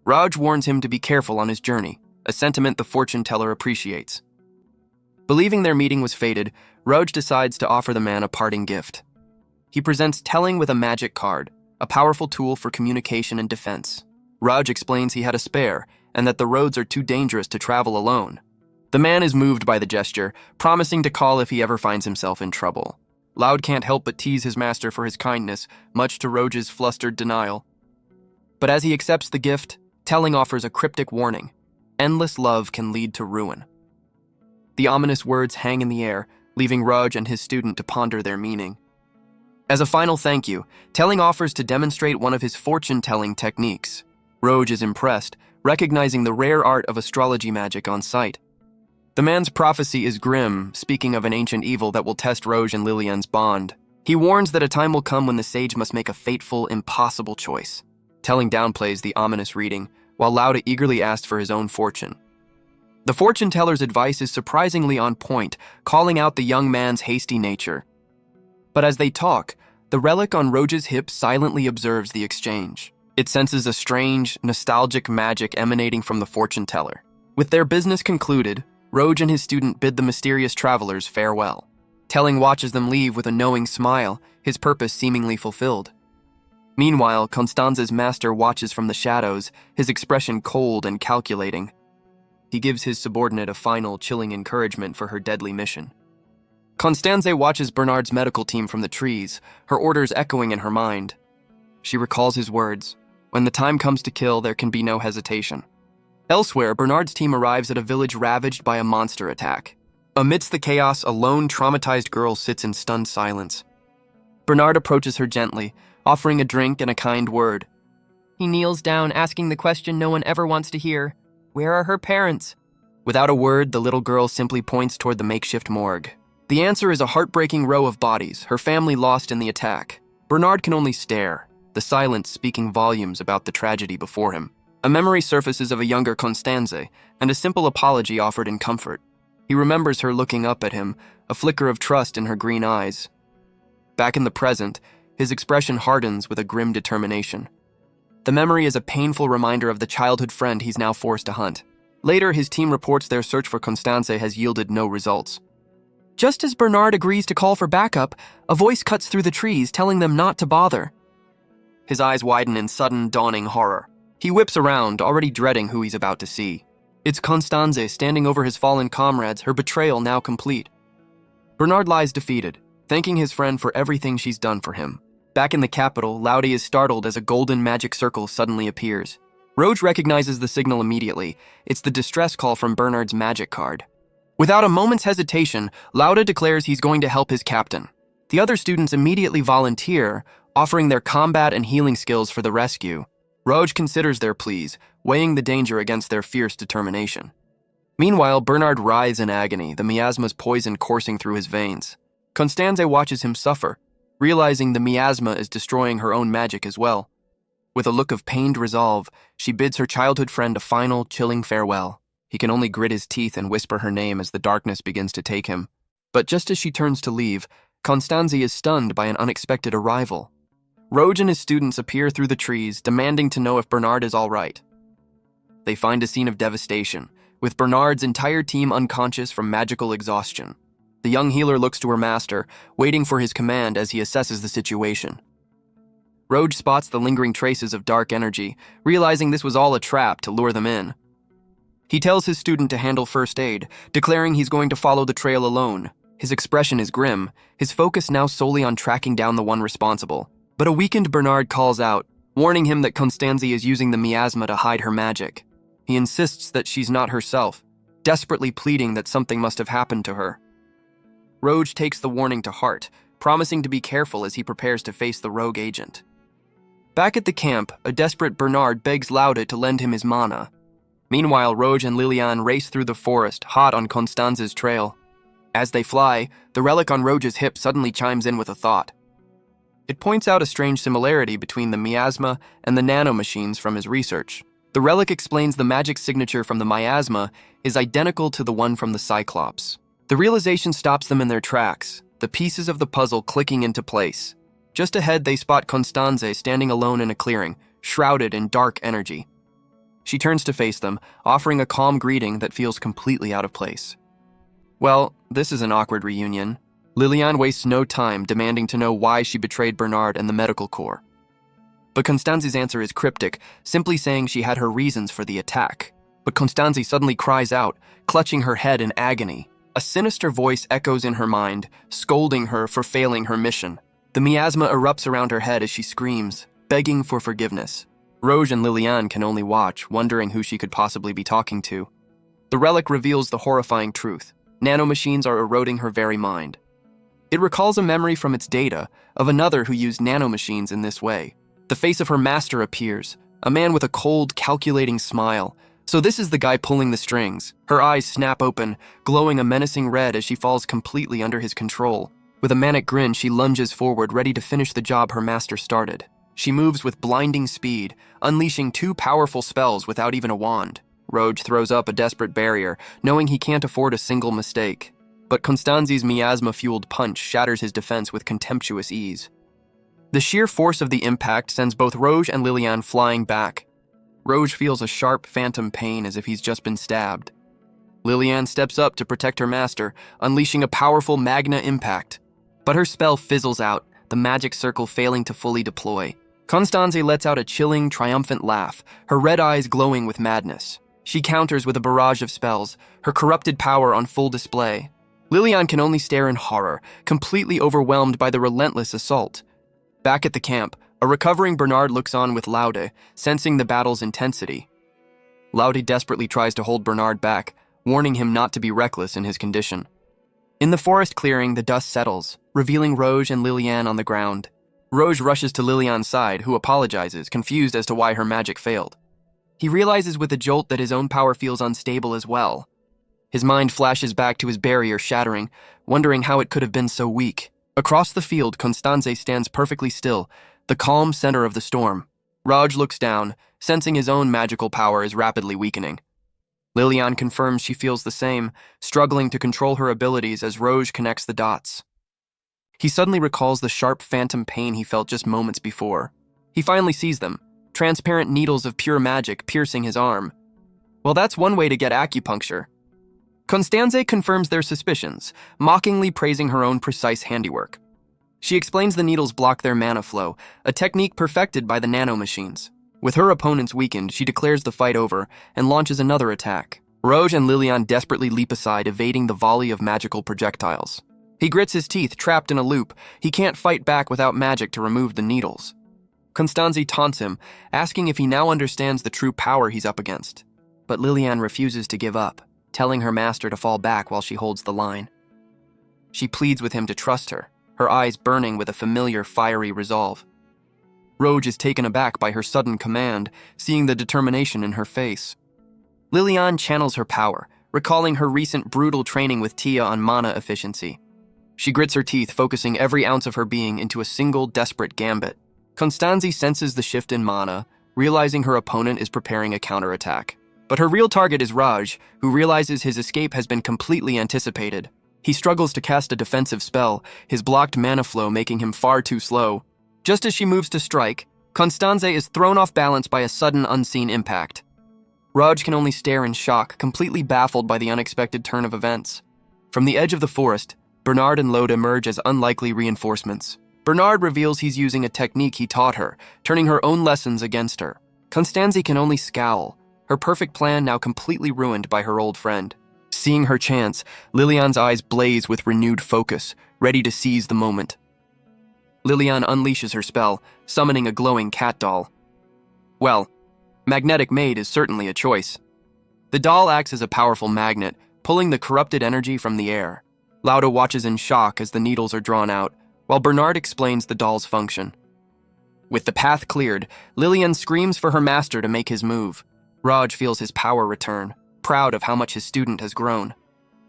Speaker 1: Raj warns him to be careful on his journey, a sentiment the fortune teller appreciates. Believing their meeting was fated, Roj decides to offer the man a parting gift. He presents Telling with a magic card, a powerful tool for communication and defense. Raj explains he had a spare, and that the roads are too dangerous to travel alone. The man is moved by the gesture, promising to call if he ever finds himself in trouble. Loud can't help but tease his master for his kindness, much to Roj's flustered denial. But as he accepts the gift, Telling offers a cryptic warning. Endless love can lead to ruin. The ominous words hang in the air, leaving Raj and his student to ponder their meaning. As a final thank you, Telling offers to demonstrate one of his fortune-telling techniques. Raj is impressed, recognizing the rare art of astrology magic on sight. The man's prophecy is grim, speaking of an ancient evil that will test Roj and Lilian's bond. He warns that a time will come when the sage must make a fateful, impossible choice. Telling downplays the ominous reading, while Lauda eagerly asked for his own fortune. The fortune teller's advice is surprisingly on point, calling out the young man's hasty nature. But as they talk, the relic on Roj's hip silently observes the exchange. It senses a strange, nostalgic magic emanating from the fortune teller. With their business concluded, Roj and his student bid the mysterious travelers farewell. Telling watches them leave with a knowing smile, his purpose seemingly fulfilled. Meanwhile, Constanze's master watches from the shadows, his expression cold and calculating. He gives his subordinate a final, chilling encouragement for her deadly mission. Constanze watches Bernard's medical team from the trees, her orders echoing in her mind. She recalls his words, "When the time comes to kill, there can be no hesitation." Elsewhere, Bernard's team arrives at a village ravaged by a monster attack. Amidst the chaos, a lone, traumatized girl sits in stunned silence. Bernard approaches her gently, offering a drink and a kind word. He kneels down, asking the question no one ever wants to hear. Where are her parents? Without a word, the little girl simply points toward the makeshift morgue. The answer is a heartbreaking row of bodies, her family lost in the attack. Bernard can only stare, the silence speaking volumes about the tragedy before him. A memory surfaces of a younger Constanze, and a simple apology offered in comfort. He remembers her looking up at him, a flicker of trust in her green eyes. Back in the present, his expression hardens with a grim determination. The memory is a painful reminder of the childhood friend he's now forced to hunt. Later, his team reports their search for Constanze has yielded no results. Just as Bernard agrees to call for backup, a voice cuts through the trees telling them not to bother. His eyes widen in sudden, dawning horror. He whips around, already dreading who he's about to see. It's Constanze standing over his fallen comrades, her betrayal now complete. Bernard lies defeated, thanking his friend for everything she's done for him. Back in the capital, Laude is startled as a golden magic circle suddenly appears. Roj recognizes the signal immediately. It's the distress call from Bernard's magic card. Without a moment's hesitation, Lauda declares he's going to help his captain. The other students immediately volunteer, offering their combat and healing skills for the rescue. Roj considers their pleas, weighing the danger against their fierce determination. Meanwhile, Bernard writhes in agony, the miasma's poison coursing through his veins. Constanze watches him suffer, realizing the miasma is destroying her own magic as well. With a look of pained resolve, she bids her childhood friend a final, chilling farewell. He can only grit his teeth and whisper her name as the darkness begins to take him. But just as she turns to leave, Constanze is stunned by an unexpected arrival. Roj and his students appear through the trees, demanding to know if Bernard is all right. They find a scene of devastation, with Bernard's entire team unconscious from magical exhaustion. The young healer looks to her master, waiting for his command as he assesses the situation. Roj spots the lingering traces of dark energy, realizing this was all a trap to lure them in. He tells his student to handle first aid, declaring he's going to follow the trail alone. His expression is grim, his focus now solely on tracking down the one responsible. But a weakened Bernard calls out, warning him that Constanze is using the miasma to hide her magic. He insists that she's not herself, desperately pleading that something must have happened to her. Roj takes the warning to heart, promising to be careful as he prepares to face the rogue agent. Back at the camp, a desperate Bernard begs Lauda to lend him his mana. Meanwhile, Roj and Lilian race through the forest, hot on Constanze's trail. As they fly, the relic on Roj's hip suddenly chimes in with a thought. It points out a strange similarity between the miasma and the nanomachines from his research. The relic explains the magic signature from the miasma is identical to the one from the Cyclops. The realization stops them in their tracks, the pieces of the puzzle clicking into place. Just ahead, they spot Constanze standing alone in a clearing, shrouded in dark energy. She turns to face them, offering a calm greeting that feels completely out of place. Well, this is an awkward reunion. Liliane wastes no time demanding to know why she betrayed Bernard and the medical corps. But Constanze's answer is cryptic, simply saying she had her reasons for the attack. But Constanze suddenly cries out, clutching her head in agony. A sinister voice echoes in her mind, scolding her for failing her mission. The miasma erupts around her head as she screams, begging for forgiveness. Rouge and Liliane can only watch, wondering who she could possibly be talking to. The relic reveals the horrifying truth. Nanomachines are eroding her very mind. It recalls a memory from its data of another who used nanomachines in this way. The face of her master appears, a man with a cold, calculating smile. So this is the guy pulling the strings. Her eyes snap open, glowing a menacing red as she falls completely under his control. With a manic grin, she lunges forward, ready to finish the job her master started. She moves with blinding speed, unleashing 2 powerful spells without even a wand. Rouge throws up a desperate barrier, knowing he can't afford a single mistake. But Constanze's miasma-fueled punch shatters his defense with contemptuous ease. The sheer force of the impact sends both Rouge and Liliane flying back. Rouge feels a sharp phantom pain as if he's just been stabbed. Liliane steps up to protect her master, unleashing a powerful magna impact. But her spell fizzles out, the magic circle failing to fully deploy. Constanze lets out a chilling, triumphant laugh, her red eyes glowing with madness. She counters with a barrage of spells, her corrupted power on full display. Liliane can only stare in horror, completely overwhelmed by the relentless assault. Back at the camp, a recovering Bernard looks on with Laude, sensing the battle's intensity. Laude desperately tries to hold Bernard back, warning him not to be reckless in his condition. In the forest clearing, the dust settles, revealing Rouge and Liliane on the ground. Rouge rushes to Liliane's side, who apologizes, confused as to why her magic failed. He realizes with a jolt that his own power feels unstable as well. His mind flashes back to his barrier shattering, wondering how it could have been so weak. Across the field, Constanze stands perfectly still, the calm center of the storm. Rouge looks down, sensing his own magical power is rapidly weakening. Liliane confirms she feels the same, struggling to control her abilities as Rouge connects the dots. He suddenly recalls the sharp phantom pain he felt just moments before. He finally sees them, transparent needles of pure magic piercing his arm. Well, that's one way to get acupuncture. Constanze confirms their suspicions, mockingly praising her own precise handiwork. She explains the needles block their mana flow, a technique perfected by the nanomachines. With her opponents weakened, she declares the fight over and launches another attack. Rouge and Liliane desperately leap aside, evading the volley of magical projectiles. He grits his teeth, trapped in a loop. He can't fight back without magic to remove the needles. Constanze taunts him, asking if he now understands the true power he's up against. But Liliane refuses to give up, telling her master to fall back while she holds the line. She pleads with him to trust her, her eyes burning with a familiar fiery resolve. Rouge is taken aback by her sudden command, seeing the determination in her face. Liliane channels her power, recalling her recent brutal training with Tia on mana efficiency. She grits her teeth, focusing every ounce of her being into a single desperate gambit. Constanze senses the shift in mana, realizing her opponent is preparing a counterattack. But her real target is Rouge, who realizes his escape has been completely anticipated. He struggles to cast a defensive spell, his blocked mana flow making him far too slow. Just as she moves to strike, Constanze is thrown off balance by a sudden unseen impact. Rouge can only stare in shock, completely baffled by the unexpected turn of events. From the edge of the forest, Bernard and Laude emerge as unlikely reinforcements. Bernard reveals he's using a technique he taught her, turning her own lessons against her. Constanze can only scowl, her perfect plan now completely ruined by her old friend. Seeing her chance, Liliane's eyes blaze with renewed focus, ready to seize the moment. Liliane unleashes her spell, summoning a glowing cat doll. Well, Magnetic Maid is certainly a choice. The doll acts as a powerful magnet, pulling the corrupted energy from the air. Laude watches in shock as the needles are drawn out, while Bernard explains the doll's function. With the path cleared, Liliane screams for her master to make his move. Rouge feels his power return, proud of how much his student has grown.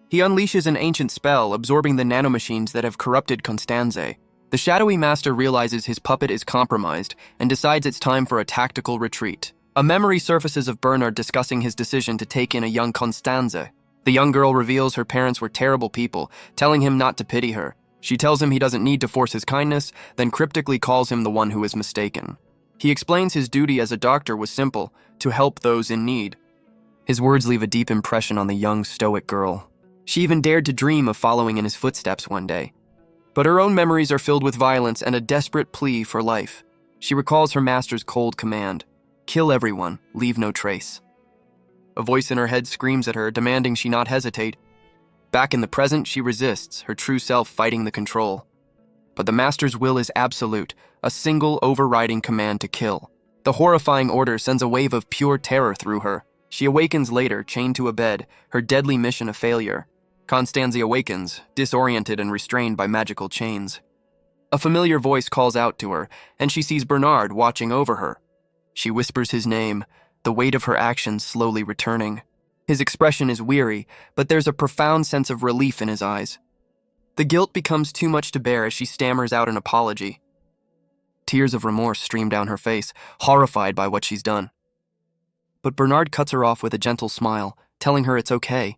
Speaker 1: He unleashes an ancient spell, absorbing the nanomachines that have corrupted Constanze. The shadowy master realizes his puppet is compromised and decides it's time for a tactical retreat. A memory surfaces of Bernard discussing his decision to take in a young Constanze. The young girl reveals her parents were terrible people, telling him not to pity her. She tells him he doesn't need to force his kindness, then cryptically calls him the one who is mistaken. He explains his duty as a doctor was simple, to help those in need. His words leave a deep impression on the young, stoic girl. She even dared to dream of following in his footsteps one day. But her own memories are filled with violence and a desperate plea for life. She recalls her master's cold command, "Kill everyone, leave no trace." A voice in her head screams at her, demanding she not hesitate. Back in the present, she resists, her true self fighting the control. But the master's will is absolute, a single overriding command to kill. The horrifying order sends a wave of pure terror through her. She awakens later, chained to a bed, her deadly mission a failure. Constanze awakens, disoriented and restrained by magical chains. A familiar voice calls out to her, and she sees Bernard watching over her. She whispers his name, the weight of her actions slowly returning. His expression is weary, but there's a profound sense of relief in his eyes. The guilt becomes too much to bear as she stammers out an apology. Tears of remorse stream down her face, horrified by what she's done. But Bernard cuts her off with a gentle smile, telling her it's okay.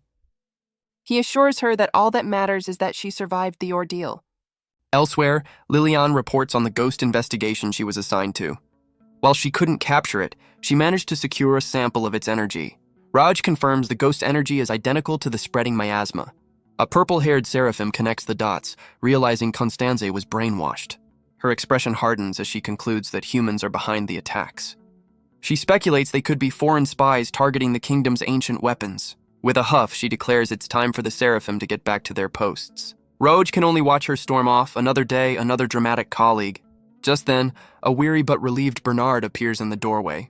Speaker 2: He assures her that all that matters is that she survived the ordeal.
Speaker 1: Elsewhere, Liliane reports on the ghost investigation she was assigned to. While she couldn't capture it, she managed to secure a sample of its energy. Raj confirms the ghost energy is identical to the spreading miasma. A purple-haired seraphim connects the dots, realizing Constanze was brainwashed. Her expression hardens as she concludes that humans are behind the attacks. She speculates they could be foreign spies targeting the kingdom's ancient weapons. With a huff, she declares it's time for the seraphim to get back to their posts. Roj can only watch her storm off, another day, another dramatic colleague. Just then, a weary but relieved Bernard appears in the doorway.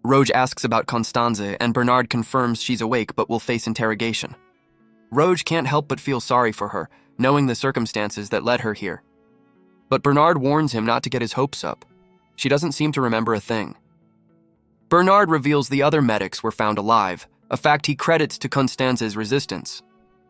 Speaker 1: Roj asks about Constanze, and Bernard confirms she's awake but will face interrogation. Roj can't help but feel sorry for her, knowing the circumstances that led her here. But Bernard warns him not to get his hopes up. She doesn't seem to remember a thing. Bernard reveals the other medics were found alive, a fact he credits to Constanze's resistance.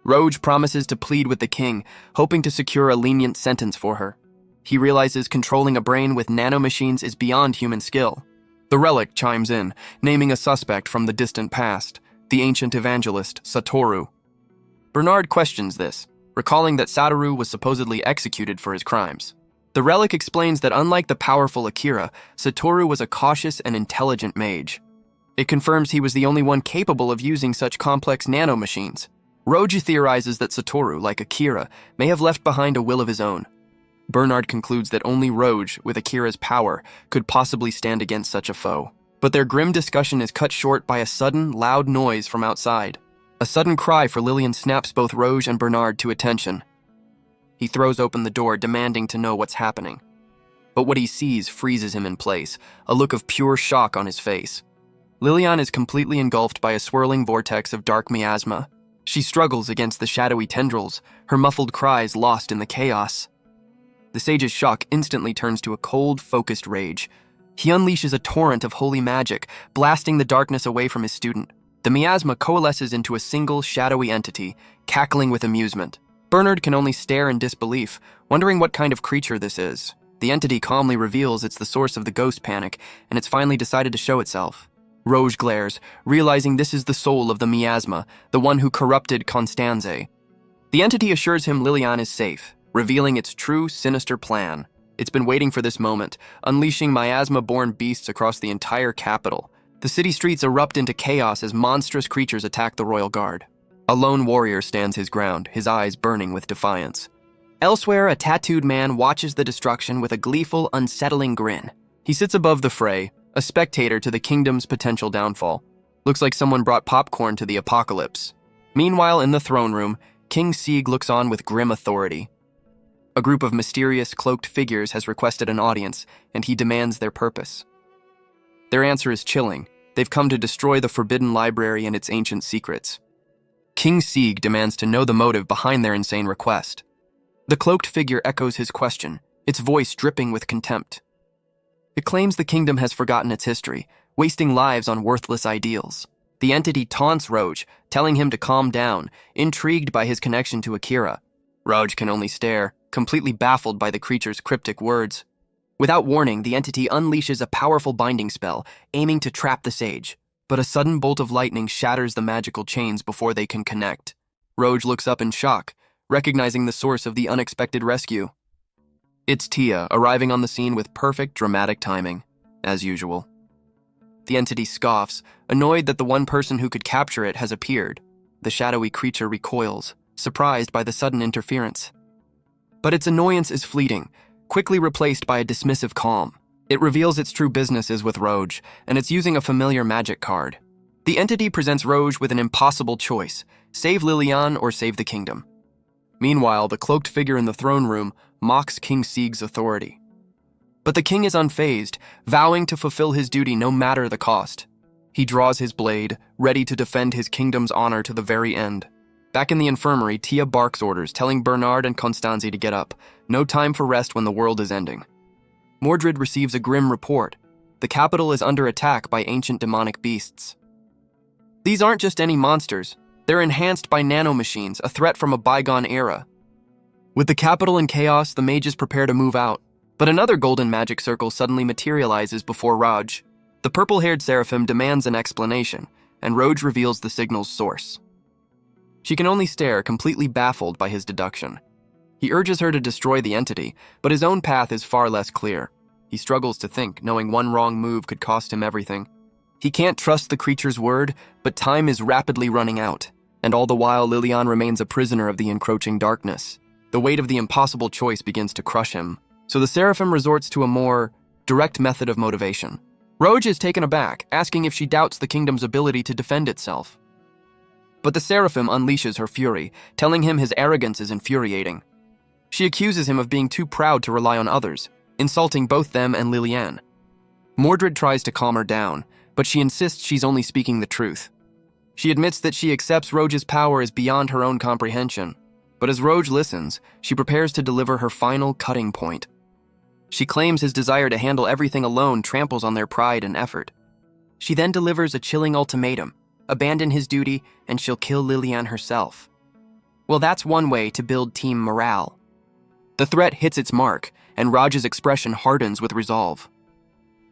Speaker 1: Roj promises to plead with the king, hoping to secure a lenient sentence for her. He realizes controlling a brain with nanomachines is beyond human skill. The relic chimes in, naming a suspect from the distant past, the ancient evangelist, Satoru. Bernard questions this, recalling that Satoru was supposedly executed for his crimes. The relic explains that unlike the powerful Akira, Satoru was a cautious and intelligent mage. It confirms he was the only one capable of using such complex nanomachines. Roji theorizes that Satoru, like Akira, may have left behind a will of his own. Bernard concludes that only Roj, with Akira's power, could possibly stand against such a foe. But their grim discussion is cut short by a sudden, loud noise from outside. A sudden cry for Lillian snaps both Roj and Bernard to attention. He throws open the door, demanding to know what's happening. But what he sees freezes him in place, a look of pure shock on his face. Liliane is completely engulfed by a swirling vortex of dark miasma. She struggles against the shadowy tendrils, her muffled cries lost in the chaos. The sage's shock instantly turns to a cold, focused rage. He unleashes a torrent of holy magic, blasting the darkness away from his student. The miasma coalesces into a single, shadowy entity, cackling with amusement. Bernard can only stare in disbelief, wondering what kind of creature this is. The entity calmly reveals it's the source of the ghost panic, and it's finally decided to show itself. Roj glares, realizing this is the soul of the miasma, the one who corrupted Constanze. The entity assures him Liliane is safe, revealing its true, sinister plan. It's been waiting for this moment, unleashing miasma-born beasts across the entire capital. The city streets erupt into chaos as monstrous creatures attack the royal guard. A lone warrior stands his ground, his eyes burning with defiance. Elsewhere, a tattooed man watches the destruction with a gleeful, unsettling grin. He sits above the fray, a spectator to the kingdom's potential downfall. Looks like someone brought popcorn to the apocalypse. Meanwhile, in the throne room, King Sieg looks on with grim authority. A group of mysterious, cloaked figures has requested an audience, and he demands their purpose. Their answer is chilling. They've come to destroy the Forbidden Library and its ancient secrets. King Sieg demands to know the motive behind their insane request. The cloaked figure echoes his question, its voice dripping with contempt. It claims the kingdom has forgotten its history, wasting lives on worthless ideals. The entity taunts Roj, telling him to calm down, intrigued by his connection to Akira. Roj can only stare, completely baffled by the creature's cryptic words. Without warning, the entity unleashes a powerful binding spell, aiming to trap the sage. But a sudden bolt of lightning shatters the magical chains before they can connect. Roj looks up in shock, recognizing the source of the unexpected rescue. It's Tia, arriving on the scene with perfect dramatic timing, as usual. The entity scoffs, annoyed that the one person who could capture it has appeared. The shadowy creature recoils, surprised by the sudden interference. But its annoyance is fleeting, quickly replaced by a dismissive calm. It reveals its true business is with Roj, and it's using a familiar magic card. The entity presents Roj with an impossible choice: save Lilian or save the kingdom. Meanwhile, the cloaked figure in the throne room mocks King Sieg's authority. But the king is unfazed, vowing to fulfill his duty no matter the cost. He draws his blade, ready to defend his kingdom's honor to the very end. Back in the infirmary, Tia barks orders, telling Bernard and Constanzi to get up. No time for rest when the world is ending. Mordred receives a grim report. The capital is under attack by ancient demonic beasts. These aren't just any monsters. They're enhanced by nanomachines, a threat from a bygone era. With the capital in chaos, the mages prepare to move out. But another golden magic circle suddenly materializes before Raj. The purple-haired seraphim demands an explanation, and Roj reveals the signal's source. She can only stare, completely baffled by his deduction. He urges her to destroy the entity, but his own path is far less clear. He struggles to think, knowing one wrong move could cost him everything. He can't trust the creature's word, but time is rapidly running out, and all the while Lilian remains a prisoner of the encroaching darkness. The weight of the impossible choice begins to crush him, so the seraphim resorts to a more direct method of motivation. Roj is taken aback, asking if she doubts the kingdom's ability to defend itself. But the seraphim unleashes her fury, telling him his arrogance is infuriating. She accuses him of being too proud to rely on others, insulting both them and Lilian. Mordred tries to calm her down, but she insists she's only speaking the truth. She admits that she accepts Roj's power is beyond her own comprehension, but as Roj listens, she prepares to deliver her final cutting point. She claims his desire to handle everything alone tramples on their pride and effort. She then delivers a chilling ultimatum: abandon his duty and she'll kill Lilian herself. Well, that's one way to build team morale. The threat hits its mark, and Raj's expression hardens with resolve.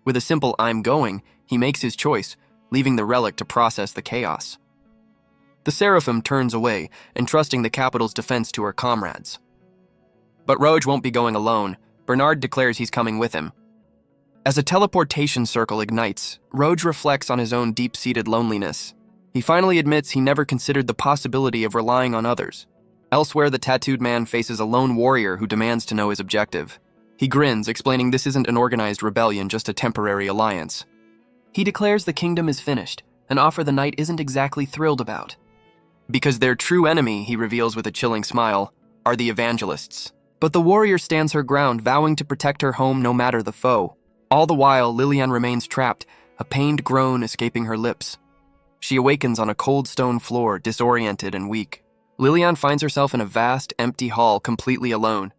Speaker 1: With a simple "I'm going," he makes his choice, leaving the relic to process the chaos. The seraphim turns away, entrusting the capital's defense to her comrades. But Roj won't be going alone. Bernard declares he's coming with him. As a teleportation circle ignites, Roj reflects on his own deep-seated loneliness. He finally admits he never considered the possibility of relying on others. Elsewhere, the tattooed man faces a lone warrior who demands to know his objective. He grins, explaining this isn't an organized rebellion, just a temporary alliance. He declares the kingdom is finished, an offer the knight isn't exactly thrilled about. Because their true enemy, he reveals with a chilling smile, are the evangelists. But the warrior stands her ground, vowing to protect her home no matter the foe. All the while, Lilian remains trapped, a pained groan escaping her lips. She awakens on a cold stone floor, disoriented and weak. Lilian finds herself in a vast, empty hall, completely alone.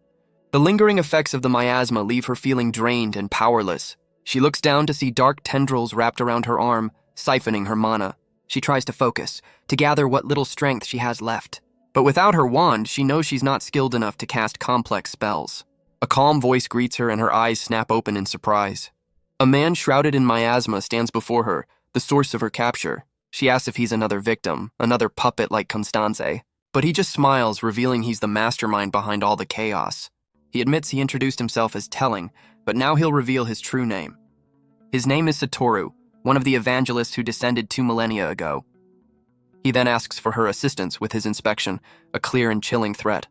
Speaker 1: The lingering effects of the miasma leave her feeling drained and powerless. She looks down to see dark tendrils wrapped around her arm, siphoning her mana. She tries to focus, to gather what little strength she has left. But without her wand, she knows she's not skilled enough to cast complex spells. A calm voice greets her and her eyes snap open in surprise. A man shrouded in miasma stands before her, the source of her capture. She asks if he's another victim, another puppet like Constanze. But he just smiles, revealing he's the mastermind behind all the chaos. He admits he introduced himself as Telling, but now he'll reveal his true name. His name is Satoru, one of the evangelists who descended 2 millennia ago. He then asks for her assistance with his inspection, a clear and chilling threat.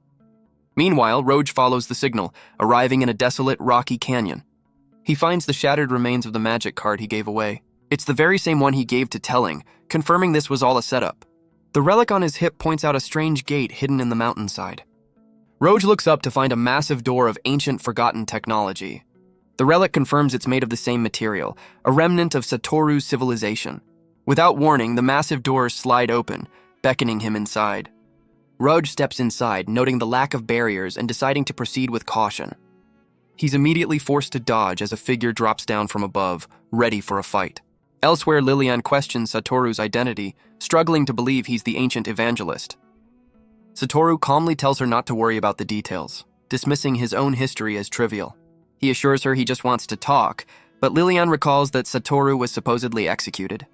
Speaker 1: Meanwhile, Roj follows the signal, arriving in a desolate, rocky canyon. He finds the shattered remains of the magic card he gave away. It's the very same one he gave to Telling, confirming this was all a setup. The relic on his hip points out a strange gate hidden in the mountainside. Roj looks up to find a massive door of ancient, forgotten technology. The relic confirms it's made of the same material, a remnant of Satoru's civilization. Without warning, the massive doors slide open, beckoning him inside. Roj steps inside, noting the lack of barriers and deciding to proceed with caution. He's immediately forced to dodge as a figure drops down from above, ready for a fight. Elsewhere, Lilian questions Satoru's identity, struggling to believe he's the ancient evangelist. Satoru calmly tells her not to worry about the details, dismissing his own history as trivial. He assures her he just wants to talk, but Lilian recalls that Satoru was supposedly executed.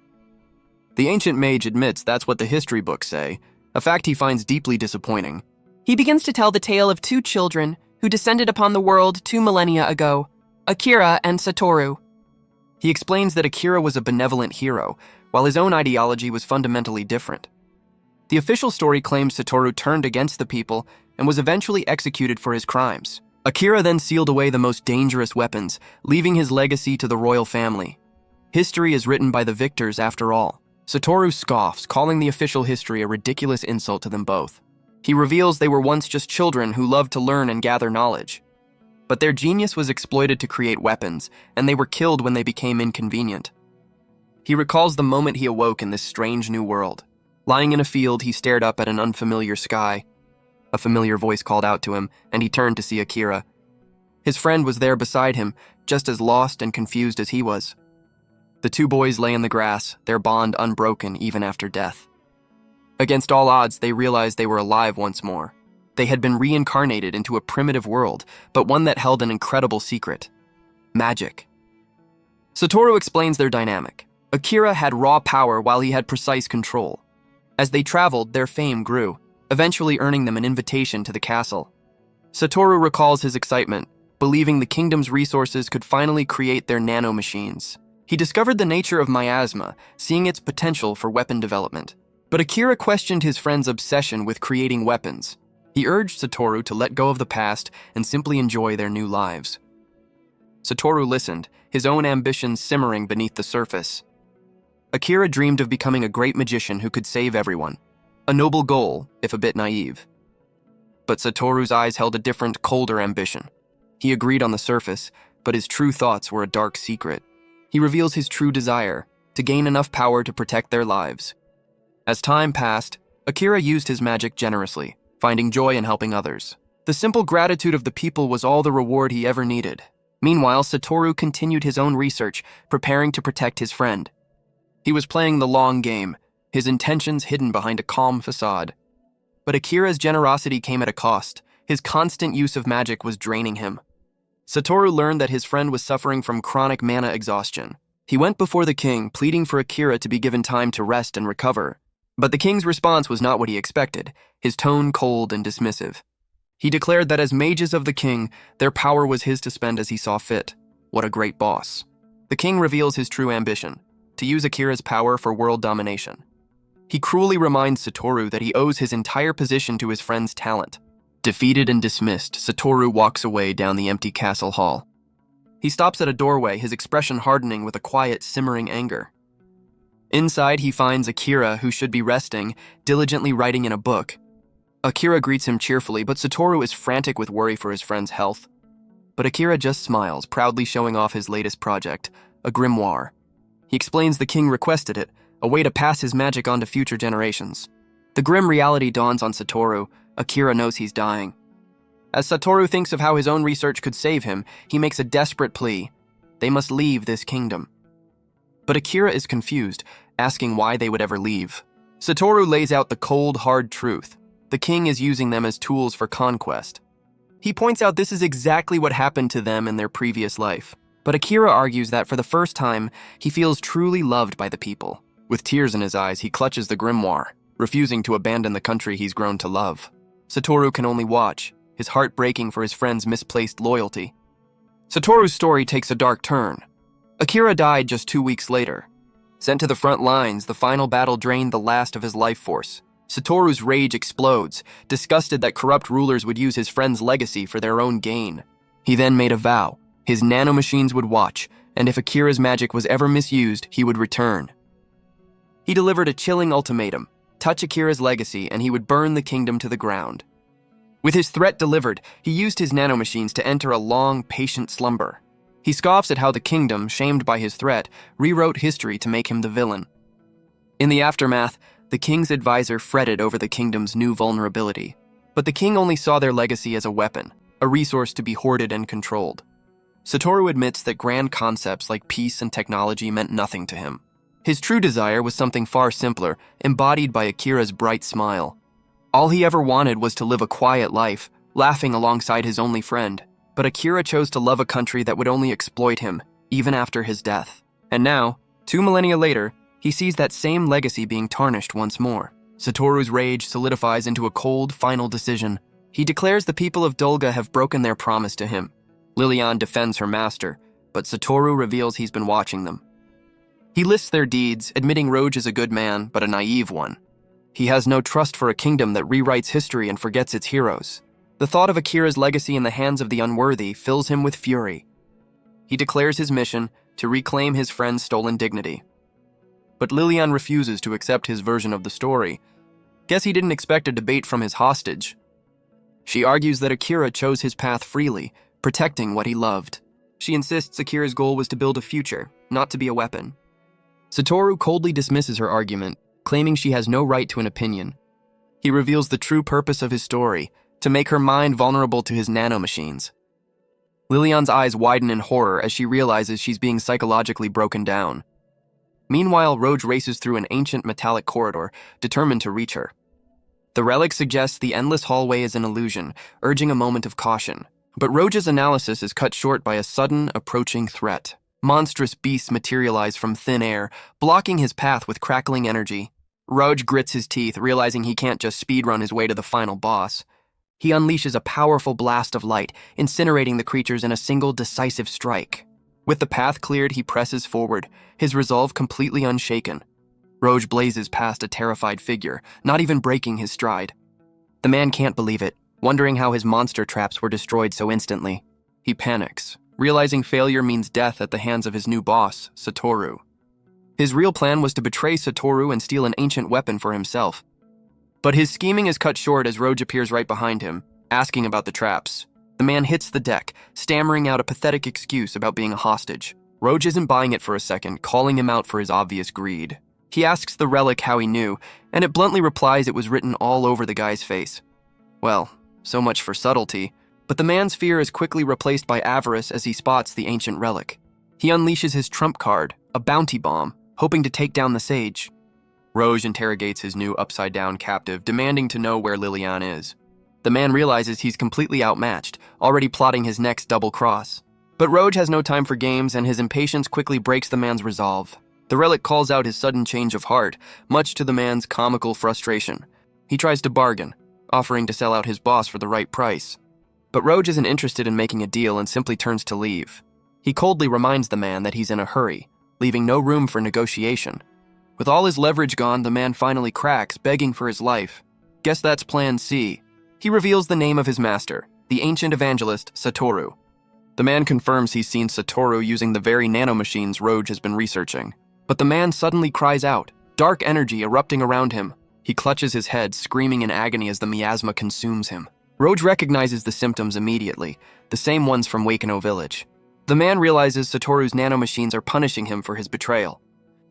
Speaker 1: The ancient mage admits that's what the history books say, a fact he finds deeply disappointing.
Speaker 2: He begins to tell the tale of two children who descended upon the world 2 millennia ago, Akira and Satoru.
Speaker 1: He explains that Akira was a benevolent hero, while his own ideology was fundamentally different. The official story claims Satoru turned against the people and was eventually executed for his crimes. Akira then sealed away the most dangerous weapons, leaving his legacy to the royal family. History is written by the victors after all. Satoru scoffs, calling the official history a ridiculous insult to them both. He reveals they were once just children who loved to learn and gather knowledge. But their genius was exploited to create weapons, and they were killed when they became inconvenient. He recalls the moment he awoke in this strange new world. Lying in a field, he stared up at an unfamiliar sky. A familiar voice called out to him, and he turned to see Akira. His friend was there beside him, just as lost and confused as he was. The two boys lay in the grass, their bond unbroken even after death. Against all odds, they realized they were alive once more. They had been reincarnated into a primitive world, but one that held an incredible secret: magic. Satoru explains their dynamic. Akira had raw power while he had precise control. As they traveled, their fame grew, eventually earning them an invitation to the castle. Satoru recalls his excitement, believing the kingdom's resources could finally create their nanomachines. He discovered the nature of miasma, seeing its potential for weapon development. But Akira questioned his friend's obsession with creating weapons. He urged Satoru to let go of the past and simply enjoy their new lives. Satoru listened, his own ambitions simmering beneath the surface. Akira dreamed of becoming a great magician who could save everyone. A noble goal, if a bit naive. But Satoru's eyes held a different, colder ambition. He agreed on the surface, but his true thoughts were a dark secret. He reveals his true desire: to gain enough power to protect their lives. As time passed, Akira used his magic generously, finding joy in helping others. The simple gratitude of the people was all the reward he ever needed. Meanwhile, Satoru continued his own research, preparing to protect his friend. He was playing the long game, his intentions hidden behind a calm facade. But Akira's generosity came at a cost. His constant use of magic was draining him. Satoru learned that his friend was suffering from chronic mana exhaustion. He went before the king, pleading for Akira to be given time to rest and recover. But the king's response was not what he expected, his tone cold and dismissive. He declared that as mages of the king, their power was his to spend as he saw fit. What a great boss. The king reveals his true ambition: to use Akira's power for world domination. He cruelly reminds Satoru that he owes his entire position to his friend's talent. Defeated and dismissed, Satoru walks away down the empty castle hall. He stops at a doorway, his expression hardening with a quiet, simmering anger. Inside, he finds Akira, who should be resting, diligently writing in a book. Akira greets him cheerfully, but Satoru is frantic with worry for his friend's health. But Akira just smiles, proudly showing off his latest project, a grimoire. He explains the king requested it, a way to pass his magic on to future generations. The grim reality dawns on Satoru. Akira knows he's dying. As Satoru thinks of how his own research could save him, he makes a desperate plea. They must leave this kingdom. But Akira is confused, asking why they would ever leave. Satoru lays out the cold, hard truth. The king is using them as tools for conquest. He points out this is exactly what happened to them in their previous life. But Akira argues that for the first time, he feels truly loved by the people. With tears in his eyes, he clutches the grimoire, refusing to abandon the country he's grown to love. Satoru can only watch, his heart breaking for his friend's misplaced loyalty. Satoru's story takes a dark turn. Akira died just 2 weeks later. Sent to the front lines, the final battle drained the last of his life force. Satoru's rage explodes, disgusted that corrupt rulers would use his friend's legacy for their own gain. He then made a vow. His nanomachines would watch, and if Akira's magic was ever misused, he would return. He delivered a chilling ultimatum: touch Akira's legacy and he would burn the kingdom to the ground. With his threat delivered, he used his nanomachines to enter a long, patient slumber. He scoffs at how the kingdom, shamed by his threat, rewrote history to make him the villain. In the aftermath, the king's advisor fretted over the kingdom's new vulnerability. But the king only saw their legacy as a weapon, a resource to be hoarded and controlled. Satoru admits that grand concepts like peace and technology meant nothing to him. His true desire was something far simpler, embodied by Akira's bright smile. All he ever wanted was to live a quiet life, laughing alongside his only friend. But Akira chose to love a country that would only exploit him, even after his death. And now, 2 millennia later, he sees that same legacy being tarnished once more. Satoru's rage solidifies into a cold, final decision. He declares the people of Dulga have broken their promise to him. Lilian defends her master, but Satoru reveals he's been watching them. He lists their deeds, admitting Roge is a good man, but a naive one. He has no trust for a kingdom that rewrites history and forgets its heroes. The thought of Akira's legacy in the hands of the unworthy fills him with fury. He declares his mission to reclaim his friend's stolen dignity. But Lilian refuses to accept his version of the story. Guess he didn't expect a debate from his hostage. She argues that Akira chose his path freely, protecting what he loved. She insists Akira's goal was to build a future, not to be a weapon. Satoru coldly dismisses her argument, claiming she has no right to an opinion. He reveals the true purpose of his story, to make her mind vulnerable to his nanomachines. Lilian's eyes widen in horror as she realizes she's being psychologically broken down. Meanwhile, Roge races through an ancient metallic corridor, determined to reach her. The relic suggests the endless hallway is an illusion, urging a moment of caution. But Roge's analysis is cut short by a sudden, approaching threat. Monstrous beasts materialize from thin air, blocking his path with crackling energy. Roge grits his teeth, realizing he can't just speedrun his way to the final boss. He unleashes a powerful blast of light, incinerating the creatures in a single decisive strike. With the path cleared, he presses forward, his resolve completely unshaken. Roge blazes past a terrified figure, not even breaking his stride. The man can't believe it, wondering how his monster traps were destroyed so instantly. He panics, realizing failure means death at the hands of his new boss, Satoru. His real plan was to betray Satoru and steal an ancient weapon for himself. But his scheming is cut short as Roge appears right behind him, asking about the traps. The man hits the deck, stammering out a pathetic excuse about being a hostage. Roge isn't buying it for a second, calling him out for his obvious greed. He asks the relic how he knew, and it bluntly replies it was written all over the guy's face. Well, so much for subtlety, but the man's fear is quickly replaced by avarice as he spots the ancient relic. He unleashes his trump card, a bounty bomb, hoping to take down the sage. Roge interrogates his new upside-down captive, demanding to know where Lilian is. The man realizes he's completely outmatched, already plotting his next double cross. But Roge has no time for games, and his impatience quickly breaks the man's resolve. The relic calls out his sudden change of heart, much to the man's comical frustration. He tries to bargain, offering to sell out his boss for the right price. But Roge isn't interested in making a deal and simply turns to leave. He coldly reminds the man that he's in a hurry, leaving no room for negotiation. With all his leverage gone, the man finally cracks, begging for his life. Guess that's Plan C. He reveals the name of his master, the ancient evangelist, Satoru. The man confirms he's seen Satoru using the very nanomachines Roge has been researching. But the man suddenly cries out, dark energy erupting around him. He clutches his head, screaming in agony as the miasma consumes him. Roge recognizes the symptoms immediately, the same ones from Wakeno Village. The man realizes Satoru's nanomachines are punishing him for his betrayal.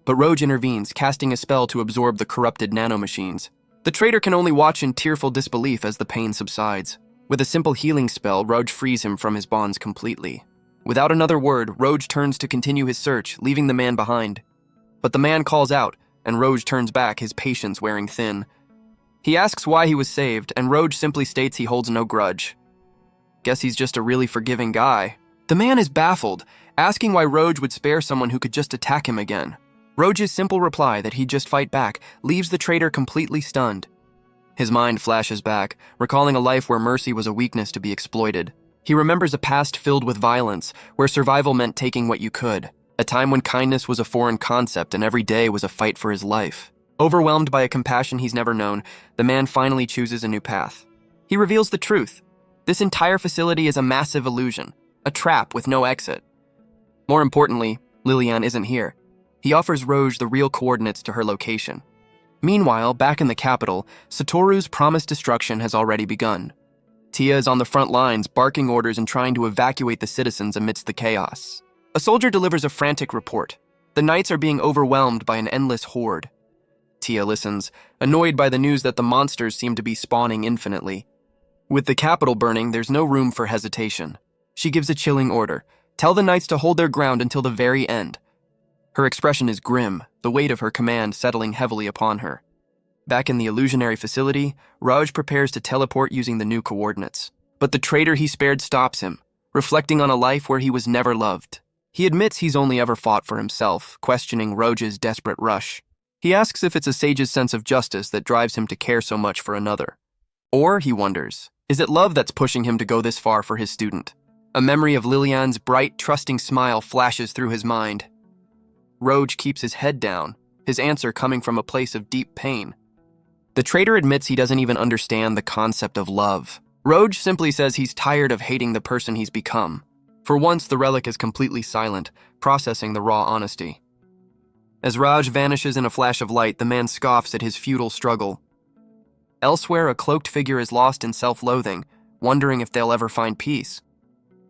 Speaker 1: But Roge intervenes, casting a spell to absorb the corrupted nanomachines. The traitor can only watch in tearful disbelief as the pain subsides. With a simple healing spell, Roge frees him from his bonds completely. Without another word, Roge turns to continue his search, leaving the man behind. But the man calls out, and Roge turns back, his patience wearing thin. He asks why he was saved, and Roge simply states he holds no grudge. Guess he's just a really forgiving guy. The man is baffled, asking why Roge would spare someone who could just attack him again. Roge's simple reply that he'd just fight back leaves the traitor completely stunned. His mind flashes back, recalling a life where mercy was a weakness to be exploited. He remembers a past filled with violence, where survival meant taking what you could. A time when kindness was a foreign concept and every day was a fight for his life. Overwhelmed by a compassion he's never known, the man finally chooses a new path. He reveals the truth. This entire facility is a massive illusion, a trap with no exit. More importantly, Lilian isn't here. He offers Roge the real coordinates to her location. Meanwhile, back in the capital, Satoru's promised destruction has already begun. Tia is on the front lines, barking orders and trying to evacuate the citizens amidst the chaos. A soldier delivers a frantic report. The knights are being overwhelmed by an endless horde. Tia listens, annoyed by the news that the monsters seem to be spawning infinitely. With the capital burning, there's no room for hesitation. She gives a chilling order. Tell the knights to hold their ground until the very end. Her expression is grim, the weight of her command settling heavily upon her. Back in the illusionary facility, Roge prepares to teleport using the new coordinates. But the traitor he spared stops him. reflecting on a life where he was never loved. He admits he's only ever fought for himself, questioning Roj's desperate rush. He asks if it's a sage's sense of justice that drives him to care so much for another. Or, he wonders, is it love that's pushing him to go this far for his student? A memory of Lilian's bright, trusting smile flashes through his mind. Roj keeps his head down, his answer coming from a place of deep pain. The traitor admits he doesn't even understand the concept of love. Roj simply says he's tired of hating the person he's become. For once, the relic is completely silent, processing the raw honesty. As Raj vanishes in a flash of light, the man scoffs at his futile struggle. Elsewhere, a cloaked figure is lost in self-loathing, wondering if they'll ever find peace.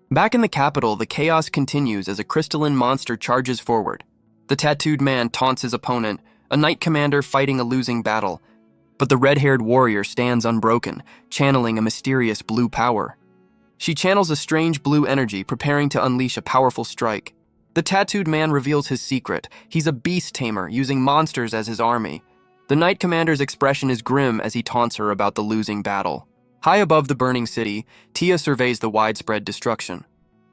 Speaker 1: Back in the capital, the chaos continues as a crystalline monster charges forward. The tattooed man taunts his opponent, a knight commander fighting a losing battle, but the red-haired warrior stands unbroken, channeling a mysterious blue power. She channels a strange blue energy, preparing to unleash a powerful strike. The tattooed man reveals his secret. He's a beast tamer, using monsters as his army. The knight commander's expression is grim as he taunts her about the losing battle. High above the burning city, Tia surveys the widespread destruction.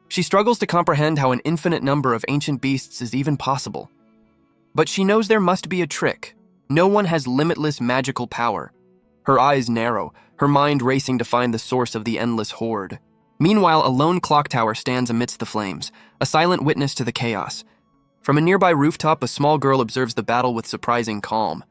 Speaker 1: She struggles to comprehend how an infinite number of ancient beasts is even possible. But she knows there must be a trick. No one has limitless magical power. Her eyes narrow, her mind racing to find the source of the endless horde. Meanwhile, a lone clock tower stands amidst the flames, a silent witness to the chaos. From a nearby rooftop, a small girl observes the battle with surprising calm.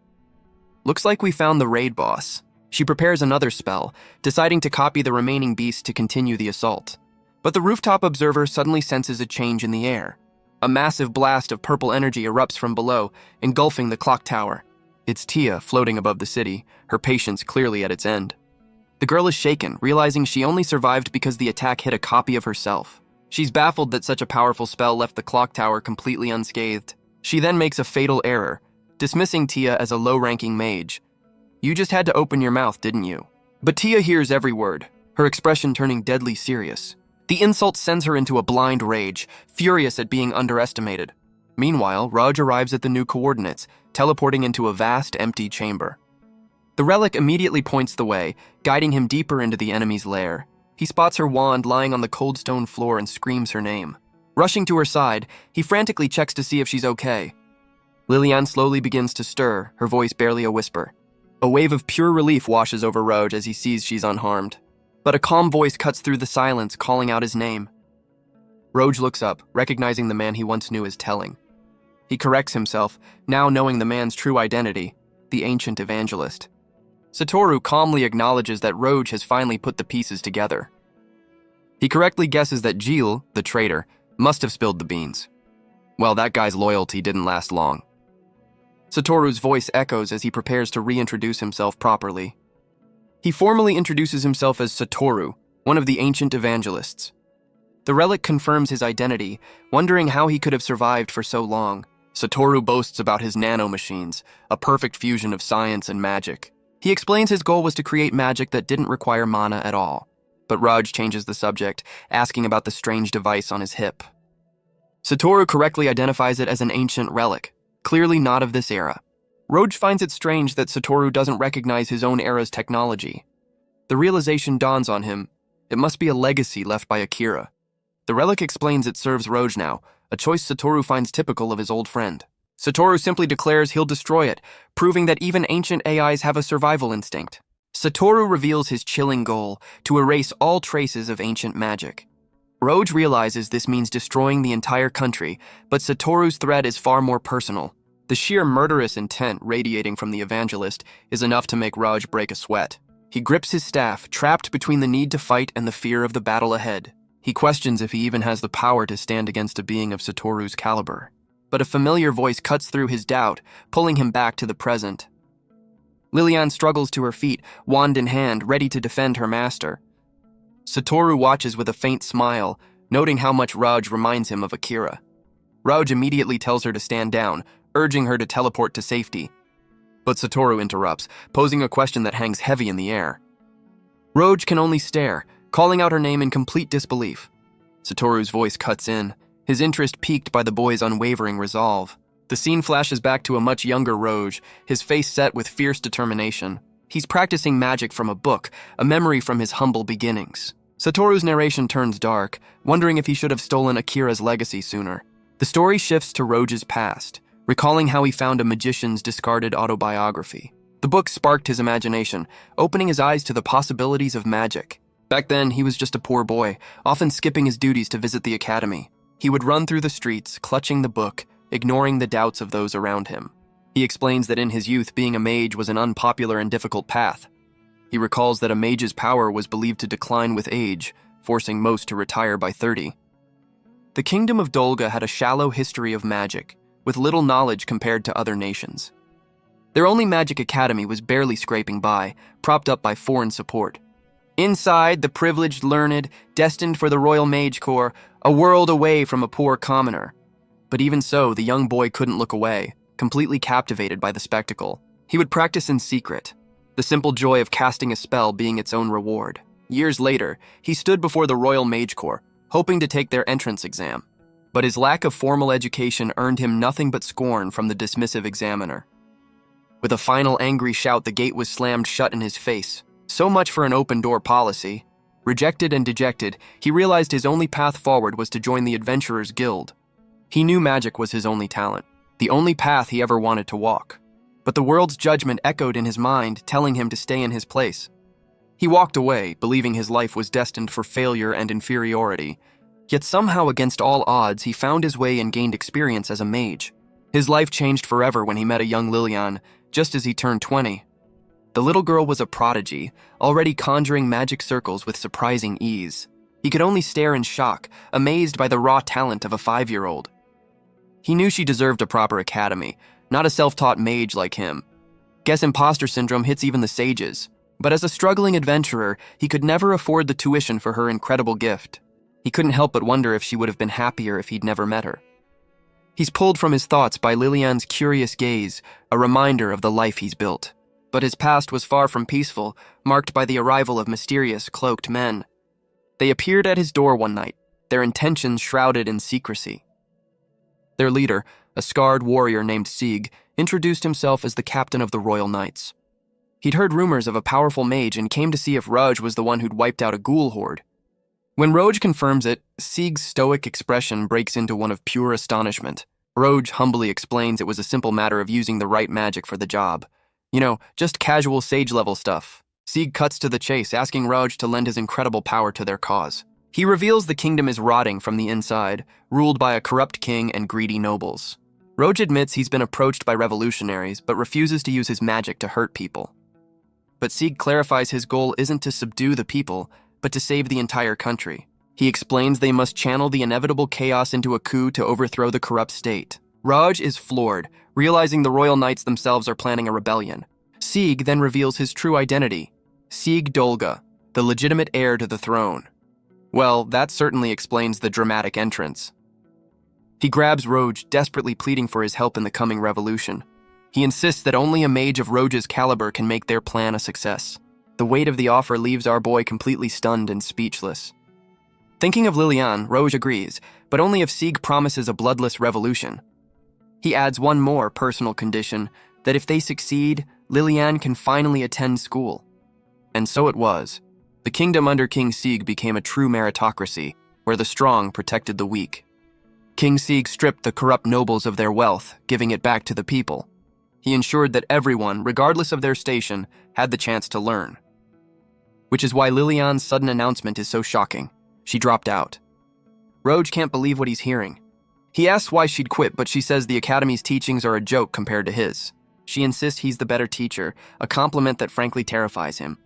Speaker 1: Looks like we found the raid boss. She prepares another spell, deciding to copy the remaining beasts to continue the assault. But the rooftop observer suddenly senses a change in the air. A massive blast of purple energy erupts from below, engulfing the clock tower. It's Tia floating above the city, her patience clearly at its end. The girl is shaken, realizing she only survived because the attack hit a copy of herself. She's baffled that such a powerful spell left the clock tower completely unscathed. She then makes a fatal error, dismissing Tia as a low-ranking mage. You just had to open your mouth, didn't you? But Tia hears every word, her expression turning deadly serious. The insult sends her into a blind rage, furious at being underestimated. Meanwhile, Raj arrives at the new coordinates, teleporting into a vast, empty chamber. The relic immediately points the way, guiding him deeper into the enemy's lair. He spots her wand lying on the cold stone floor and screams her name. Rushing to her side, he frantically checks to see if she's okay. Lilian slowly begins to stir, her voice barely a whisper. A wave of pure relief washes over Roj as he sees she's unharmed. But a calm voice cuts through the silence, calling out his name. Roj looks up, recognizing the man he once knew as Telling. He corrects himself, now knowing the man's true identity, the ancient evangelist. Satoru calmly acknowledges that Roj has finally put the pieces together. He correctly guesses that Gilles, the traitor, must have spilled the beans. Well, that guy's loyalty didn't last long. Satoru's voice echoes as he prepares to reintroduce himself properly. He formally introduces himself as Satoru, one of the ancient evangelists. The relic confirms his identity, wondering how he could have survived for so long. Satoru boasts about his nanomachines, a perfect fusion of science and magic. He explains his goal was to create magic that didn't require mana at all. But Raj changes the subject, asking about the strange device on his hip. Satoru correctly identifies it as an ancient relic, clearly not of this era. Roj finds it strange that Satoru doesn't recognize his own era's technology. The realization dawns on him, it must be a legacy left by Akira. The relic explains it serves Roj now, a choice Satoru finds typical of his old friend. Satoru simply declares he'll destroy it, proving that even ancient AIs have a survival instinct. Satoru reveals his chilling goal, to erase all traces of ancient magic. Roj realizes this means destroying the entire country, but Satoru's threat is far more personal. The sheer murderous intent radiating from the evangelist is enough to make Raj break a sweat. He grips his staff, trapped between the need to fight and the fear of the battle ahead. He questions if he even has the power to stand against a being of Satoru's caliber. But a familiar voice cuts through his doubt, pulling him back to the present. Lilian struggles to her feet, wand in hand, ready to defend her master. Satoru watches with a faint smile, noting how much Raj reminds him of Akira. Raj immediately tells her to stand down, urging her to teleport to safety. But Satoru interrupts, posing a question that hangs heavy in the air. Raj can only stare, calling out her name in complete disbelief. Satoru's voice cuts in, his interest piqued by the boy's unwavering resolve. The scene flashes back to a much younger Roj, his face set with fierce determination. He's practicing magic from a book, a memory from his humble beginnings. Satoru's narration turns dark, wondering if he should have stolen Akira's legacy sooner. The story shifts to Roge's past, recalling how he found a magician's discarded autobiography. The book sparked his imagination, opening his eyes to the possibilities of magic. Back then, he was just a poor boy, often skipping his duties to visit the academy. He would run through the streets, clutching the book, ignoring the doubts of those around him. He explains that in his youth, being a mage was an unpopular and difficult path. He recalls that a mage's power was believed to decline with age, forcing most to retire by 30. The kingdom of Dolga had a shallow history of magic, with little knowledge compared to other nations. Their only magic academy was barely scraping by, propped up by foreign support. Inside, the privileged learned, destined for the Royal Mage Corps, a world away from a poor commoner. But even so, the young boy couldn't look away, completely captivated by the spectacle. He would practice in secret, the simple joy of casting a spell being its own reward. Years later, he stood before the Royal Mage Corps, hoping to take their entrance exam. But his lack of formal education earned him nothing but scorn from the dismissive examiner. With a final angry shout, the gate was slammed shut in his face. So much for an open-door policy. Rejected and dejected, he realized his only path forward was to join the Adventurers Guild. He knew magic was his only talent, the only path he ever wanted to walk. But the world's judgment echoed in his mind, telling him to stay in his place. He walked away, believing his life was destined for failure and inferiority. Yet somehow, against all odds, he found his way and gained experience as a mage. His life changed forever when he met a young Lilian, just as he turned 20. The little girl was a prodigy, already conjuring magic circles with surprising ease. He could only stare in shock, amazed by the raw talent of a 5-year-old. He knew she deserved a proper academy, not a self-taught mage like him. Guess imposter syndrome hits even the sages. But as a struggling adventurer, he could never afford the tuition for her incredible gift. He couldn't help but wonder if she would have been happier if he'd never met her. He's pulled from his thoughts by Lilian's curious gaze, a reminder of the life he's built. But his past was far from peaceful, marked by the arrival of mysterious, cloaked men. They appeared at his door one night, their intentions shrouded in secrecy. Their leader, a scarred warrior named Sieg, introduced himself as the captain of the Royal Knights. He'd heard rumors of a powerful mage and came to see if Raj was the one who'd wiped out a ghoul horde. When Roj confirms it, Sieg's stoic expression breaks into one of pure astonishment. Roj humbly explains it was a simple matter of using the right magic for the job. You know, just casual sage-level stuff. Sieg cuts to the chase, asking Raj to lend his incredible power to their cause. He reveals the kingdom is rotting from the inside, ruled by a corrupt king and greedy nobles. Roj admits he's been approached by revolutionaries, but refuses to use his magic to hurt people. But Sieg clarifies his goal isn't to subdue the people, but to save the entire country. He explains they must channel the inevitable chaos into a coup to overthrow the corrupt state. Raj is floored, realizing the Royal Knights themselves are planning a rebellion. Sieg then reveals his true identity, Sieg Dolga, the legitimate heir to the throne. Well, that certainly explains the dramatic entrance. He grabs Roj, desperately pleading for his help in the coming revolution. He insists that only a mage of Roj's caliber can make their plan a success. The weight of the offer leaves our boy completely stunned and speechless. Thinking of Lilian, Roj agrees, but only if Sieg promises a bloodless revolution. He adds one more personal condition, that if they succeed, Lilian can finally attend school. And so it was. The kingdom under King Sieg became a true meritocracy, where the strong protected the weak. King Sieg stripped the corrupt nobles of their wealth, giving it back to the people. He ensured that everyone, regardless of their station, had the chance to learn. Which is why Lilian's sudden announcement is so shocking. She dropped out. Roj can't believe what he's hearing. He asks why she'd quit, but she says the academy's teachings are a joke compared to his. She insists he's the better teacher, a compliment that frankly terrifies him.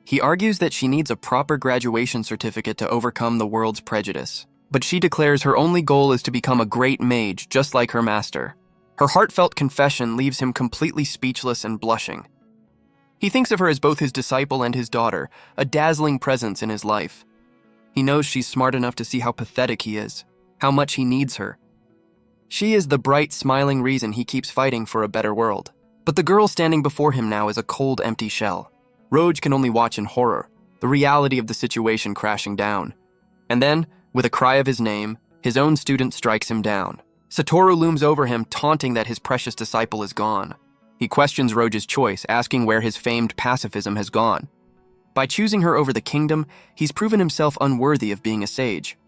Speaker 1: He argues that she needs a proper graduation certificate to overcome the world's prejudice. But she declares her only goal is to become a great mage, just like her master. Her heartfelt confession leaves him completely speechless and blushing. He thinks of her as both his disciple and his daughter, a dazzling presence in his life. He knows she's smart enough to see how pathetic he is, how much he needs her. She is the bright, smiling reason he keeps fighting for a better world. But the girl standing before him now is a cold, empty shell. Roj can only watch in horror, the reality of the situation crashing down. And then, with a cry of his name, his own student strikes him down. Satoru looms over him, taunting that his precious disciple is gone. He questions Roj's choice, asking where his famed pacifism has gone. By choosing her over the kingdom, he's proven himself unworthy of being a sage.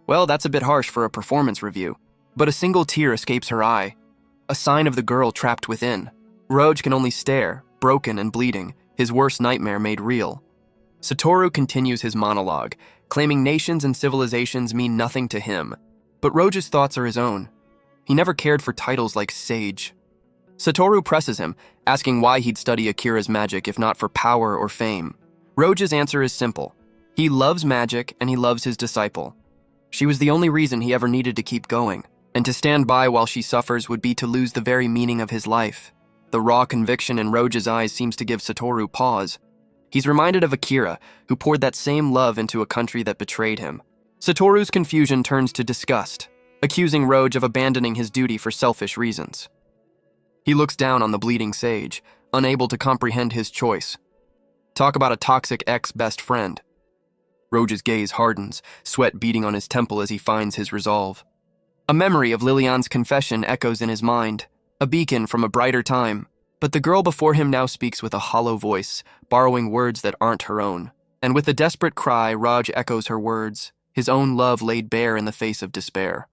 Speaker 1: Well, that's a bit harsh for a performance review, but a single tear escapes her eye, a sign of the girl trapped within. Roj can only stare, broken and bleeding, his worst nightmare made real. Satoru continues his monologue, claiming nations and civilizations mean nothing to him, but Roj's thoughts are his own. He never cared for titles like sage. Satoru presses him, asking why he'd study Akira's magic if not for power or fame. Roj's answer is simple. He loves magic and he loves his disciple. She was the only reason he ever needed to keep going, and to stand by while she suffers would be to lose the very meaning of his life. The raw conviction in Roj's eyes seems to give Satoru pause. He's reminded of Akira, who poured that same love into a country that betrayed him. Satoru's confusion turns to disgust, accusing Roj of abandoning his duty for selfish reasons. He looks down on the bleeding sage, unable to comprehend his choice. Talk about a toxic ex-best friend. Roj's gaze hardens, sweat beating on his temple as he finds his resolve. A memory of Lilian's confession echoes in his mind, a beacon from a brighter time. But the girl before him now speaks with a hollow voice, borrowing words that aren't her own. And with a desperate cry, Raj echoes her words, his own love laid bare in the face of despair.